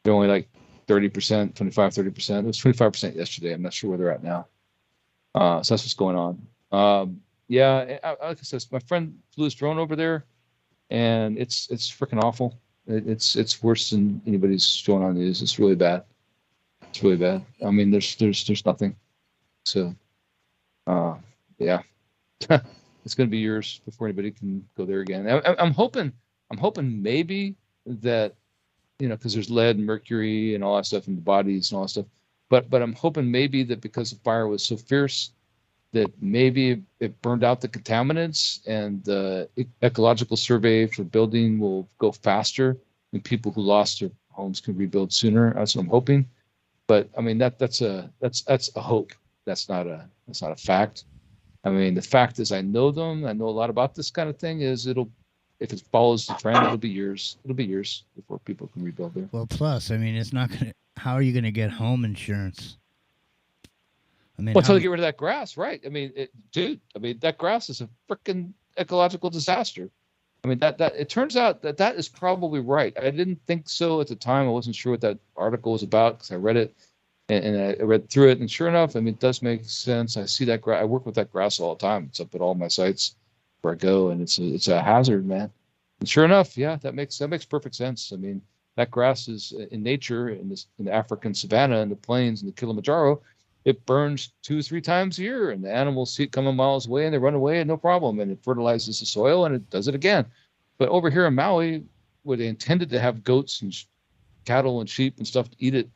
They're only like 30%, 25, 30%. It was 25% yesterday. I'm not sure where they're at now. So that's what's going on. Like I said, my friend flew his drone over there, and it's freaking awful. It's worse than anybody's showing on the news. It's really bad. It's really bad. I mean, there's nothing. So, yeah, it's going to be years before anybody can go there again. I'm hoping maybe that, because there's lead and mercury and all that stuff in the bodies and all that stuff. But I'm hoping maybe that because the fire was so fierce, that maybe it burned out the contaminants, and the ecological survey for building will go faster, and people who lost their homes can rebuild sooner. That's what I'm hoping. But I mean, that's a hope. That's not a fact. I mean, the fact is, I know them. I know a lot about this kind of thing. If it follows the trend, it'll be years. It'll be years before people can rebuild there. Well, plus, I mean, it's not gonna. How are you gonna get home insurance? I mean, until they get rid of that grass, right? I mean, that grass is a freaking ecological disaster. I mean, that it turns out that is probably right. I didn't think so at the time. I wasn't sure what that article was about because I read it and I read through it, and sure enough, I mean, it does make sense. I see that grass. I work with that grass all the time. It's up at all my sites where I go, and it's a hazard, man. And sure enough, yeah, that makes perfect sense. I mean, that grass is in nature in the African savanna and the plains and the Kilimanjaro. It burns 2-3 times a year, and the animals see it coming miles away, and they run away, and no problem. And it fertilizes the soil, and it does it again. But over here in Maui, where they intended to have goats and cattle and sheep and stuff to eat it,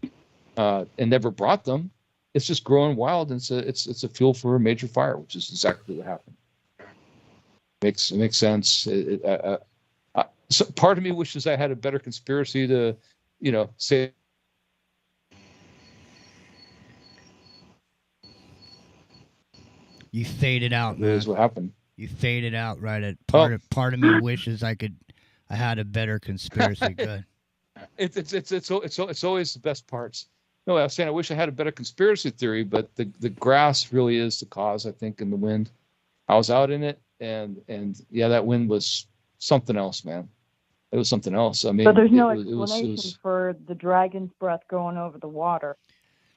and never brought them, it's just growing wild, and it's a fuel for a major fire, which is exactly what happened. It makes sense. So part of me wishes I had a better conspiracy to, say. You faded out, man. That is what happened. You faded out right at part of me wishes I had a better conspiracy. Good. It's always the best parts. No, I was saying I wish I had a better conspiracy theory, but the grass really is the cause, I think, in the wind. I was out in it, and yeah, that wind was something else, man. It was something else. I mean, but there's no explanation for the dragon's breath going over the water.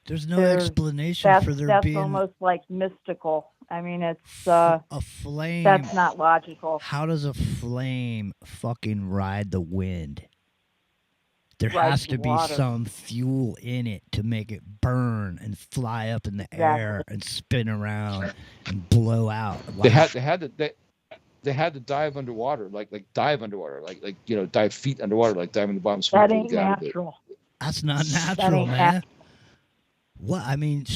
There's no explanation for there being. That's almost like mystical. I mean, it's a flame. That's not logical. How does a flame fucking ride the wind? there Right, has to be water. some fuel in it to make it burn and fly up in the air and spin around and blow out. They Wow. they had to dive underwater, like dive underwater, like dive feet underwater, like dive in the bottom of swimming That pool to ain't get out of it. natural. That's not That natural, ain't man. What? I mean,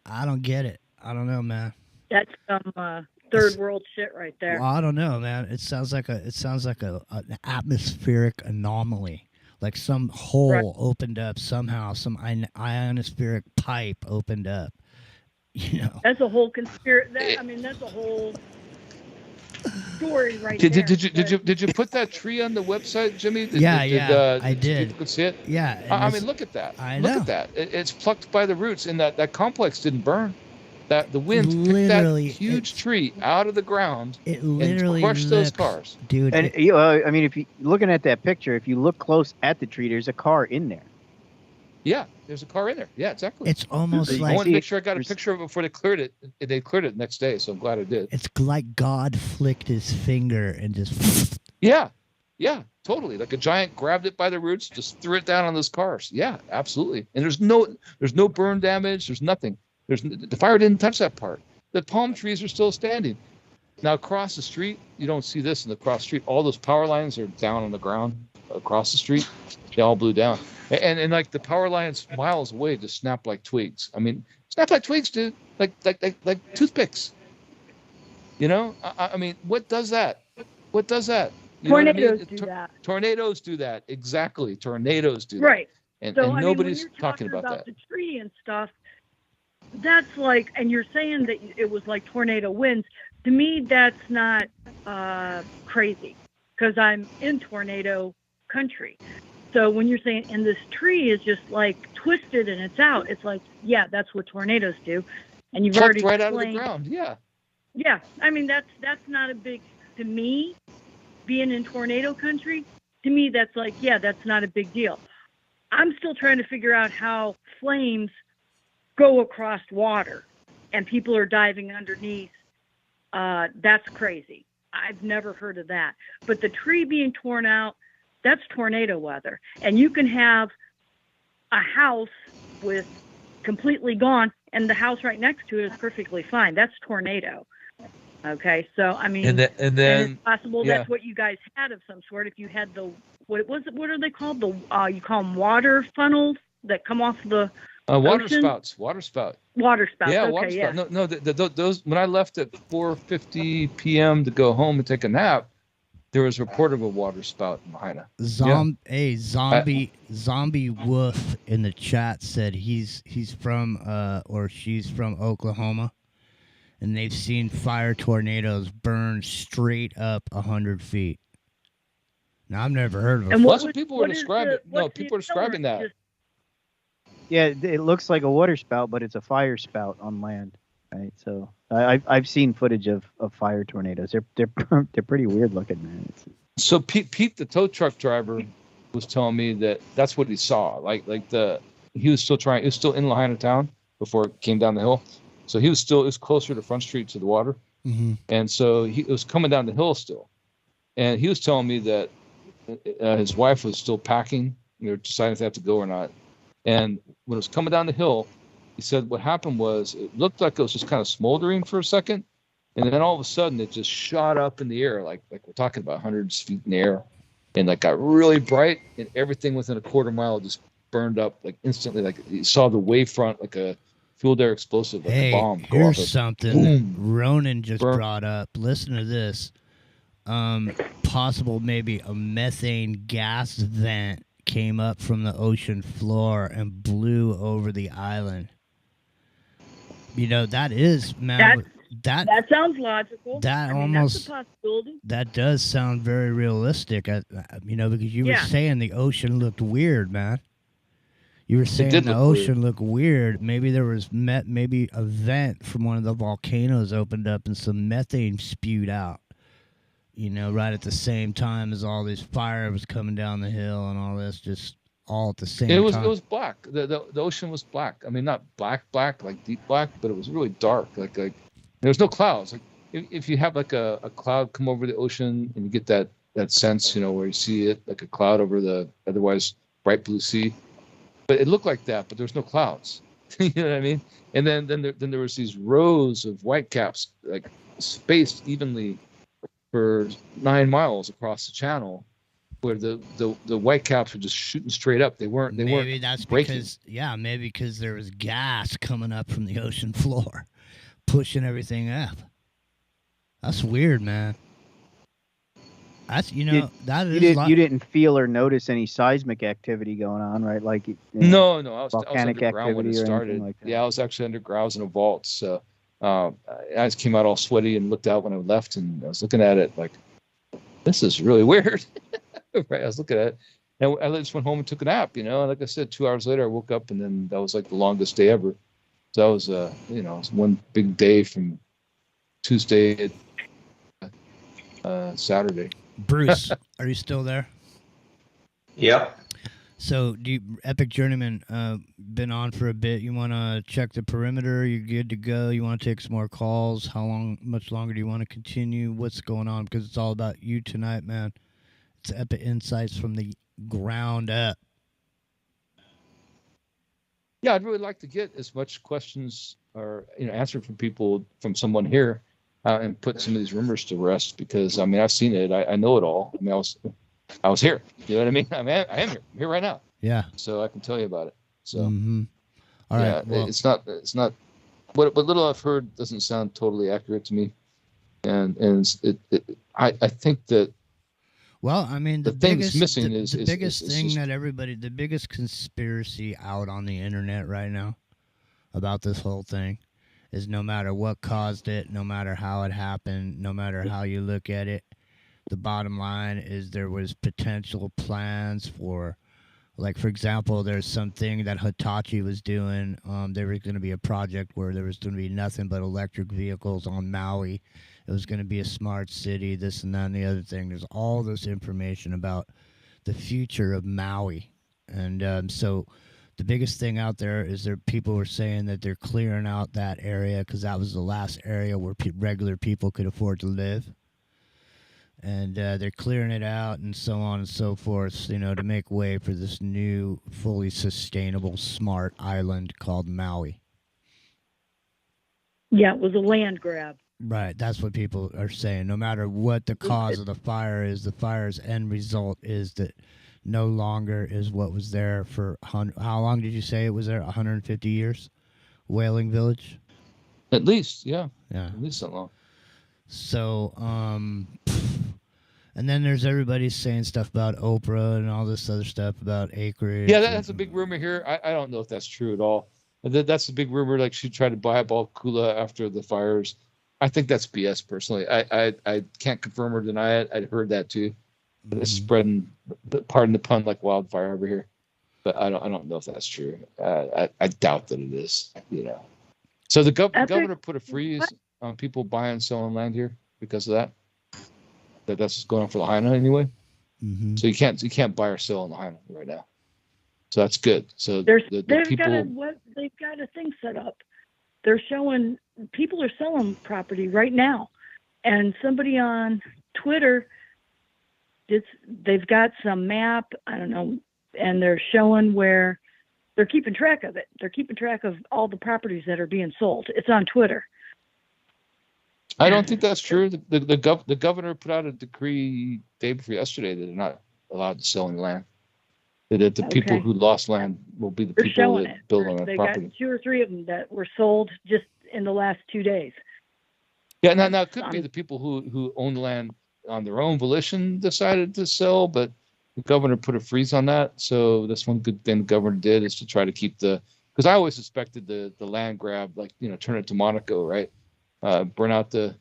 I don't get it. I don't know, man. That's some third world shit right there. Well, I don't know, man. It sounds like an atmospheric anomaly, like some hole opened up somehow, some ionospheric pipe opened up. You know, That's a whole conspiracy. I mean, that's a whole story right there. Did you put that tree on the website, Jimmy? I did. People could see it. Yeah, I mean, look at that. I Look know. at that. It's plucked by the roots, and that complex didn't burn. That the wind picked Literally, that huge tree out of the ground it and literally crushed those looks- cars. dude. And I mean, if you looking at that picture, if you look close at the tree, there's a car in there. Yeah, there's a car in there. Yeah, exactly. It's almost I like wanted to make sure I got a picture of it before they cleared it. They cleared it the next day, so I'm glad I did. it's like God flicked his finger and just. Yeah, totally. Like a giant grabbed it by the roots, just threw it down on those cars. Yeah, absolutely. And there's no burn damage. There's nothing. The fire didn't touch that part. The palm trees are still standing. Now across the street, you don't see this in the cross street. All those power lines are down on the ground across the street. They all blew down. And like the power lines miles away just snap like twigs. I mean, snap like twigs, dude. Like toothpicks. You know? I mean, what does that? What does that? You know what I mean? Tornadoes do that. Tornadoes do that. Exactly. Tornadoes do that. Right. And, So, and I mean, nobody's when you're talking about that. the tree and stuff, that's like, and you're saying that it was like tornado winds. To me, that's not crazy because I'm in tornado country. So when you're saying, and this tree is just like twisted and it's out, it's like, yeah, that's what tornadoes do. And you've Plucked already right out of the explained- ground. Yeah. Yeah, I mean that's not a big, to me, being in tornado country. To me, that's like, yeah, that's not a big deal. I'm still trying to figure out how flames go across water, and people are diving underneath. That's crazy. I've never heard of that. But the tree being torn out, that's tornado weather, and you can have a house with completely gone, and the house right next to it is perfectly fine. That's tornado. Okay, so I mean, And then it's possible yeah. that's what you guys had of some sort. If you had what are they called? You call them water funnels that come off the water ocean? spouts. Water spout. Water spouts. Yeah, okay, water yeah. spout. No, those. When I left at 4:50 p.m. to go home and take a nap, there was a report of a water spout in Lahaina. Zombie Wolf in the chat said he's from or she's from Oklahoma, and they've seen fire tornadoes burn straight up 100 feet. Now I've never heard of it. And Lots of people were describing. No, what's the people are describing that. accelerant? Yeah, it looks like a water spout, but it's a fire spout on land. Right, so I've seen footage of fire tornadoes. They're pretty weird looking, man. So Pete, the tow truck driver, was telling me that that's what he saw. He was still in Lahaina town before it came down the hill. So it was closer to Front Street to the water, and so he was coming down the hill still, and he was telling me that his wife was still packing. They were deciding if they have to go or not, and when it was coming down the hill, he said what happened was it looked like it was just kind of smoldering for a second, and then all of a sudden it just shot up in the air, like we're talking about hundreds of feet in the air, and like got really bright, and everything within a quarter mile just burned up like instantly. Like you saw the wavefront, like a fueled air explosive, like a bomb. Go off Here's it. something Boom. that Ronan just Burn. brought up. Listen to this. Possible maybe a methane gas vent came up from the ocean floor and blew over the island. You know, that is, man, that sounds logical. that I mean, almost- that's a possibility. that does sound very realistic. You know, because you were Yeah. saying the ocean looked weird, man. You were saying did the look ocean looked weird. Maybe there was maybe a vent from one of the volcanoes opened up and some methane spewed out. You know, right at the same time as all this fire was coming down the hill and all this, just all at the same It was time. black. The ocean was black. I mean, not black like deep black, but it was really dark. Like there was no clouds. Like if you have like a cloud come over the ocean and you get that sense, you know, where you see it like a cloud over the otherwise bright blue sea. But it looked like that, but there was no clouds. You know what I mean? And then there was these rows of whitecaps, like spaced evenly for 9 miles across the channel, where the whitecaps were just shooting straight up. They weren't that's breaking. maybe because there was gas coming up from the ocean floor, pushing everything up. That's weird, man. That's You didn't feel or notice any seismic activity going on, right? Like No, I was volcanic underground when it activity or started. anything like that. Yeah, I was actually underground. I was in a vault. So I just came out all sweaty and looked out when I left, and I was looking at it like, this is really weird. Right? I was looking at it, and I just went home and took a nap. And like I said, 2 hours later, I woke up, and then that was like the longest day ever. So that was, it was one big day from Tuesday to Saturday. Bruce, are you still there? Yep. So, Epic Journeyman, been on for a bit. You want to check the perimeter? You're good to go. You want to take some more calls? Much longer do you want to continue? What's going on? Because it's all about you tonight, man. It's Epic Insights from the ground up. Yeah, I'd really like to get as much questions or answered from people, from someone here, and put some of these rumors to rest, because I mean I've seen it, I know it all. I mean I was here. You know what I mean? I am here. I'm here right now. Yeah. So I can tell you about it. So all right. Yeah, well, it's not what little I've heard doesn't sound totally accurate to me, and I think that. Well, I mean, the biggest biggest missing the biggest thing just, that the biggest conspiracy out on the internet right now about this whole thing is, no matter what caused it, no matter how it happened, no matter how you look at it, the bottom line is there was potential plans for, like, for example, there's something that Hitachi was doing. There was going to be a project where there was going to be nothing but electric vehicles on Maui. It was going to be a smart city, this and that and the other thing. There's all this information about the future of Maui. And so the biggest thing out there is people were saying that they're clearing out that area because that was the last area where regular people could afford to live. And they're clearing it out and so on and so forth, to make way for this new, fully sustainable, smart island called Maui. Yeah, it was a land grab. Right, that's what people are saying. No matter what the cause of the fire is, the fire's end result is that no longer is what was there for how long did you say it was there? 150 years? Whaling Village? At least, yeah. Yeah. At least that long. So, and then there's everybody saying stuff about Oprah and all this other stuff about acreage. Yeah, that's a big rumor here. I don't know if that's true at all. That's a big rumor, like she tried to buy up all Kula after the fires. I think that's BS, personally. I can't confirm or deny it. I'd heard that too. But it's spreading, pardon the pun, like wildfire over here. But I don't know if that's true. I doubt that it is. So the governor put a freeze on people buying and selling land here because of that. That's what's going on for Lahaina anyway. Mm-hmm. So you can't buy or sell in Lahaina right now. So that's good. So they've people got a thing set up. They're showing people are selling property right now, and somebody on Twitter, they've got some map, I don't know, and they're showing where they're keeping track of it. They're keeping track of all the properties that are being sold. It's on Twitter. I don't think that's true. The governor put out a decree day before yesterday that they're not allowed to sell any land. That the people who lost land will be the people that build on that property. They got 2 or 3 of them that were sold just in the last 2 days. Yeah, now it could be the people who own land on their own volition decided to sell, but the governor put a freeze on that. So that's one good thing the governor did, is to try to keep because I always suspected the land grab, like, turn it to Monaco, right? Burn out the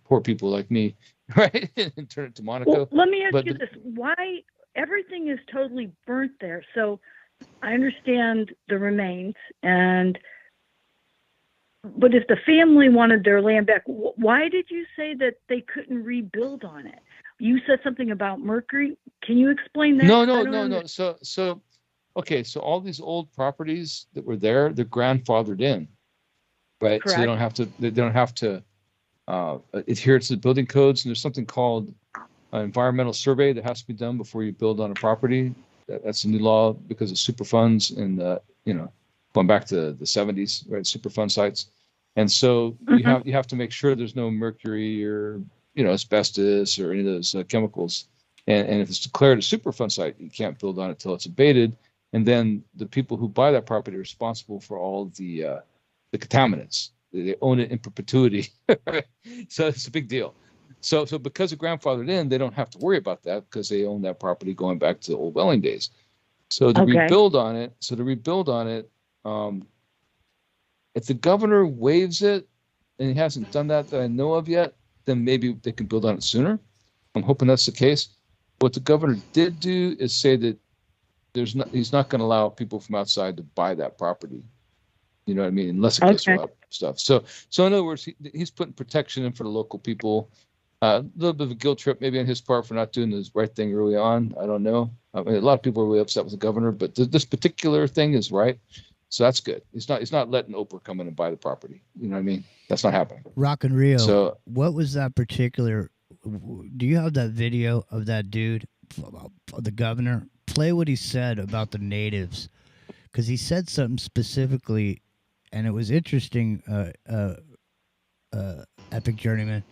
poor people like me, right? And turn it to Monaco. Well, let me ask you this. Why everything is totally burnt there? So I understand the remains, but if the family wanted their land back, why did you say that they couldn't rebuild on it? You said something about mercury. Can you explain that? No. So all these old properties that were there, they're grandfathered in, right? Correct. So they don't have to adhere to the building codes. And there's something called an environmental survey that has to be done before you build on a property. That's a new law because of Superfunds and going back to the 70s, right? Superfund sites, and so you have to make sure there's no mercury or asbestos or any of those chemicals. And if it's declared a Superfund site, you can't build on it till it's abated. And then the people who buy that property are responsible for all the contaminants. They own it in perpetuity. So it's a big deal. So because it's grandfathered in, they don't have to worry about that because they own that property going back to the old whaling days. So to rebuild on it, if the governor waives it, and he hasn't done that I know of yet, then maybe they can build on it sooner. I'm hoping that's the case. What the governor did do is say that he's not going to allow people from outside to buy that property. You know what I mean? Unless it goes through stuff. So in other words, he's putting protection in for the local people. A little bit of a guilt trip maybe on his part for not doing the right thing early on. I don't know. I mean, a lot of people are really upset with the governor, but this particular thing is right. So that's good. He's not letting Oprah come in and buy the property. You know what I mean? That's not happening. Rock and Rio. So what was that particular? Do you have that video of that dude, the governor? Play what he said about the natives, because he said something specifically, and it was interesting. Epic Journeyman,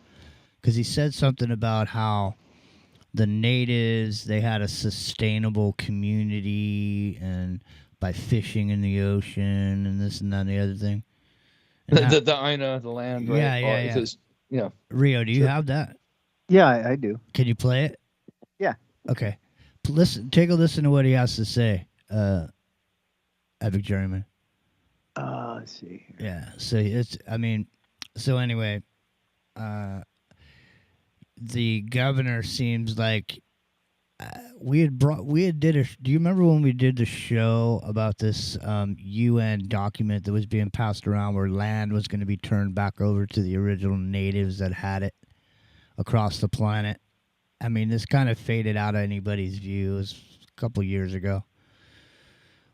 because he said something about how the natives, they had a sustainable community and by fishing in the ocean and this and that and the other thing. And the Aina, the land, right? Yeah. Rio, do you have that? Yeah, I do. Can you play it? Yeah. Okay. Take a listen to what he has to say, Epic Journeyman. Let's see here. Yeah. So anyway, the governor seems like do you remember when we did the show about this UN document that was being passed around where land was going to be turned back over to the original natives that had it across the planet? I mean, this kind of faded out of anybody's view. It was a couple years ago.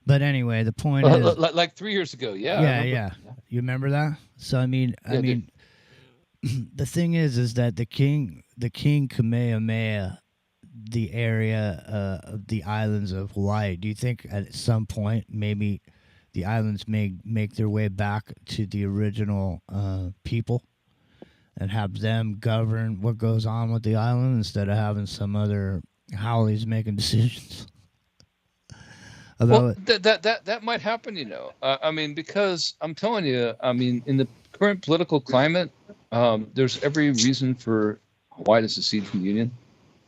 But anyway, the point is... Like 3 years ago, yeah. Yeah. You remember that? So, the thing is that the king Kamehameha, the area of the islands of Hawaii, do you think at some point maybe the islands may make their way back to the original people and have them govern what goes on with the island instead of having some other howlies making decisions? That might happen, because I'm telling you, in the current political climate, there's every reason for Hawaii to secede from the Union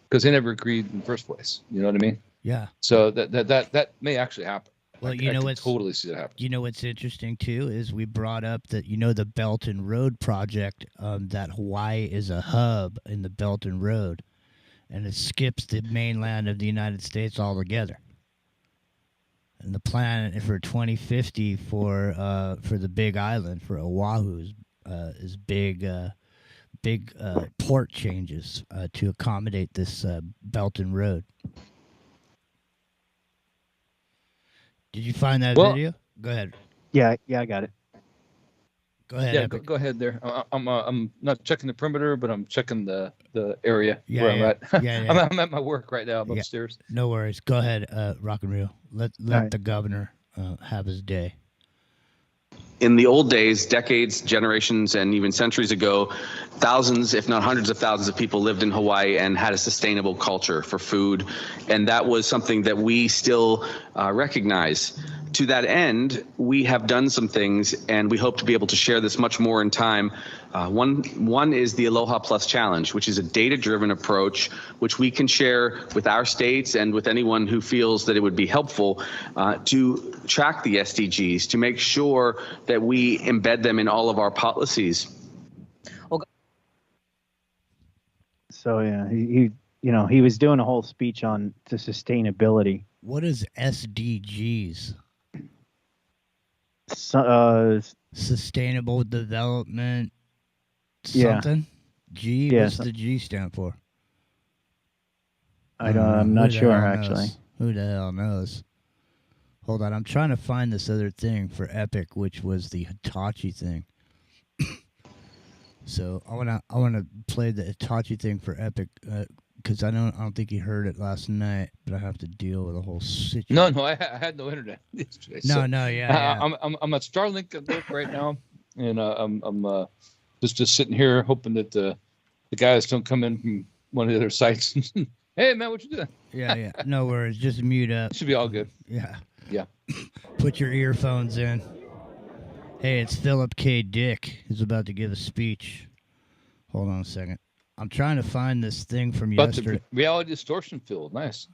because they never agreed in the first place. You know what I mean? Yeah. So that may actually happen. Well, I can totally see that happen. You know what's interesting too is we brought up that the Belt and Road project, that Hawaii is a hub in the Belt and Road, and it skips the mainland of the United States altogether. And the plan for 2050 for the Big Island, for Oahu, is big port changes to accommodate this Belt and Road. Did you find that video? Go ahead. Yeah, I got it. Go ahead. Yeah, go ahead there. I'm not checking the perimeter, but I'm checking the area where I'm at. Yeah. I'm at my work right now. I'm upstairs. No worries. Go ahead, Rock and Reel. Let the governor have his day. In the old days, decades, generations, and even centuries ago, thousands, if not hundreds of thousands of people lived in Hawaii and had a sustainable culture for food. And that was something that we still recognize. To that end, we have done some things, and we hope to be able to share this much more in time. One is the Aloha Plus Challenge, which is a data-driven approach, which we can share with our states and with anyone who feels that it would be helpful to track the SDGs, to make sure that we embed them in all of our policies. So yeah, he was doing a whole speech on to sustainability. What is SDGs? Sustainable development something? G? Yeah, What's the G stand for? I'm not sure, actually. Who the hell knows? Hold on, I'm trying to find this other thing for Epic, which was the Hitachi thing. So I wanna play the Hitachi thing for Epic, because I don't think he heard it last night, but I have to deal with a whole situation. No, I had no internet yesterday. Yeah. I'm at Starlink at work right now, and I'm just sitting here hoping that the guys don't come in from one of the other sites. Hey man, what you doing? Yeah. No worries. Just mute up. Should be all good. Yeah. Put your earphones in. Hey, it's Philip K. Dick who's about to give a speech. Hold on a second. I'm trying to find this thing from yesterday. The reality distortion field. Nice.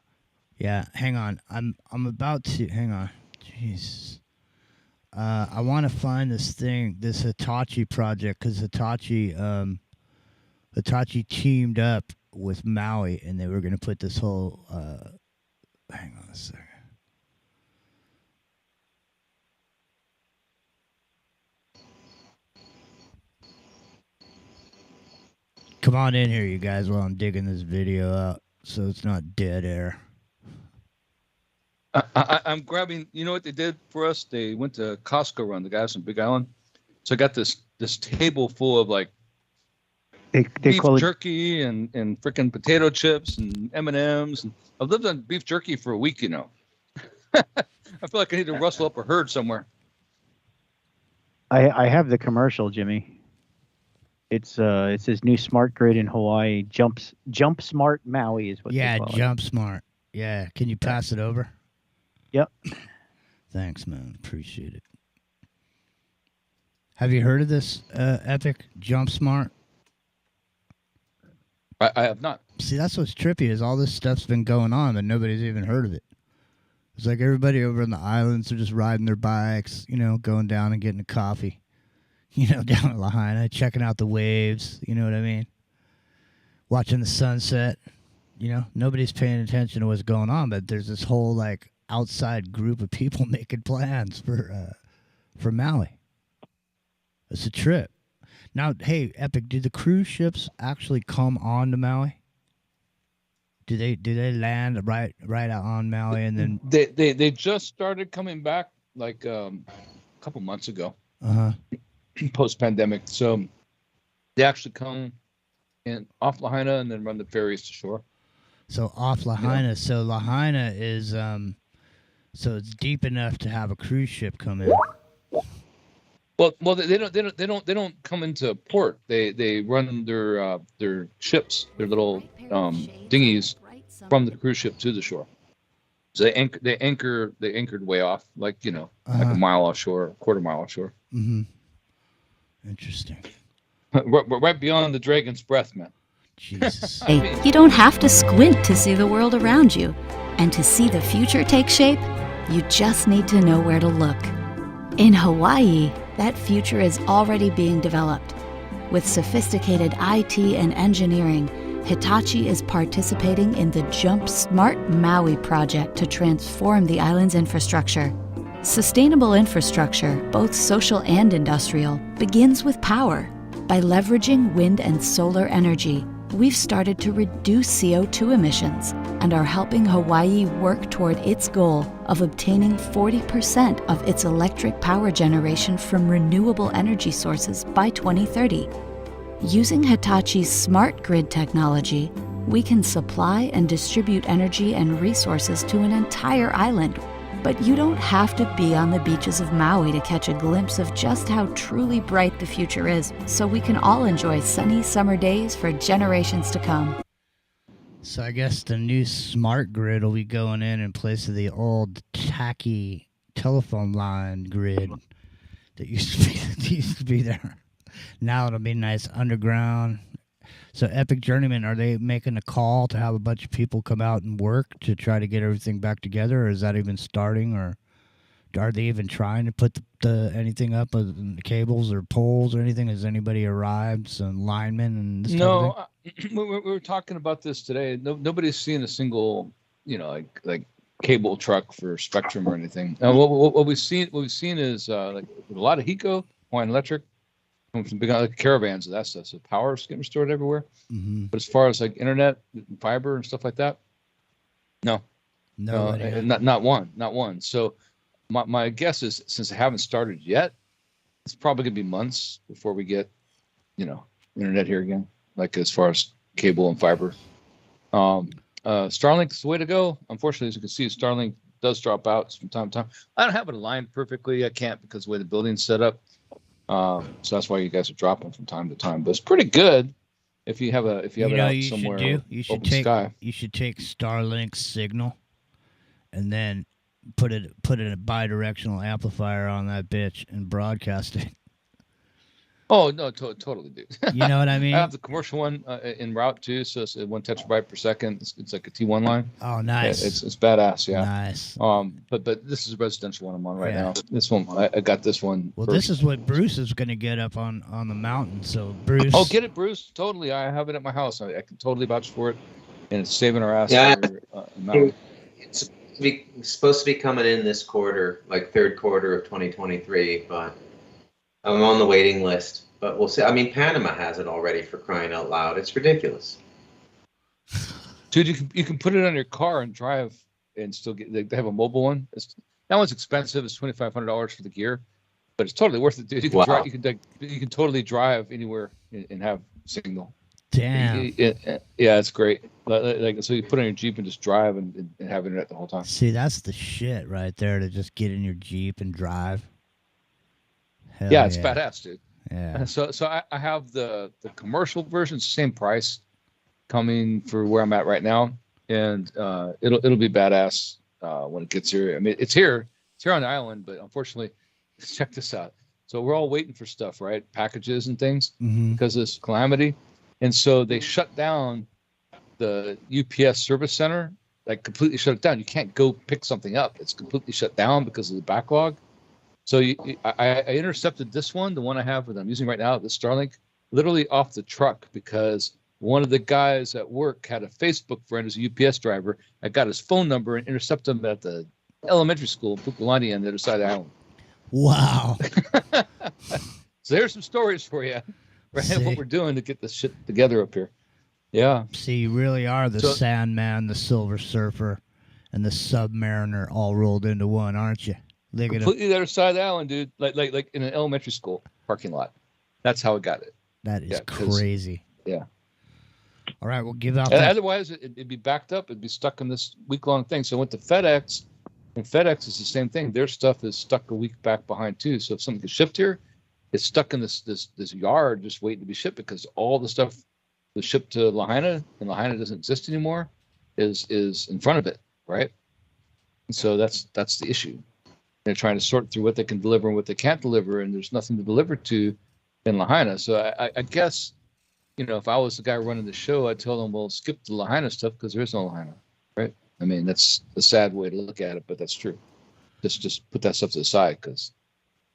Yeah, hang on. I'm about to hang on. Jeez. I want to find this thing, this Hitachi project, because Hitachi teamed up with Maui, and they were going to put this whole. Hang on a second. Come on in here, you guys, while I'm digging this video out, so it's not dead air. I'm grabbing. You know what they did for us? They went to Costco run. The guys in Big Island. So I got this table full of like they beef call jerky and freaking potato chips and M&Ms. And I've lived on beef jerky for a week. You know, I feel like I need to rustle up a herd somewhere. I have the commercial, Jimmy. It's this new smart grid in Hawaii. Jump Smart Maui is what they call it. Jump Smart. Yeah, can you pass it over? Yep. Thanks, man. Appreciate it. Have you heard of this Epic Jump Smart? I have not. See, that's what's trippy is all this stuff's been going on, but nobody's even heard of it. It's like everybody over in the islands are just riding their bikes, going down and getting a coffee, down at Lahaina, checking out the waves, you know what I mean? Watching the sunset, nobody's paying attention to what's going on, but there's this whole, outside group of people making plans for Maui. It's a trip. Now, hey, Epic, do the cruise ships actually come on to Maui? Do they land right out on Maui and then they just started coming back a couple months ago. Post pandemic. So they actually come in off Lahaina and then run the ferries to shore. So off Lahaina. So Lahaina is so it's deep enough to have a cruise ship come in. Well, they don't come into port. They run their ships, their little dinghies from the cruise ship to the shore. So they anchored way off, like a mile offshore, a quarter mile offshore. Mm-hmm. Interesting. Right beyond the dragon's breath, man. Jesus. Hey, you don't have to squint to see the world around you. And to see the future take shape, you just need to know where to look. In Hawaii, that future is already being developed. With sophisticated IT and engineering, Hitachi is participating in the Jump Smart Maui project to transform the island's infrastructure. Sustainable infrastructure, both social and industrial, begins with power. By leveraging wind and solar energy, we've started to reduce CO2 emissions and are helping Hawaii work toward its goal of obtaining 40% of its electric power generation from renewable energy sources by 2030. Using Hitachi's smart grid technology, we can supply and distribute energy and resources to an entire island. But you don't have to be on the beaches of Maui to catch a glimpse of just how truly bright the future is, so we can all enjoy sunny summer days for generations to come. So I guess the new smart grid will be going in place of the old tacky telephone line grid that used to be there. Now it'll be nice underground. So Epic Journeyman, are they making a call to have a bunch of people come out and work to try to get everything back together, or is that even starting, or are they even trying to put anything up, cables or poles or anything? Has anybody arrived, some linemen and this No, we were talking about this today. Nobody's seen a single, like cable truck for Spectrum or anything. What we've seen is a lot of HECO, Hawaiian Electric, some big caravans of that stuff. So power's getting restored everywhere. Mm-hmm. But as far as internet, fiber, and stuff like that, no, not one. So my guess is, since I haven't started yet, it's probably gonna be months before we get, internet here again. Like as far as cable and fiber. Starlink is the way to go. Unfortunately, as you can see, Starlink does drop out from time to time. I don't have it aligned perfectly. I can't because of the way the building's set up. So that's why you guys are dropping from time to time. But it's pretty good if you have it out somewhere. You should open take sky. you should take Starlink's signal, and then put a bidirectional amplifier on that bitch and broadcast it. Oh no, totally, dude. You know what I mean? I have the commercial one in route too, so it's 1 tetrabyte per second. It's like a T1 line. Oh, nice. It's badass, yeah. Nice. But this is a residential one I'm on right now. This one I got this one. Well, first. this is what Bruce is going to get up on the mountain. So Bruce. Oh, get it, Bruce. Totally. I have it at my house. I can totally vouch for it, and it's saving our ass. Yeah. For, mountain. It's supposed to be coming in this quarter, like third quarter of 2023, but I'm on the waiting list. But we'll see. I mean, Panama has it already, for crying out loud. It's ridiculous. Dude, you can put it on your car and drive and still get. They have a mobile one. That one's expensive. It's $2,500 for the gear, but it's totally worth it, dude. You can drive. You can totally drive anywhere and have signal. Damn. Yeah, it's great. Like, so you put it on your Jeep and just drive and have internet the whole time. See, that's the shit right there, to just get in your Jeep and drive. Hell yeah, it's badass, dude. Yeah. So I have the commercial version, same price, coming for where I'm at right now, and it'll be badass when it gets here. I mean, it's here on the island, but unfortunately, check this out. So we're all waiting for stuff, right? Packages and things because of this calamity, and so they shut down the UPS service center, like completely shut it down. You can't go pick something up; it's completely shut down because of the backlog. So I intercepted this one, the one I have that I'm using right now, the Starlink, literally off the truck because one of the guys at work had a Facebook friend who's a UPS driver. I got his phone number and intercepted him at the elementary school in Pukalani on the other side of the island. Wow. So there's some stories for you, right? See? What we're doing to get this shit together up here. Yeah. See, you really are the Sandman, the Silver Surfer, and the Submariner all rolled into one, aren't you? Completely the other side of the island, dude. Like in an elementary school parking lot. That's how I got it. That is crazy. Yeah. All right, we'll give out that. Otherwise, it'd be backed up. It'd be stuck in this week-long thing. So I went to FedEx, and FedEx is the same thing. Their stuff is stuck a week back behind too. So if something gets shipped here, it's stuck in this yard just waiting to be shipped because all the stuff was shipped to Lahaina, and Lahaina doesn't exist anymore, is in front of it, right? And so that's the issue. They're trying to sort through what they can deliver and what they can't deliver, and there's nothing to deliver to in Lahaina. So I guess, if I was the guy running the show, I'd tell them, well, skip the Lahaina stuff because there is no Lahaina, right? I mean, that's a sad way to look at it, but that's true. Just put that stuff to the side because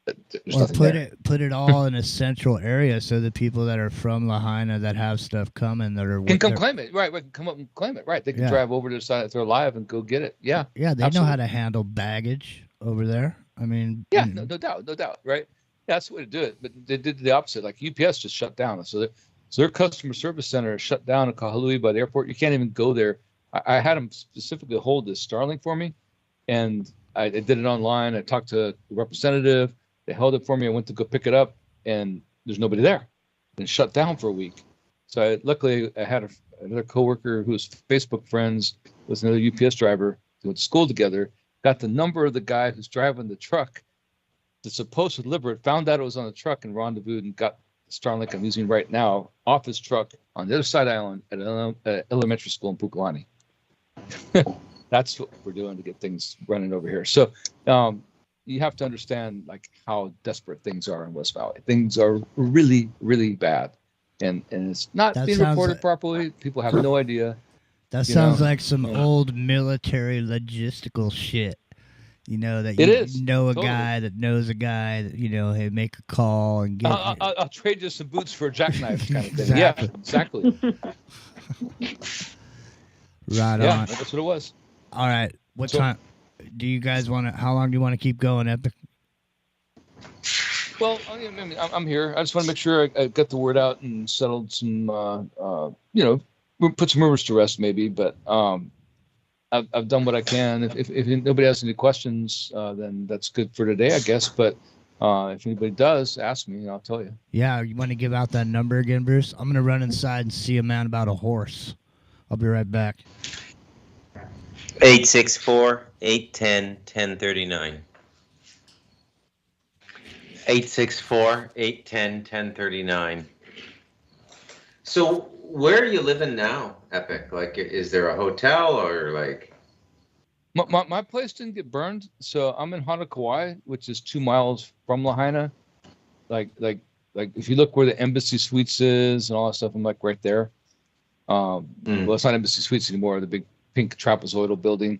there's nothing there. Put it all in a central area so the people that are from Lahaina that have stuff coming that are can come claim it, right? Can come up and claim it, right? They can drive over to the side if they're alive and go get it. Yeah, yeah, they know how to handle baggage over there. I mean, yeah, no doubt, right? Yeah, that's the way to do it. But they did the opposite. Like UPS just shut down, so their customer service center is shut down in Kahului by the airport. You can't even go there. I had them specifically hold this Starlink for me, and I did it online. I talked to the representative. They held it for me. I went to go pick it up, and there's nobody there. And it shut down for a week. So luckily, I had another coworker who was Facebook friends with another UPS driver. They went to school together. Got the number of the guy who's driving the truck that's supposed to deliver it, found out it was on the truck and rendezvoused and got the Starlink I'm using right now off his truck on the other side of the island at an elementary school in Pukalani. That's what we're doing to get things running over here. So you have to understand like how desperate things are in West Valley. Things are really, really bad. And it's not being reported properly. People have no idea. That sounds like some old military logistical shit. That you know a guy that knows a guy that, hey, make a call and get I'll trade you some boots for a jackknife kind of thing. Yeah, exactly. Right on. Yeah, that's what it was. All right. What time do you guys how long do you want to keep going, Epic? Well, I'm here. I just want to make sure I got the word out and settled some, put some rumors to rest maybe, but I've done what I can. If nobody has any questions, then that's good for today, I guess. But if anybody does, ask me and I'll tell you. Yeah, you want to give out that number again, Bruce? I'm going to run inside and see a man about a horse. I'll be right back. 864-810-1039. 864-810-1039. So where are you living now, Epic? Like, is there a hotel or like? My place didn't get burned, so I'm in Hanakauai, which is 2 miles from Lahaina. Like if you look where the Embassy Suites is and all that stuff, I'm like right there. Well, it's not Embassy Suites anymore, the big pink trapezoidal building.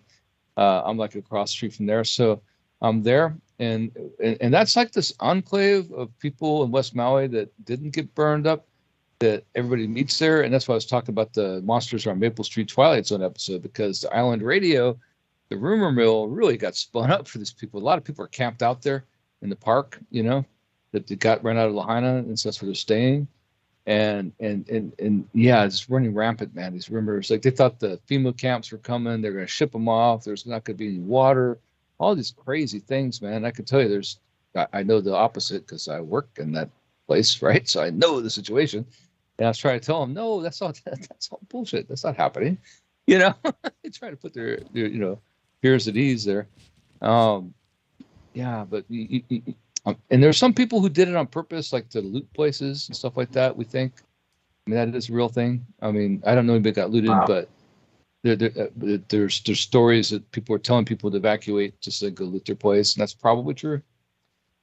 I'm like across the street from there, so I'm there, and that's like this enclave of people in West Maui that didn't get burned up, that everybody meets there, and that's why I was talking about the Monsters on Maple Street Twilight Zone episode, because the Island Radio, the rumor mill, really got spun up for these people. A lot of people are camped out there in the park, that they got run out of Lahaina, and so that's where they're staying. And yeah, it's running rampant, man. These rumors, like they thought the FEMA camps were coming, they're going to ship them off. There's not going to be any water, all these crazy things, man. I can tell you, I know the opposite because I work in that place, right? So I know the situation. And I was trying to tell them, no, that's all bullshit. That's not happening. They're trying to put their fears at ease there. Yeah, but and there's some people who did it on purpose, like to loot places and stuff like that. We think, that is a real thing. I mean, I don't know anybody got looted, but there's stories that people are telling people to evacuate just to go loot their place, and that's probably true.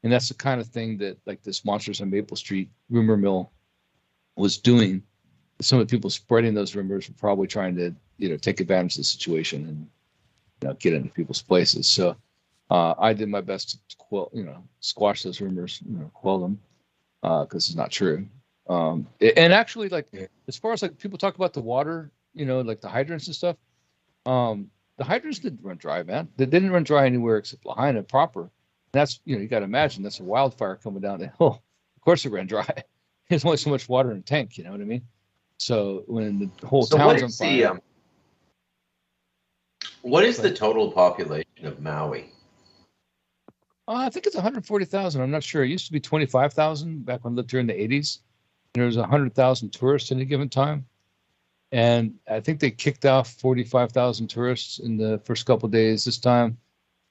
And that's the kind of thing that like this Monsters on Maple Street rumor mill was doing. Some of the people spreading those rumors were probably trying to take advantage of the situation and get into people's places. So I did my best to squash those rumors, quell them, because it's not true. And actually, like as far as like people talk about the water, like the hydrants and stuff, the hydrants didn't run dry, man. They didn't run dry anywhere except Lahaina proper. And that's you got to imagine that's a wildfire coming down the hill. Of course it ran dry. There's only so much water in a tank, you know what I mean? So when the whole town's on fire. What is the total population of Maui? I think it's 140,000. I'm not sure. It used to be 25,000 back when I lived here in the 80s. And there was 100,000 tourists at any given time. And I think they kicked off 45,000 tourists in the first couple of days this time.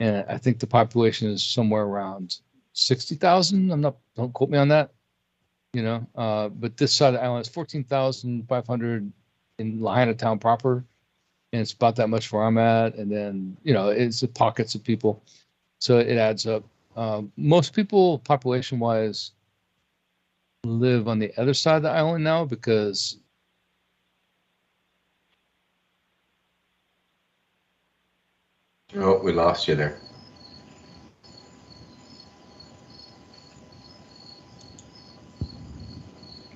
And I think the population is somewhere around 60,000. Don't quote me on that. But this side of the island is 14,500 in Lahaina town proper. And it's about that much where I'm at. And then, it's the pockets of people. So it adds up. Most people, population-wise, live on the other side of the island now because oh, we lost you there.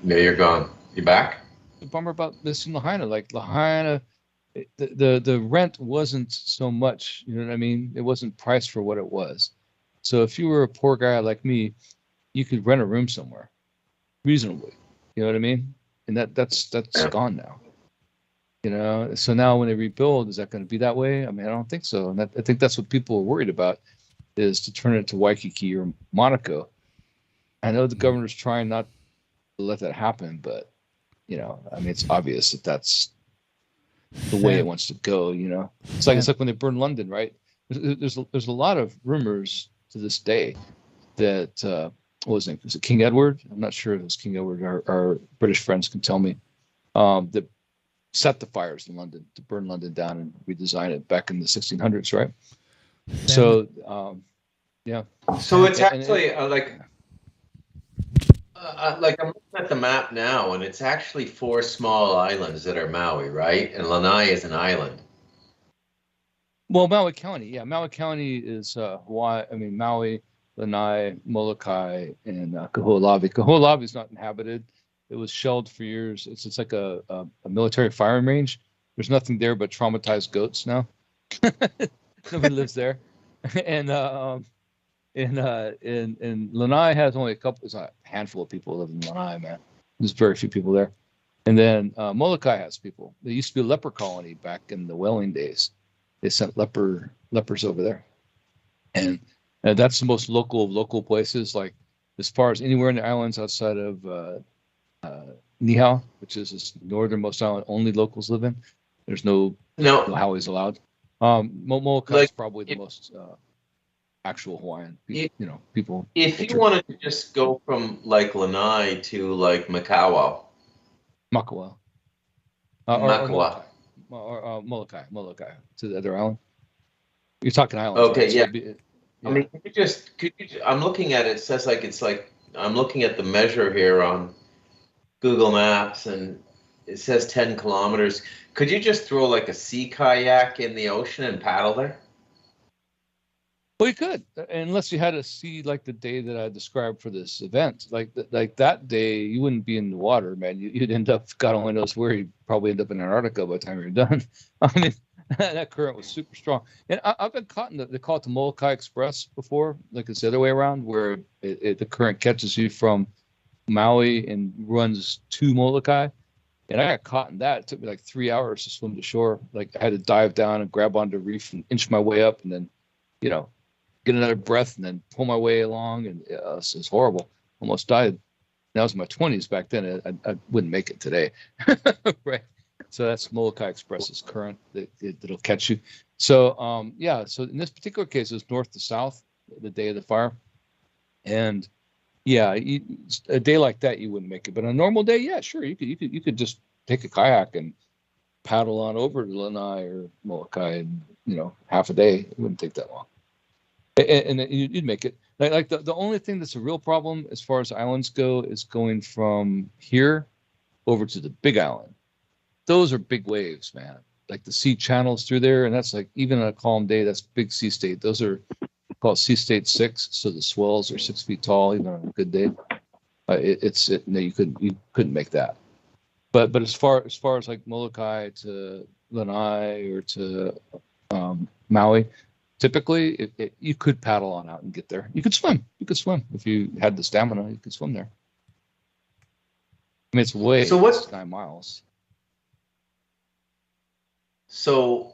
No, you're gone. You back? The bummer about this in Lahaina, like Lahaina, the rent wasn't so much, you know what I mean? It wasn't priced for what it was. So if you were a poor guy like me, you could rent a room somewhere reasonably. You know what I mean? And that's gone now. So now when they rebuild, is that going to be that way? I mean, I don't think so. And I think that's what people are worried about, is to turn it to Waikiki or Monaco. I know the governor's trying not to let that happen, but I mean, it's obvious that that's the way it wants to go. It's like when they burned London, right? There's a lot of rumors to this day that what was his name? Was it King Edward? I'm not sure if it was King Edward. Our British friends can tell me. That set the fires in London to burn London down and redesign it back in the 1600s, right? So, yeah. So it's actually like I'm looking at the map now, and it's actually 4 small islands that are Maui, right? And Lanai is an island. Well, Maui County, yeah. Maui County is Hawaii. I mean, Maui, Lanai, Molokai, and Kaho'olawe. Kaho'olawe is not inhabited. It was shelled for years. It's like a military firing range. There's nothing there but traumatized goats now. Nobody lives there. And Lanai has only it's a handful of people live in Lanai, man. There's very few people there. And then Molokai has people. There used to be a leper colony back in the whaling days. They sent lepers over there. And that's the most local of local places. Like as far as anywhere in the islands outside of Niihau, which is this northernmost island only locals live in. There's no Hawaii's allowed. Molokai is probably the most actual Hawaiian. People. If you wanted to just go from like Lanai to like Makawa. Makawa. Makawa. Or Molokai to the other island. You're talking islands. Okay, right? yeah. So yeah. I mean, could you? I'm looking at it. It says I'm looking at the measure here on Google Maps, and it says 10 kilometers. Could you just throw like a sea kayak in the ocean and paddle there? Well, you could, unless you had to see like the day that I described for this event. Like that day, you wouldn't be in the water, man. You'd end up, God only knows where. You'd probably end up in Antarctica by the time you're done. I mean, that current was super strong. And I've been caught in they call it the Molokai Express before, like it's the other way around, where the current catches you from Maui and runs to Molokai. And I got caught in that. It took me like 3 hours to swim to shore. Like I had to dive down and grab onto the reef and inch my way up, and then, get another breath and then pull my way along. And it's horrible. Almost died. That was my 20s back then. I wouldn't make it today. Right. So that's Molokai Express's current that'll catch you. So, so in this particular case, it was north to south the day of the fire. And yeah, a day like that, you wouldn't make it. But on a normal day, yeah, sure. You could just take a kayak and paddle on over to Lanai or Molokai in, half a day. It wouldn't take that long. And you'd make it. Like the only thing that's a real problem as far as islands go is going from here over to the Big Island. Those are big waves, man. Like the sea channels through there, and that's like even on a calm day, that's big sea state. Those are called sea state 6, so the swells are 6 feet tall even on a good day. You couldn't make that. But as far as like Molokai to Lanai or to Maui, typically you could paddle on out and get there. You could swim if you had the stamina. You could swim there. I mean, it's 9 miles. So,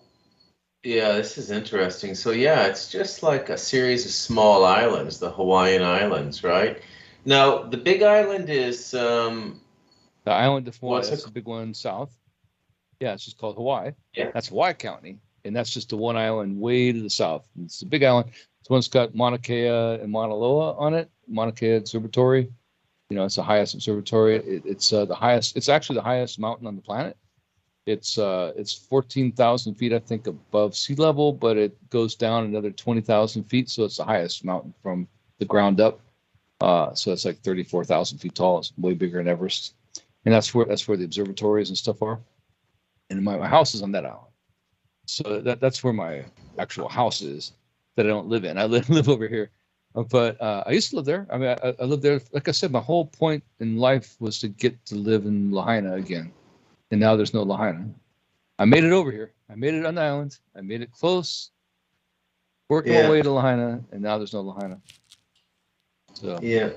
yeah, this is interesting. So, yeah, it's just like a series of small islands, the Hawaiian Islands, right? Now, the Big Island is... the island of Hawaii, that's the big one south. Yeah, it's just called Hawaii. Yeah. That's Hawaii County, and that's just the one island way to the south. And it's the Big Island. It's one that's got Mauna Kea and Mauna Loa on it, Mauna Kea Observatory. It's the highest observatory. It's the highest. It's actually the highest mountain on the planet. It's 14,000 feet, I think, above sea level, but it goes down another 20,000 feet, so it's the highest mountain from the ground up. So it's like 34,000 feet tall. It's way bigger than Everest, and that's where the observatories and stuff are. And my house is on that island, so that's where my actual house is that I don't live in. I live over here, but I used to live there. I mean, I lived there. Like I said, my whole point in life was to get to live in Lahaina again. And now there's no Lahaina. I made it over here. I made it on the island. I made it close. Working my way to Lahaina, and now there's no Lahaina. So yeah.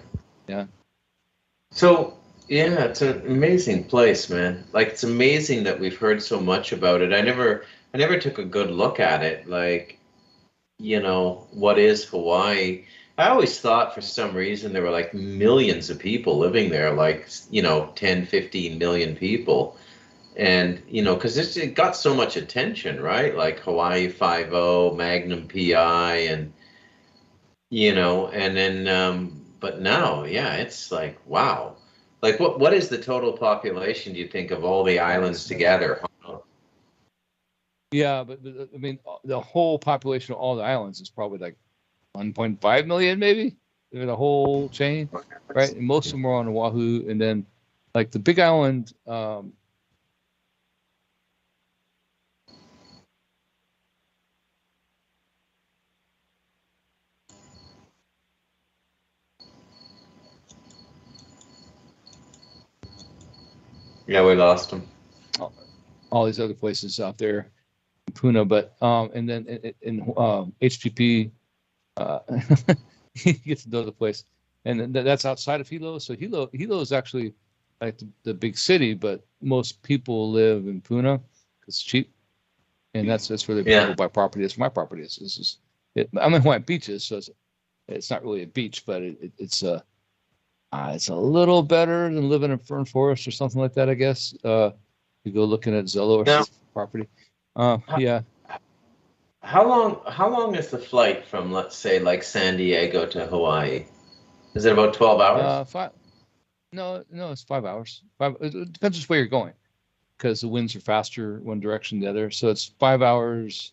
So yeah, it's an amazing place, man. Like it's amazing that we've heard so much about it. I never took a good look at it. Like, what is Hawaii? I always thought for some reason there were like millions of people living there, like 10, 15 million people. And, because it got so much attention, right? Like Hawaii 5-0, Magnum PI, and, and then, but now, yeah, it's like, wow. Like, what is the total population, do you think, of all the islands together? Yeah, but I mean, the whole population of all the islands is probably like 1.5 million, maybe, the whole chain, right? And most of them are on Oahu, and then, like, the Big Island, Yeah, we lost them. All these other places out there in Puna, but and then in HPP, you get to know the place, and that's outside of Hilo. So Hilo is actually like the big city, but most people live in Puna because it's cheap, and that's where people buy property. That's where my property is. I'm in Hawaiian Beaches, so it's not really a beach, but it's a little better than living in Fern Forest or something like that, I guess. You go looking at Zillow or Now, property. how, Yeah. how long is the flight from, let's say, like San Diego to Hawaii? Is it about 12 hours? Five. No, it's 5 hours. It depends which way you're going, because the winds are faster one direction than the other. So it's 5 hours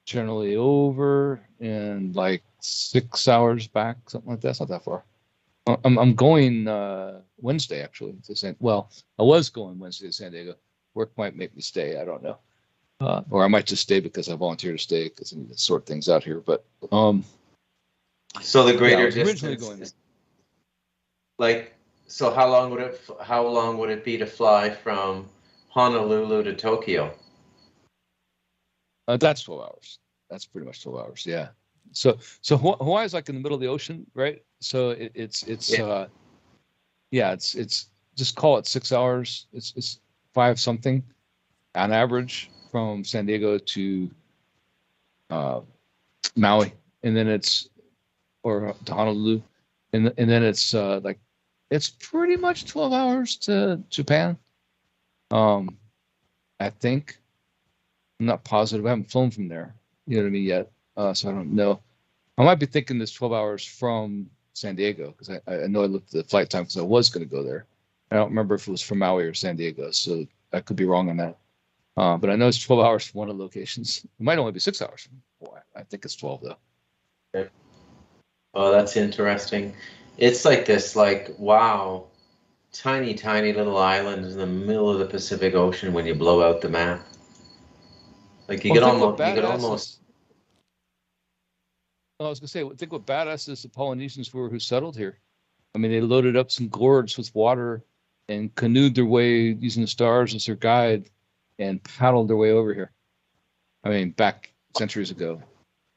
generally over and like 6 hours back, something like that. It's not that far. I'm going Wednesday actually to I was going Wednesday to San Diego. Work might make me stay. I don't know, or I might just stay because I volunteered to stay because I need to sort things out here. But So the greater I was originally distance, going there. like, so how long would it be to fly from Honolulu to Tokyo? That's 12 hours. That's pretty much 12 hours. Yeah. So Hawaii is like in the middle of the ocean, right? So it's just call it 6 hours. It's 5 something on average from San Diego to Maui, and then or to Honolulu, and then it's like it's pretty much 12 hours to Japan. I think. I'm not positive. I haven't flown from there. You know what I mean yet? So I don't know. I might be thinking this 12 hours from San Diego because I know I looked at the flight time because I was going to go there. I don't remember if it was from Maui or San Diego, so I could be wrong on that. But I know it's 12 hours from one of the locations. It might only be 6 hours from Hawaii. I think it's 12 though. Okay. Oh, that's interesting. It's like this, like, wow, tiny, tiny little island in the middle of the Pacific Ocean when you blow out the map. Like you could almost. I was gonna say, think what badasses the Polynesians were who settled here. I mean, they loaded up some gourds with water and canoed their way using the stars as their guide and paddled their way over here. I mean, back centuries ago.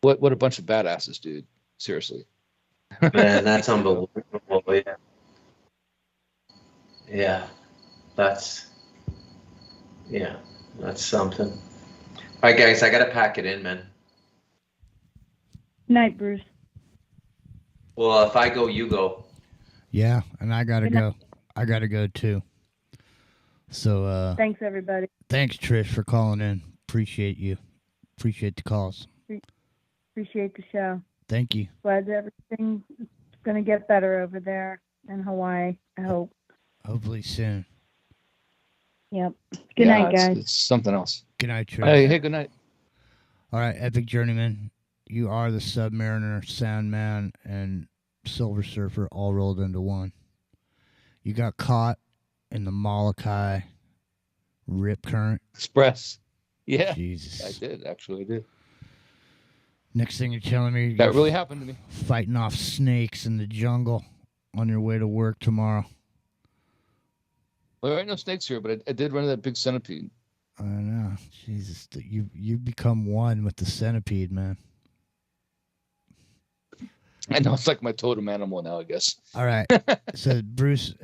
What a bunch of badasses, dude. Seriously. Man, that's unbelievable. Yeah. Yeah. That's something. All right, guys, I gotta pack it in, man. Night, Bruce. Well, if I go, you go. Yeah, and I gotta go. I gotta go too. So thanks, everybody. Thanks, Trish, for calling in. Appreciate you. Appreciate the calls. Appreciate the show. Thank you. Glad that everything's going to get better over there in Hawaii, I hope. Hopefully soon. Yep. Good night, guys. It's something else. Good night, Trish. Hey, good night. All right, Epic Journeyman. You are the Submariner, Soundman, and Silver Surfer all rolled into one. You got caught in the Molokai rip current. Express. Yeah. Jesus. I did. Actually, I did. Next thing you're telling me, that really happened to me. Fighting off snakes in the jungle on your way to work tomorrow. Well, there ain't no snakes here, but I did run into that big centipede. I know. Jesus. You become one with the centipede, man. I know, it's like my totem animal now, I guess. All right. So, Bruce,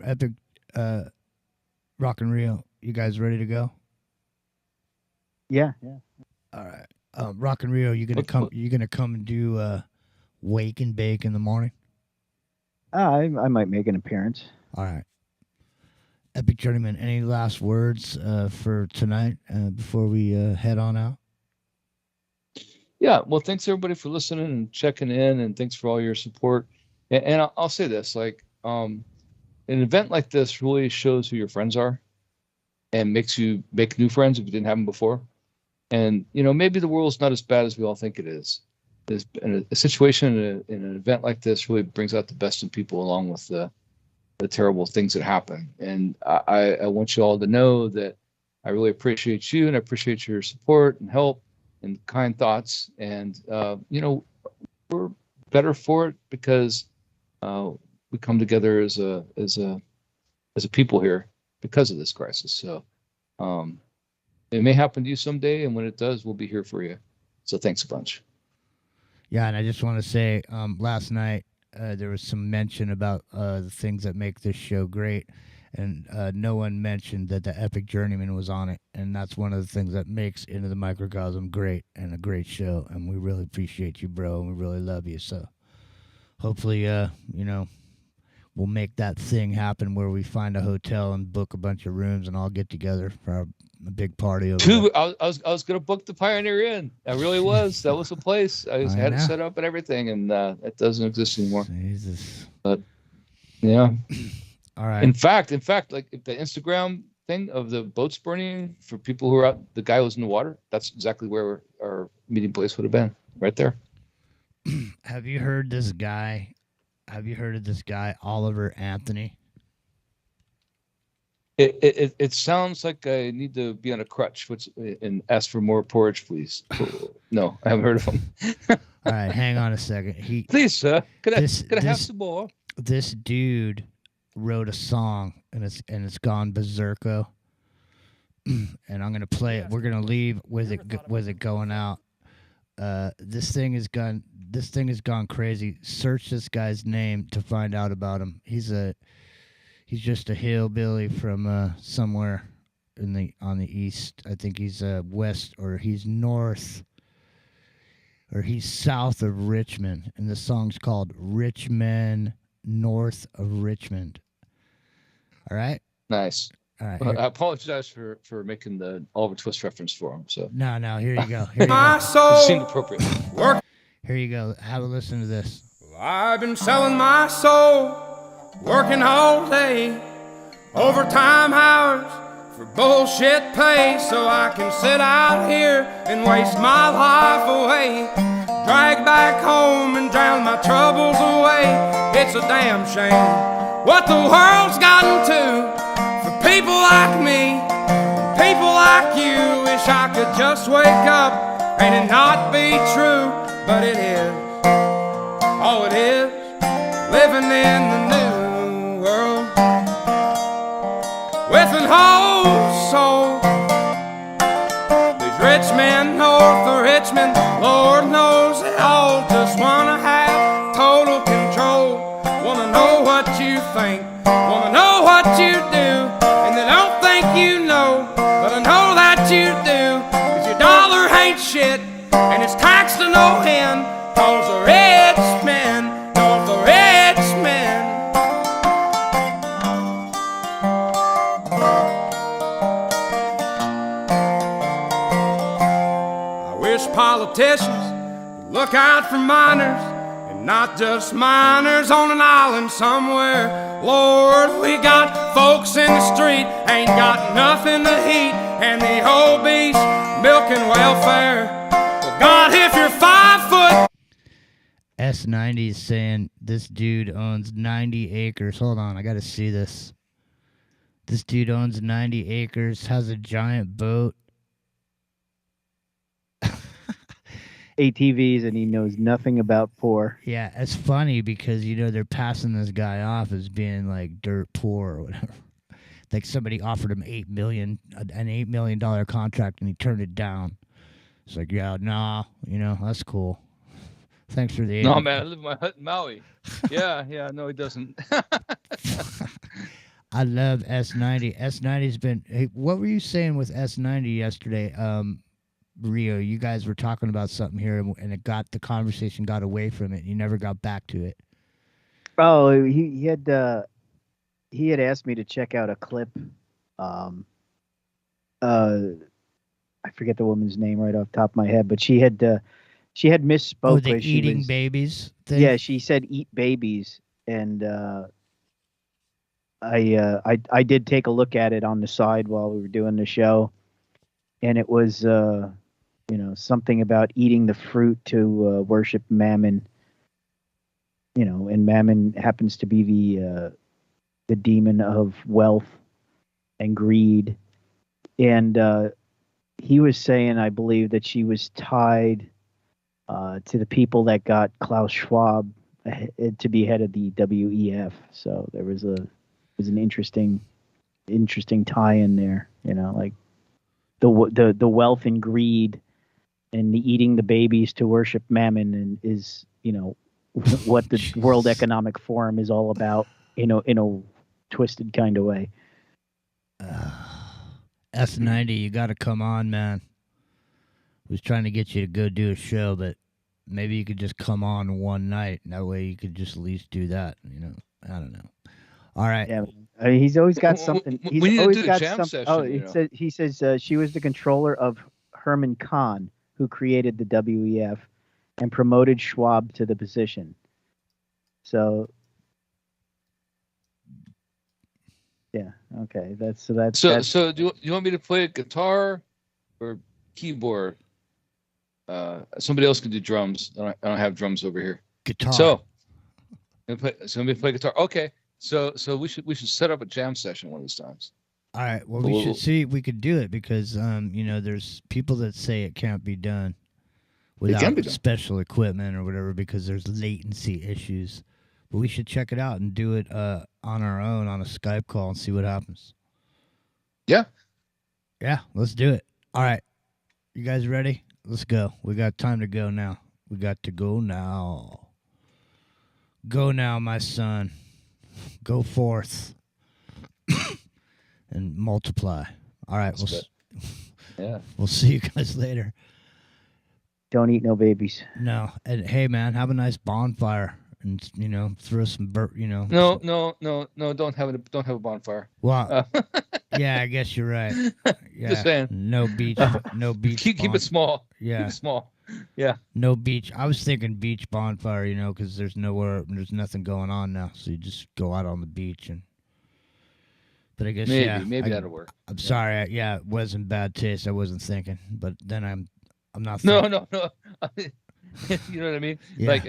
Epic Rock and Rio, you guys ready to go? Yeah. All right. Rock and Rio, you gonna come and do wake and bake in the morning? I might make an appearance. All right. Epic Journeyman, any last words for tonight before we head on out? Yeah, well, thanks everybody for listening and checking in, and thanks for all your support. And I'll say this, like, an event like this really shows who your friends are and makes you make new friends if you didn't have them before. And, maybe the world's not as bad as we all think it is. A situation in an event like this really brings out the best in people along with the terrible things that happen. And I want you all to know that I really appreciate you and I appreciate your support and help and kind thoughts. And, we're better for it because we come together as a people here because of this crisis. So it may happen to you someday, and when it does, we'll be here for you. So thanks a bunch. Yeah, and I just want to say, last night there was some mention about the things that make this show great, and no one mentioned that the Epic Journeyman was on it, and that's one of the things that makes Into the Microcosm great and a great show, and we really appreciate you, bro, and we really love you. So hopefully, we'll make that thing happen where we find a hotel and book a bunch of rooms and all get together for a big party over there. I was gonna book the Pioneer Inn. I really was. That was the place. I had know. it set up and everything, and it doesn't exist anymore. Jesus. But yeah. All right. In fact, like the Instagram thing of the boats burning for people who are out, the guy was in the water. That's exactly where our meeting place would have been, right there. Have you heard this guy? Have you heard of this guy, Oliver Anthony? It sounds like I need to be on a crutch, and ask for more porridge, please. No, I haven't heard of him. All right, hang on a second. Please, sir, could I have some more? This dude wrote a song, and it's gone berserko. And I'm gonna play it. We're gonna leave with it going out. This thing has gone crazy. Search this guy's name to find out about him. He's just a hillbilly from somewhere on the east. I think he's west, or he's north, or he's south of Richmond. And the song's called "Rich Men North of Richmond." All right. Nice. All right. Well, I apologize for making the Oliver Twist reference for him. So No, here you go. Here you My go. soul. it seemed appropriate. Here you go. Have a listen to this. I've been selling my soul, working all day, overtime hours for bullshit pay, so I can sit out here and waste my life away, drag back home and drown my troubles away. It's a damn shame what the world's gotten to for people like me, people like you. Wish I could just wake up and it not be true, but it is. Oh, it is living in the new world with an whole soul. These rich men north of Richmond, Lord knows they all just wanna have total control. Wanna know what you think, wanna know what you do, and they don't think you know, but I know that you do. 'Cause your dollar ain't shit, and it's taxed to no end. 'Cause the rich men, north the rich men. I wish politicians would look out for miners, and not just miners on an island somewhere. Lord, we got folks in the street, ain't got nothing to eat, and the whole beast milking welfare. Well, God, if you're 5 foot. S90 is saying this dude owns 90 acres. Hold on, I got to see this. This dude owns 90 acres, has a giant boat. ATVs, and he knows nothing about poor. Yeah, it's funny because, they're passing this guy off as being like dirt poor or whatever. Like somebody offered him an $8 million contract and he turned it down. It's like, yeah, nah, that's cool. Thanks for the. No, man, I live in my hut in Maui. Yeah, no, he doesn't. I love S90. S90's been. Hey, what were you saying with S90 yesterday? Rio, you guys were talking about something here, and the conversation got away from it. And you never got back to it. Oh, he had asked me to check out a clip. I forget the woman's name right off the top of my head, but she had misspoke. Oh, the eating babies thing? Yeah, she said eat babies, and I did take a look at it on the side while we were doing the show, and it was something about eating the fruit to worship Mammon. And Mammon happens to be the demon of wealth and greed, and he was saying, I believe, that she was tied to the people that got Klaus Schwab to be head of the WEF. So there was an interesting tie in there. Like the wealth and greed and the eating the babies to worship Mammon and is what the World Economic Forum is all about in a twisted kind of way. S90, you got to come on, man. Was trying to get you to go do a show, but maybe you could just come on one night, and that way you could just at least do that. I don't know. All right. Yeah, I mean, he's always got something. We He's need to always do a got jam something. session, Oh, you it know. says, he says she was the controller of Herman Kahn, who created the WEF and promoted Schwab to the position. So, yeah, okay, that's So do you want me to play guitar or keyboard? Somebody else can do drums. I don't have drums over here. Guitar. So let me play guitar. Okay. So we should set up a jam session one of these times. All right. Well, we should see if we could do it because there's people that say it can't be done without special equipment or whatever because there's latency issues. But we should check it out and do it on our own on a Skype call and see what happens. Yeah. Yeah, let's do it. All right. You guys ready? Let's go. We got time to go now. We got to go now. Go now, my son. Go forth and multiply. All right. We'll see you guys later. don't eat no babies. No. And hey, man, have a nice bonfire and, throw some No, don't have a bonfire. Well, yeah, I guess you're right. Yeah. Just saying. No beach. No beach. Keep it small. Yeah. Keep it small. Yeah. No beach. I was thinking beach bonfire, because there's nothing going on now. So you just go out on the beach but I guess, maybe that'll work. I'm sorry. It wasn't bad taste. I wasn't thinking, but then I'm not No. thinking. You know what I mean? Yeah.